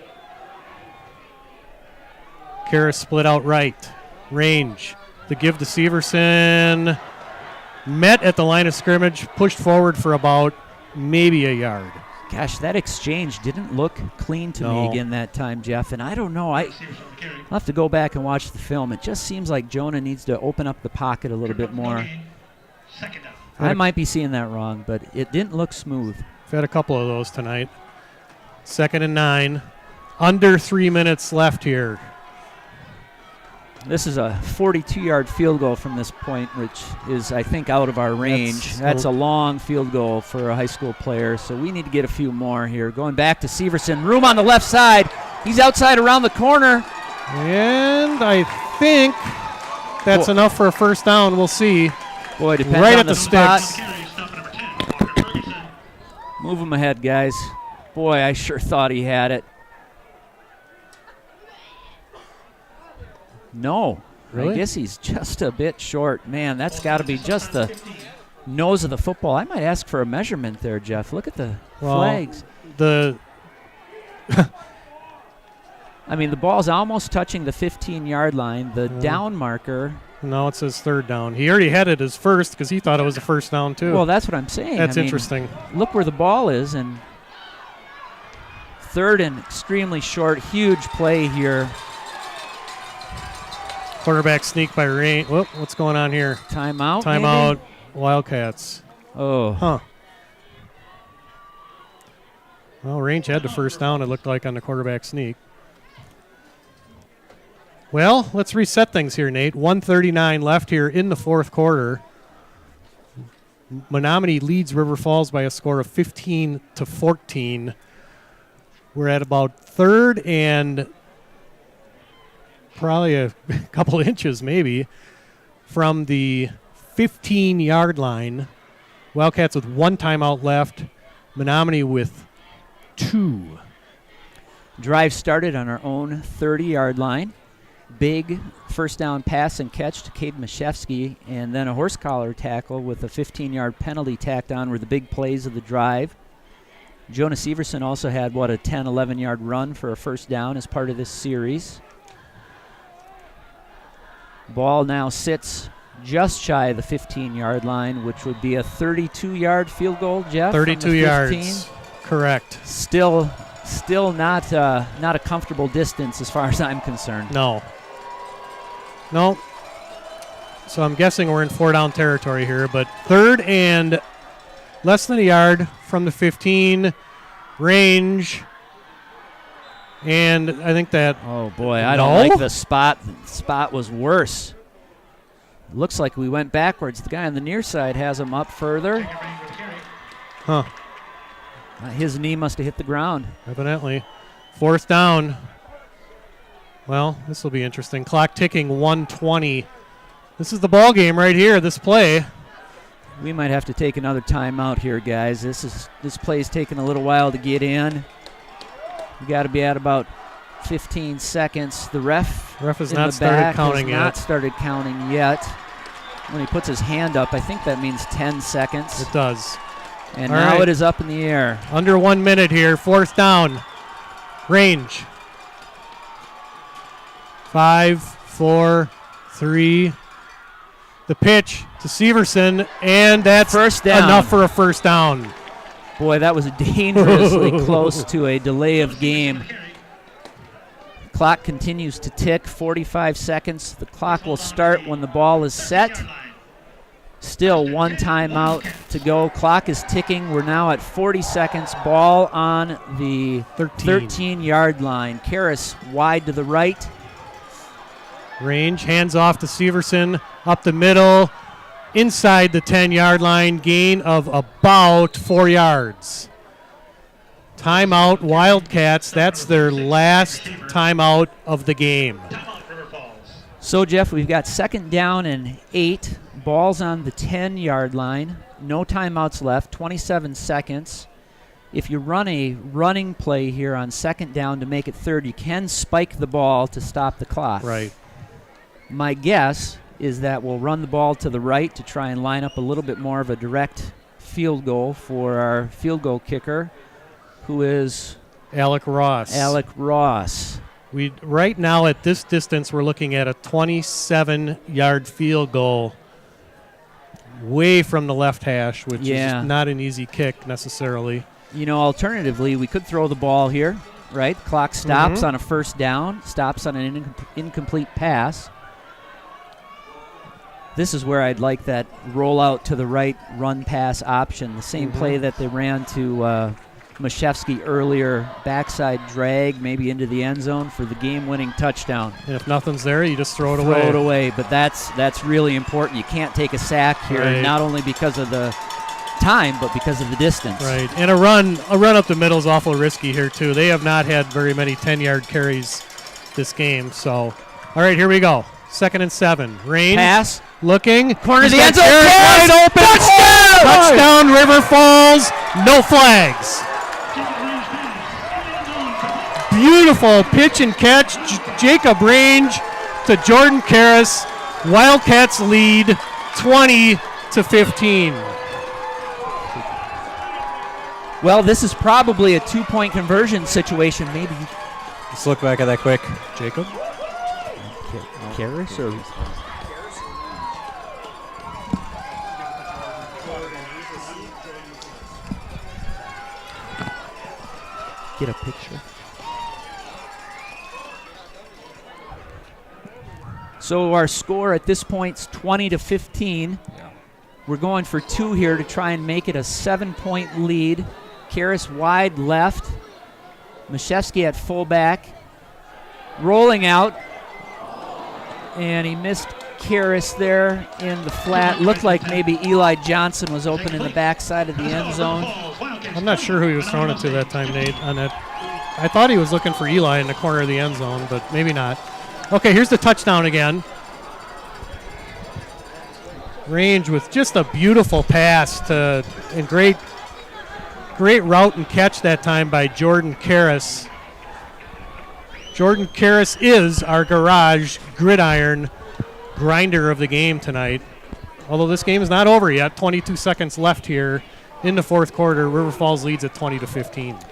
Karras split out right. Range. The give to Severson. Met at the line of scrimmage. Pushed forward for about maybe a yard. Gosh, that exchange didn't look clean to me again that time, Jeff. And I don't know. I'll have to go back and watch the film. It just seems like Jonah needs to open up the pocket a little bit more. 2nd down. I might be seeing that wrong, but it didn't look smooth. We've had a couple of those tonight. 2nd and 9. Under 3 minutes left here. This is a 42-yard field goal from this point, which is, I think, out of our range. That's a long field goal for a high school player, so we need to get a few more here. Going back to Severson. Room on the left side. He's outside around the corner. And I think that's enough for a first down. We'll see. Boy, depends right on at the spot. sticks. Carry, stopper number 10, Walker Ferguson. Move him ahead, guys. Boy, I sure thought he had it. No. Really? I guess he's just a bit short. Man, that's got to be just the nose of the football. I might ask for a measurement there, Jeff. Look at the flags. I mean, the ball's almost touching the 15-yard line. The down marker. No, it says 3rd down. He already had it as first because he thought it was a first down, too. Well, that's what I'm saying. That's I mean, interesting. Look where the ball is, and 3rd and extremely short. Huge play here. Quarterback sneak by Rain. Whoop, what's going on here? Timeout, Timeout, maybe? Wildcats. Oh. Huh. Well, Range had the first down, it looked like, on the quarterback sneak. Well, let's reset things here, Nate. 1:39 left here in the 4th quarter. Menomonie leads River Falls by a score of 15-14. We're at about 3rd and probably a couple inches maybe from the 15-yard line. Wildcats with 1 timeout left. Menomonie with 2. Drive started on our own 30-yard line. Big first down pass and catch to Cade Mashevsky, and then a horse collar tackle with a 15-yard penalty tacked on were the big plays of the drive. Jonas Severson also had, a 10, 11-yard run for a first down as part of this series. Ball now sits just shy of the 15-yard line, which would be a 32-yard field goal, Jeff. 32 yards, correct. Still not a comfortable distance as far as I'm concerned. No. So I'm guessing we're in 4-down territory here, but 3rd and less than a yard from the 15. Range. And I think that... Oh, boy, I don't like the spot. The spot was worse. Looks like we went backwards. The guy on the near side has him up further. Huh. His knee must have hit the ground. Evidently. 4th down. Well, this will be interesting. Clock ticking, 1:20. This is the ball game right here, this play. We might have to take another timeout here, guys. This play's taking a little while to get in. You got to be at about 15 seconds. The ref has in not the started back counting has yet. not started counting yet. When he puts his hand up, I think that means 10 seconds. It does. And All now right. it is up in the air. Under 1 minute here. 4th down. Range. 5, 4, 3. The pitch to Severson, and that's First down. enough for a first down. Boy, that was dangerously close to a delay of game. Clock continues to tick, 45 seconds. The clock will start when the ball is set. Still 1 timeout to go. Clock is ticking. We're now at 40 seconds. Ball on the 13-yard line. Karras wide to the right. Range, hands off to Severson, up the middle, inside the 10-yard line, gain of about 4 yards. Timeout, Wildcats. That's their last timeout of the game. So, Jeff, we've got 2nd down and 8. Ball's on the 10-yard line. No timeouts left, 27 seconds. If you run a running play here on 2nd down to make it 3rd, you can spike the ball to stop the clock. Right. My guess is that we'll run the ball to the right to try and line up a little bit more of a direct field goal for our field goal kicker, who is Alec Ross. We right now at this distance, we're looking at a 27-yard field goal way from the left hash, which is not an easy kick necessarily. You know, alternatively, we could throw the ball here, right? Clock stops on a 1st down, stops on an incomplete pass. This is where I'd like that roll out to the right run pass option. The same play that they ran to Mashevsky earlier, backside drag, maybe into the end zone for the game-winning touchdown. And if nothing's there, you just throw it away. Throw it away, but that's really important. You can't take a sack here, not only because of the time, but because of the distance. Right, and a run up the middle is awful risky here too. They have not had very many 10-yard carries this game. So, all right, here we go. 2nd and 7. Range. Pass. Looking. Corner of the He's end got zone. Karras wide open. Touchdown, River Falls. No flags. Beautiful pitch and catch. Jacob Range to Jordan Karras. Wildcats lead 20-15. Well, this is probably a 2-point conversion situation. Maybe Let's look back at that quick. Jacob. Karras or get a picture. So our score at this point is 20-15. We're going for 2 here to try and make it a 7-point lead. Karras wide left. Mashevsky at fullback. Rolling out. And he missed Karras there in the flat. Looked like maybe Eli Johnson was open in the backside of the end zone. I'm not sure who he was throwing it to that time, Nate, on that. I thought he was looking for Eli in the corner of the end zone, but maybe not. Okay, here's the touchdown again. Range with just a beautiful pass to, and great route and catch that time by Jordan Karras. Jordan Karras is our garage gridiron grinder of the game tonight. Although this game is not over yet, 22 seconds left here in the 4th quarter. River Falls leads at 20-15.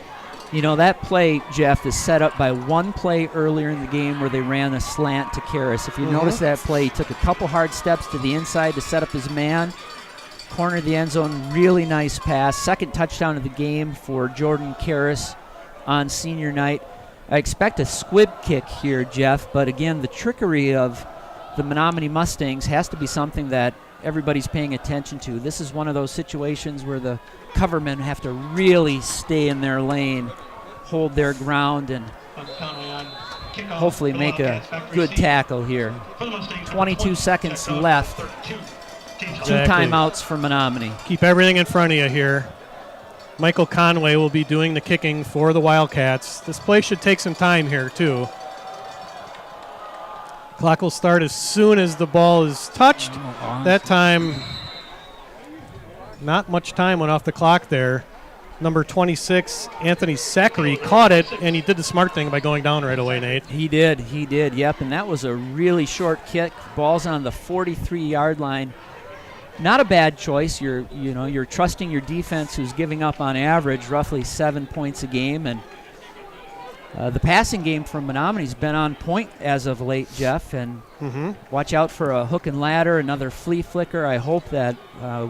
You know, that play, Jeff, is set up by one play earlier in the game where they ran a slant to Karras. If you notice that play, he took a couple hard steps to the inside to set up his man. Corner of the end zone, really nice pass. 2nd touchdown of the game for Jordan Karras on senior night. I expect a squib kick here, Jeff, but again, the trickery of the Menomonie Mustangs has to be something that everybody's paying attention to. This is one of those situations where the covermen have to really stay in their lane, hold their ground, and hopefully make a good tackle here. 22 seconds left. 2 timeouts for Menomonie. Keep everything in front of you here. Michael Conway will be doing the kicking for the Wildcats. This play should take some time here, too. Clock will start as soon as the ball is touched. That time, not much time went off the clock there. Number 26, Anthony Sackery, caught it, and he did the smart thing by going down right away, Nate. He did, yep, and that was a really short kick. Ball's on the 43-yard line. Not a bad choice. You're trusting your defense, who's giving up on average roughly 7 points a game, and the passing game from Menomoni's been on point as of late, Jeff, and watch out for a hook and ladder, another flea flicker. I hope that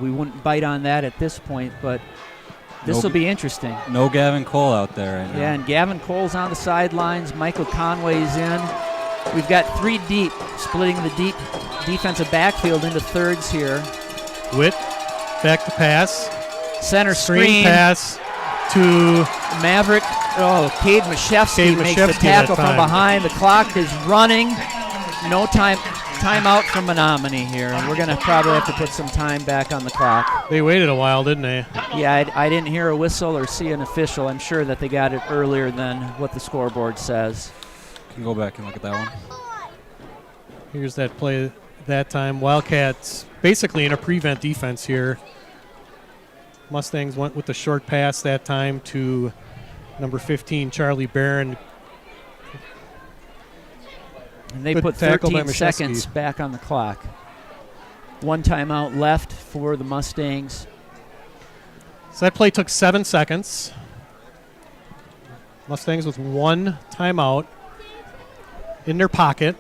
we wouldn't bite on that at this point, but this will be interesting. No Gavin Cole out there right now. Yeah, and Gavin Cole's on the sidelines. Michael Conway's in. We've got 3 deep, splitting the deep defensive backfield into thirds here. Witt, back to pass. Center screen pass to Maverick. Oh, Cade Mashevsky makes the tackle from behind. The clock is running. No timeout from Menomonie here. And we're going to probably have to put some time back on the clock. They waited a while, didn't they? Yeah, I didn't hear a whistle or see an official. I'm sure that they got it earlier than what the scoreboard says. Can go back and look at that one. Here's that play that time. Wildcats basically in a prevent defense here. Mustangs went with the short pass that time to number 15, Charlie Barron. And they Good put tackle by 13 seconds back on the clock. 1 timeout left for the Mustangs. So that play took 7 seconds. Mustangs with 1 timeout in their pocket.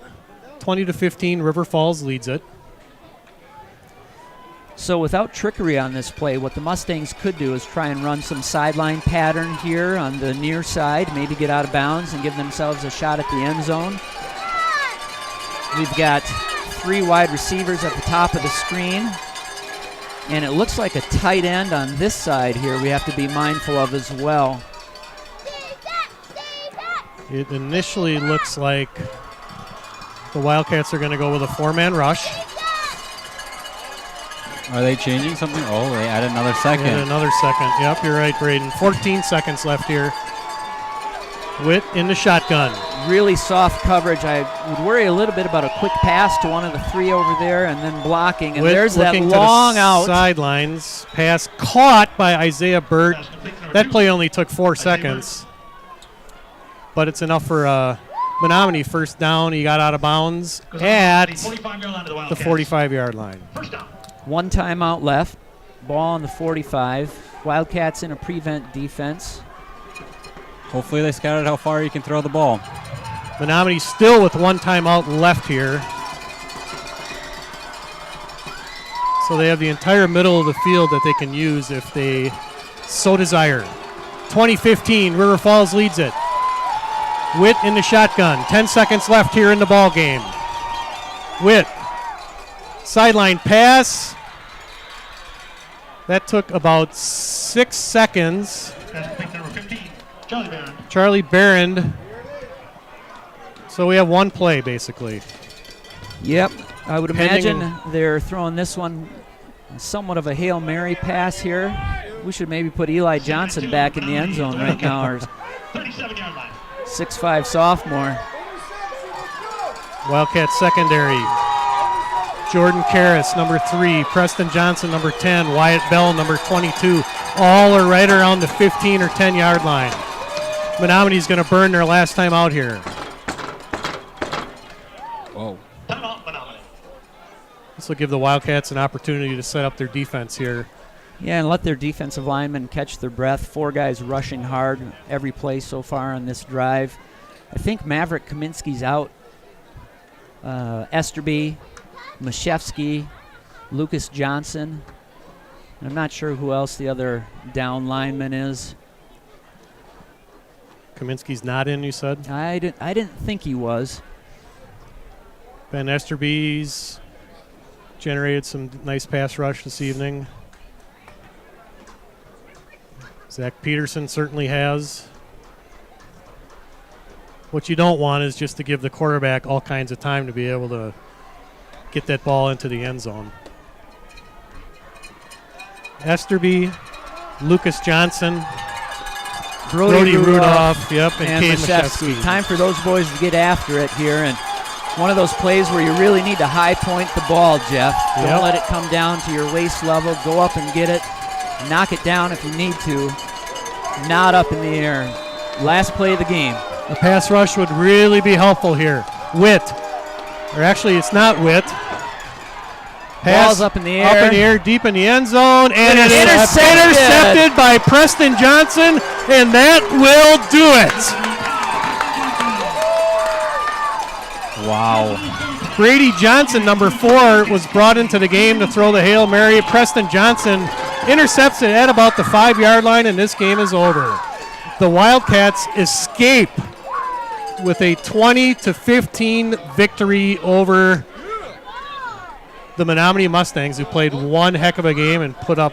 20-15, River Falls leads it. So without trickery on this play, what the Mustangs could do is try and run some sideline pattern here on the near side, maybe get out of bounds and give themselves a shot at the end zone. We've got 3 wide receivers at the top of the screen, and it looks like a tight end on this side here we have to be mindful of as well. It initially looks like the Wildcats are going to go with a 4-man rush. Are they changing something? Oh, they add another second. Yep, you're right, Braden. 14 seconds left here. Witt in the shotgun. Really soft coverage. I would worry a little bit about a quick pass to one of the 3 over there and then blocking. And Witt there's that looking long to the out. Sidelines. Pass caught by Isaiah Burt. That play only took 4 seconds. But it's enough for Menomonie first down. He got out of bounds at the 45-yard line. 1 timeout left. Ball on the 45. Wildcats in a prevent defense. Hopefully they scouted how far you can throw the ball. Menomonie still with 1 timeout left here. So they have the entire middle of the field that they can use if they so desire. 20-15, River Falls leads it. Witt in the shotgun. 10 seconds left here in the ball game. Witt. Sideline pass. That took about 6 seconds. Charlie Barron. So we have 1 play, basically. Yep. I would imagine they're throwing this one somewhat of a Hail Mary pass here. We should maybe put Eli Johnson back in the end zone right now. Our 6'5" sophomore. Wildcat secondary. Jordan Karras, number 3. Preston Johnson, number 10. Wyatt Bell, number 22. All are right around the 15 or 10-yard line. Menomoni's going to burn their last time out here. Whoa. This will give the Wildcats an opportunity to set up their defense here. Yeah, and let their defensive linemen catch their breath. 4 guys rushing hard every play so far on this drive. I think Maverick Kaminsky's out. Esterby, Mashevsky, Lucas Johnson. I'm not sure who else the other down lineman is. Kaminsky's not in, you said? I didn't think he was. Ben Esterby's generated some nice pass rush this evening. Zach Peterson certainly has. What you don't want is just to give the quarterback all kinds of time to be able to get that ball into the end zone. Esterby, Lucas Johnson, Brody Rudolph, and Cade Mashevsky. Time for those boys to get after it here, and one of those plays where you really need to high point the ball, Jeff. Don't let it come down to your waist level. Go up and get it. Knock it down if you need to. not up in the air. Last play of the game. A pass rush would really be helpful here. Witt. Or actually, it's not Witt. Ball's up in the air. Up in the air, deep in the end zone. And it's Intercepted. intercepted by Preston Johnson, and that will do it. Wow. Brady Johnson, number 4, was brought into the game to throw the Hail Mary. Preston Johnson intercepts it at about the 5-yard line, and this game is over. The Wildcats escape with a 20-15 victory over the Menomonie Mustangs, who played one heck of a game and put up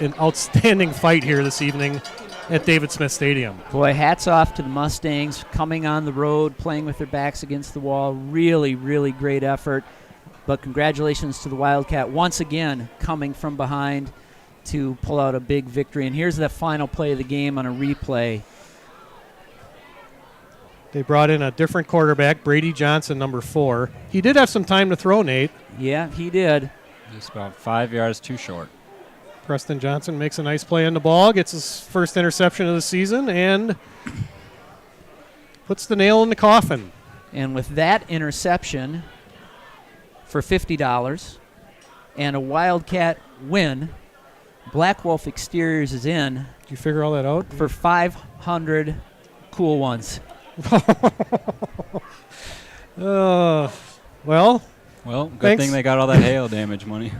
an outstanding fight here this evening at David Smith Stadium. Boy, hats off to the Mustangs coming on the road, playing with their backs against the wall. Really, really great effort. But congratulations to the Wildcat once again coming from behind to pull out a big victory. And here's the final play of the game on a replay. They brought in a different quarterback, Brady Johnson, number 4. He did have some time to throw, Nate. Yeah, he did. Just about 5 yards too short. Preston Johnson makes a nice play on the ball, gets his first interception of the season, and puts the nail in the coffin. And with that interception for $50 and a Wildcat win, Black Wolf Exteriors is in. Did you figure all that out? For 500 cool ones. Well, good thanks. thing they got all that hail damage money.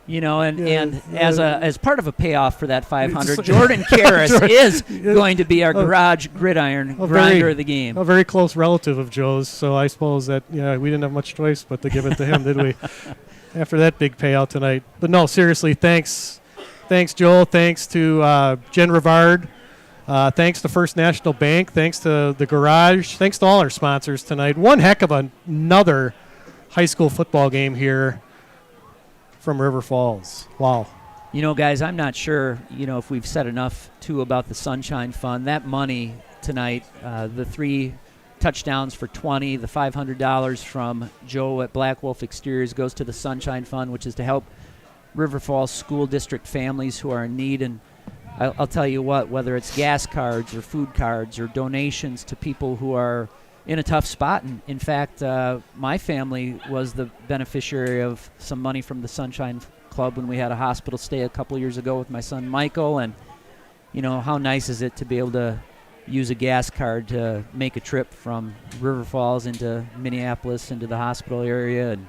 You know, and Yeah, as part of a payoff for that 500, Jordan Karras is going to be our garage gridiron grinder of the game. A very close relative of Joe's, so I suppose that we didn't have much choice but to give it to him, did we? After that big payout tonight. But no, seriously, thanks, Joel. Thanks to Jen Rivard. Thanks to First National Bank. Thanks to the garage. Thanks to all our sponsors tonight. One heck of another high school football game here from River Falls. Wow. You know, guys, I'm not sure, if we've said enough, too, about the Sunshine Fund. That money tonight, the 3 touchdowns for 20, the $500 from Joe at Black Wolf Exteriors goes to the Sunshine Fund, which is to help River Falls School District families who are in need. And I'll tell you what, whether it's gas cards or food cards or donations to people who are in a tough spot. And in fact, my family was the beneficiary of some money from the Sunshine Club when we had a hospital stay a couple years ago with my son Michael. And, how nice is it to be able to use a gas card to make a trip from River Falls into Minneapolis into the hospital area and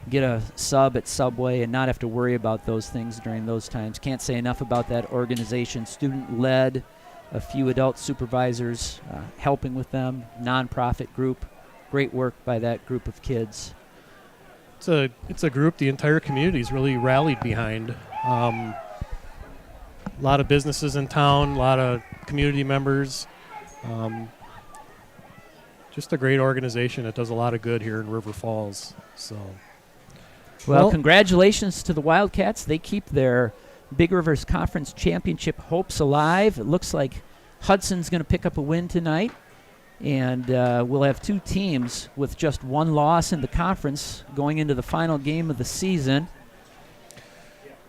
get a sub at Subway and not have to worry about those things during those times. Can't say enough about that organization. Student-led, a few adult supervisors helping with them, nonprofit group. Great work by that group of kids. It's a group the entire community's really rallied behind. A lot of businesses in town, a lot of community members. Just a great organization that does a lot of good here in River Falls. So, well, congratulations to the Wildcats. They keep their Big Rivers Conference Championship hopes alive. It looks like Hudson's going to pick up a win tonight, and we'll have 2 teams with just 1 loss in the conference going into the final game of the season.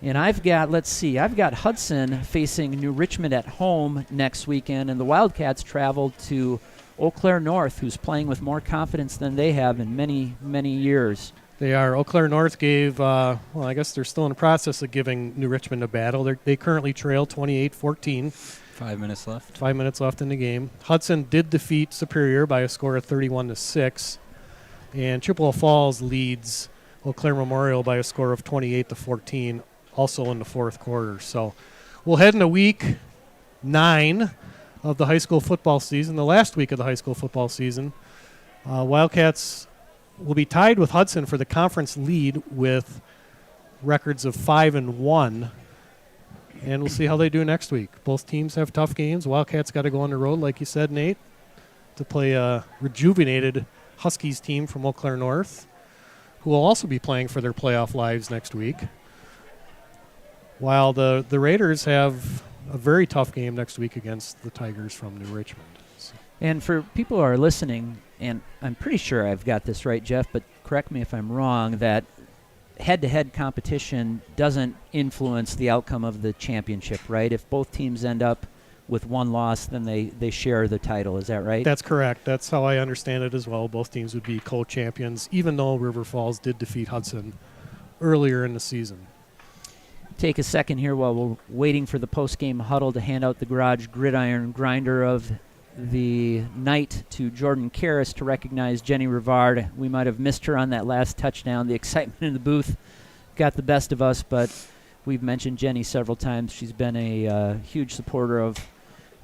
And I've got Hudson facing New Richmond at home next weekend, and the Wildcats travel to Eau Claire North, who's playing with more confidence than they have in many, many years. They are. Eau Claire North gave, I guess they're still in the process of giving New Richmond a battle. They currently trail 28-14. 5 minutes left. 5 minutes left in the game. Hudson did defeat Superior by a score of 31-6. And Chippewa Falls leads Eau Claire Memorial by a score of 28-14, also in the 4th quarter. So we'll head into week 9 of the high school football season, the last week of the high school football season. Wildcats will be tied with Hudson for the conference lead with records of 5-1, and we'll see how they do next week. Both teams have tough games. Wildcats got to go on the road, like you said, Nate, to play a rejuvenated Huskies team from Eau Claire North, who will also be playing for their playoff lives next week, while the Raiders have a very tough game next week against the Tigers from New Richmond. So. And for people who are listening, and I'm pretty sure I've got this right, Jeff, but correct me if I'm wrong, that head-to-head competition doesn't influence the outcome of the championship, right? If both teams end up with one loss, then they share the title. Is that right? That's correct. That's how I understand it as well. Both teams would be co-champions, even though River Falls did defeat Hudson earlier in the season. Take a second here while we're waiting for the post-game huddle to hand out the Garage Gridiron Grinder of the night to Jordan Karras to recognize Jenny Rivard. We might have missed her on that last touchdown. The excitement in the booth got the best of us, but we've mentioned Jenny several times. She's been a huge supporter of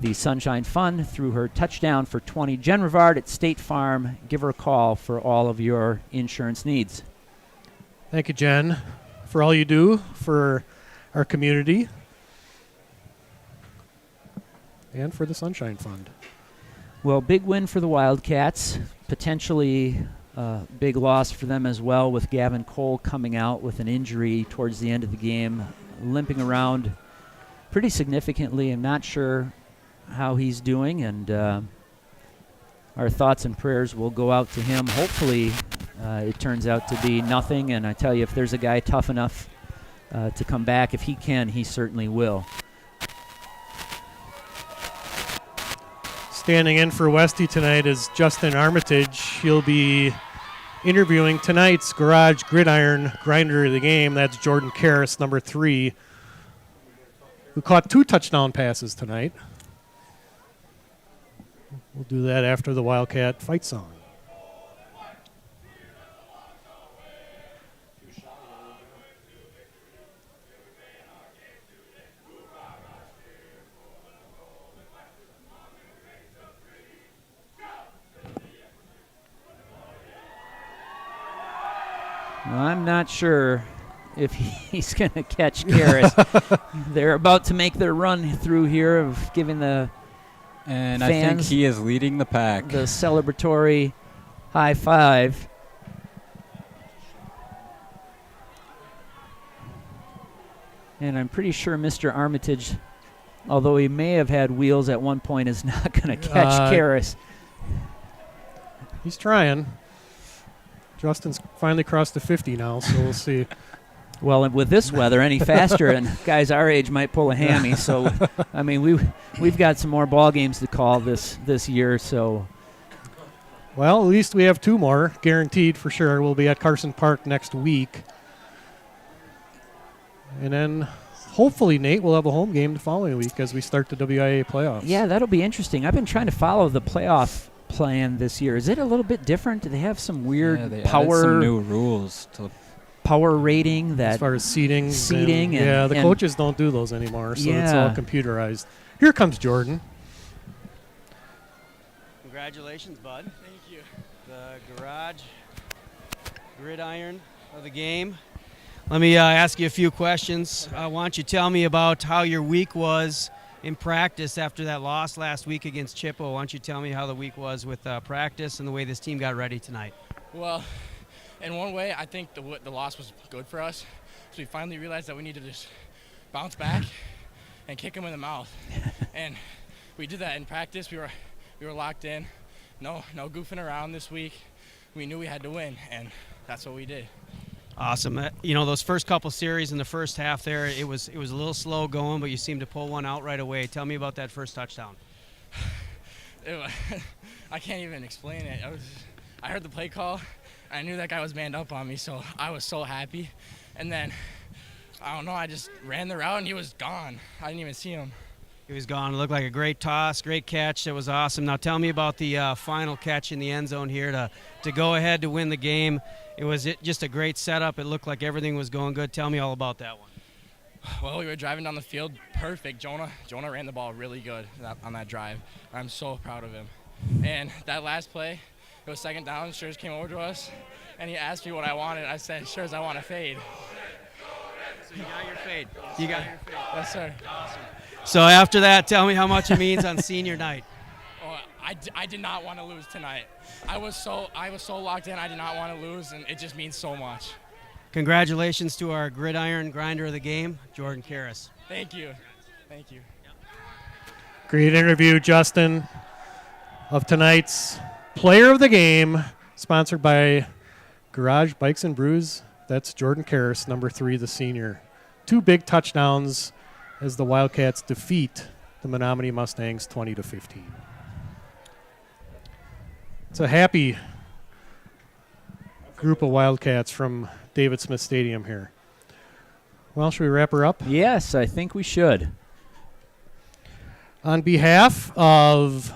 the Sunshine Fund through her touchdown for 20. Jen Rivard at State Farm. Give her a call for all of your insurance needs. Thank you, Jen, for all you do for our community and for the Sunshine Fund. Well, big win for the Wildcats. Potentially big loss for them as well, with Gavin Cole coming out with an injury towards the end of the game, limping around pretty significantly. I'm not sure how he's doing, and our thoughts and prayers will go out to him. Hopefully it turns out to be nothing, and I tell you, if there's a guy tough enough to come back, if he can, he certainly will. Standing in for Westy tonight is Justin Armitage. He'll be interviewing tonight's Garage Gridiron Grinder of the game. That's Jordan Karras, number 3, who caught 2 touchdown passes tonight. We'll do that after the Wildcat fight song. I'm not sure if he's going to catch Karras. They're about to make their run through here of giving the And fans I think he is leading the pack. the celebratory high five. And I'm pretty sure Mr. Armitage, although he may have had wheels at one point, is not going to catch Karras. He's trying. Justin's finally crossed the 50 now, so we'll see. Well, and with this weather, any faster, and guys our age might pull a hammy. So, I mean, we've got some more ball games to call this year. So, Well, at least we have 2 more, guaranteed for sure. We'll be at Carson Park next week. And then hopefully, Nate, we'll have a home game the following week as we start the WIA playoffs. yeah, that'll be interesting. I've been trying to follow the playoff plan this year. Is it a little bit different? Do they have some weird they power added some new rules to power rating As that far as seating. Seating and- yeah, the and- coaches don't do those anymore, so it's Yeah. all computerized. Here comes Jordan. Congratulations, bud. Thank you. The Garage Gridiron of the game. Let me ask you a few questions. Why don't you tell me about how your week was in practice after that loss last week against Chippewa? Why don't you tell me how the week was with practice and the way this team got ready tonight? Well, in one way, I think the loss was good for us. So we finally realized that we need to just bounce back and kick them in the mouth. And we did that in practice. We were locked in. No goofing around this week. We knew we had to win, and that's what we did. Awesome. You know, those first couple series in the first half there, it was a little slow going, but you seemed to pull one out right away. Tell me about that first touchdown. I can't even explain it. I heard the play call. I knew that guy was manned up on me, so I was so happy. And then, I don't know, I just ran the route, and he was gone. I didn't even see him. He was gone. It looked like a great toss, great catch. That was awesome. Now tell me about the final catch in the end zone here to go ahead to win the game. It was just a great setup. It looked like everything was going good. Tell me all about that one. Well, we were driving down the field perfect. Jonah ran the ball really good on that drive. I'm so proud of him. And that last play, it was second down. Schurz came over to us, and he asked me what I wanted. I said, Schurz, I want a fade. So you got your fade. You got your fade. Yes, sir. Awesome. So after that, tell me how much it means on senior night. Oh, I did not want to lose tonight. I was so locked in. I did not want to lose, and it just means so much. Congratulations to our gridiron grinder of the game, Jordan Karras. Thank you. Thank you. Great interview, Justin, of tonight's player of the game, sponsored by Garage Bikes and Brews. That's Jordan Karras, number 3, the senior. 2 big touchdowns as the Wildcats defeat the Menomonie Mustangs 20-15. It's a happy group of Wildcats from David Smith Stadium here. Well, should we wrap her up? Yes, I think we should. On behalf of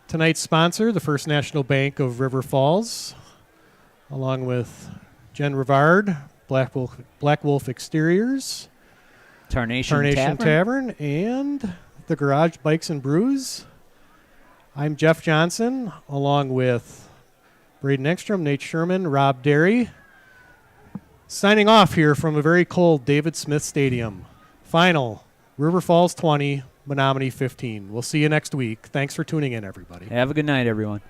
tonight's sponsor, the First National Bank of River Falls, along with Jen Rivard, Black Wolf Exteriors, Tarnation Tavern, and the Garage Bikes and Brews, I'm Jeff Johnson, along with Braden Ekstrom, Nate Sherman, Rob Derry, signing off here from a very cold David Smith Stadium. Final, River Falls 20, Menomonie 15. We'll see you next week. Thanks for tuning in, everybody. Have a good night, everyone.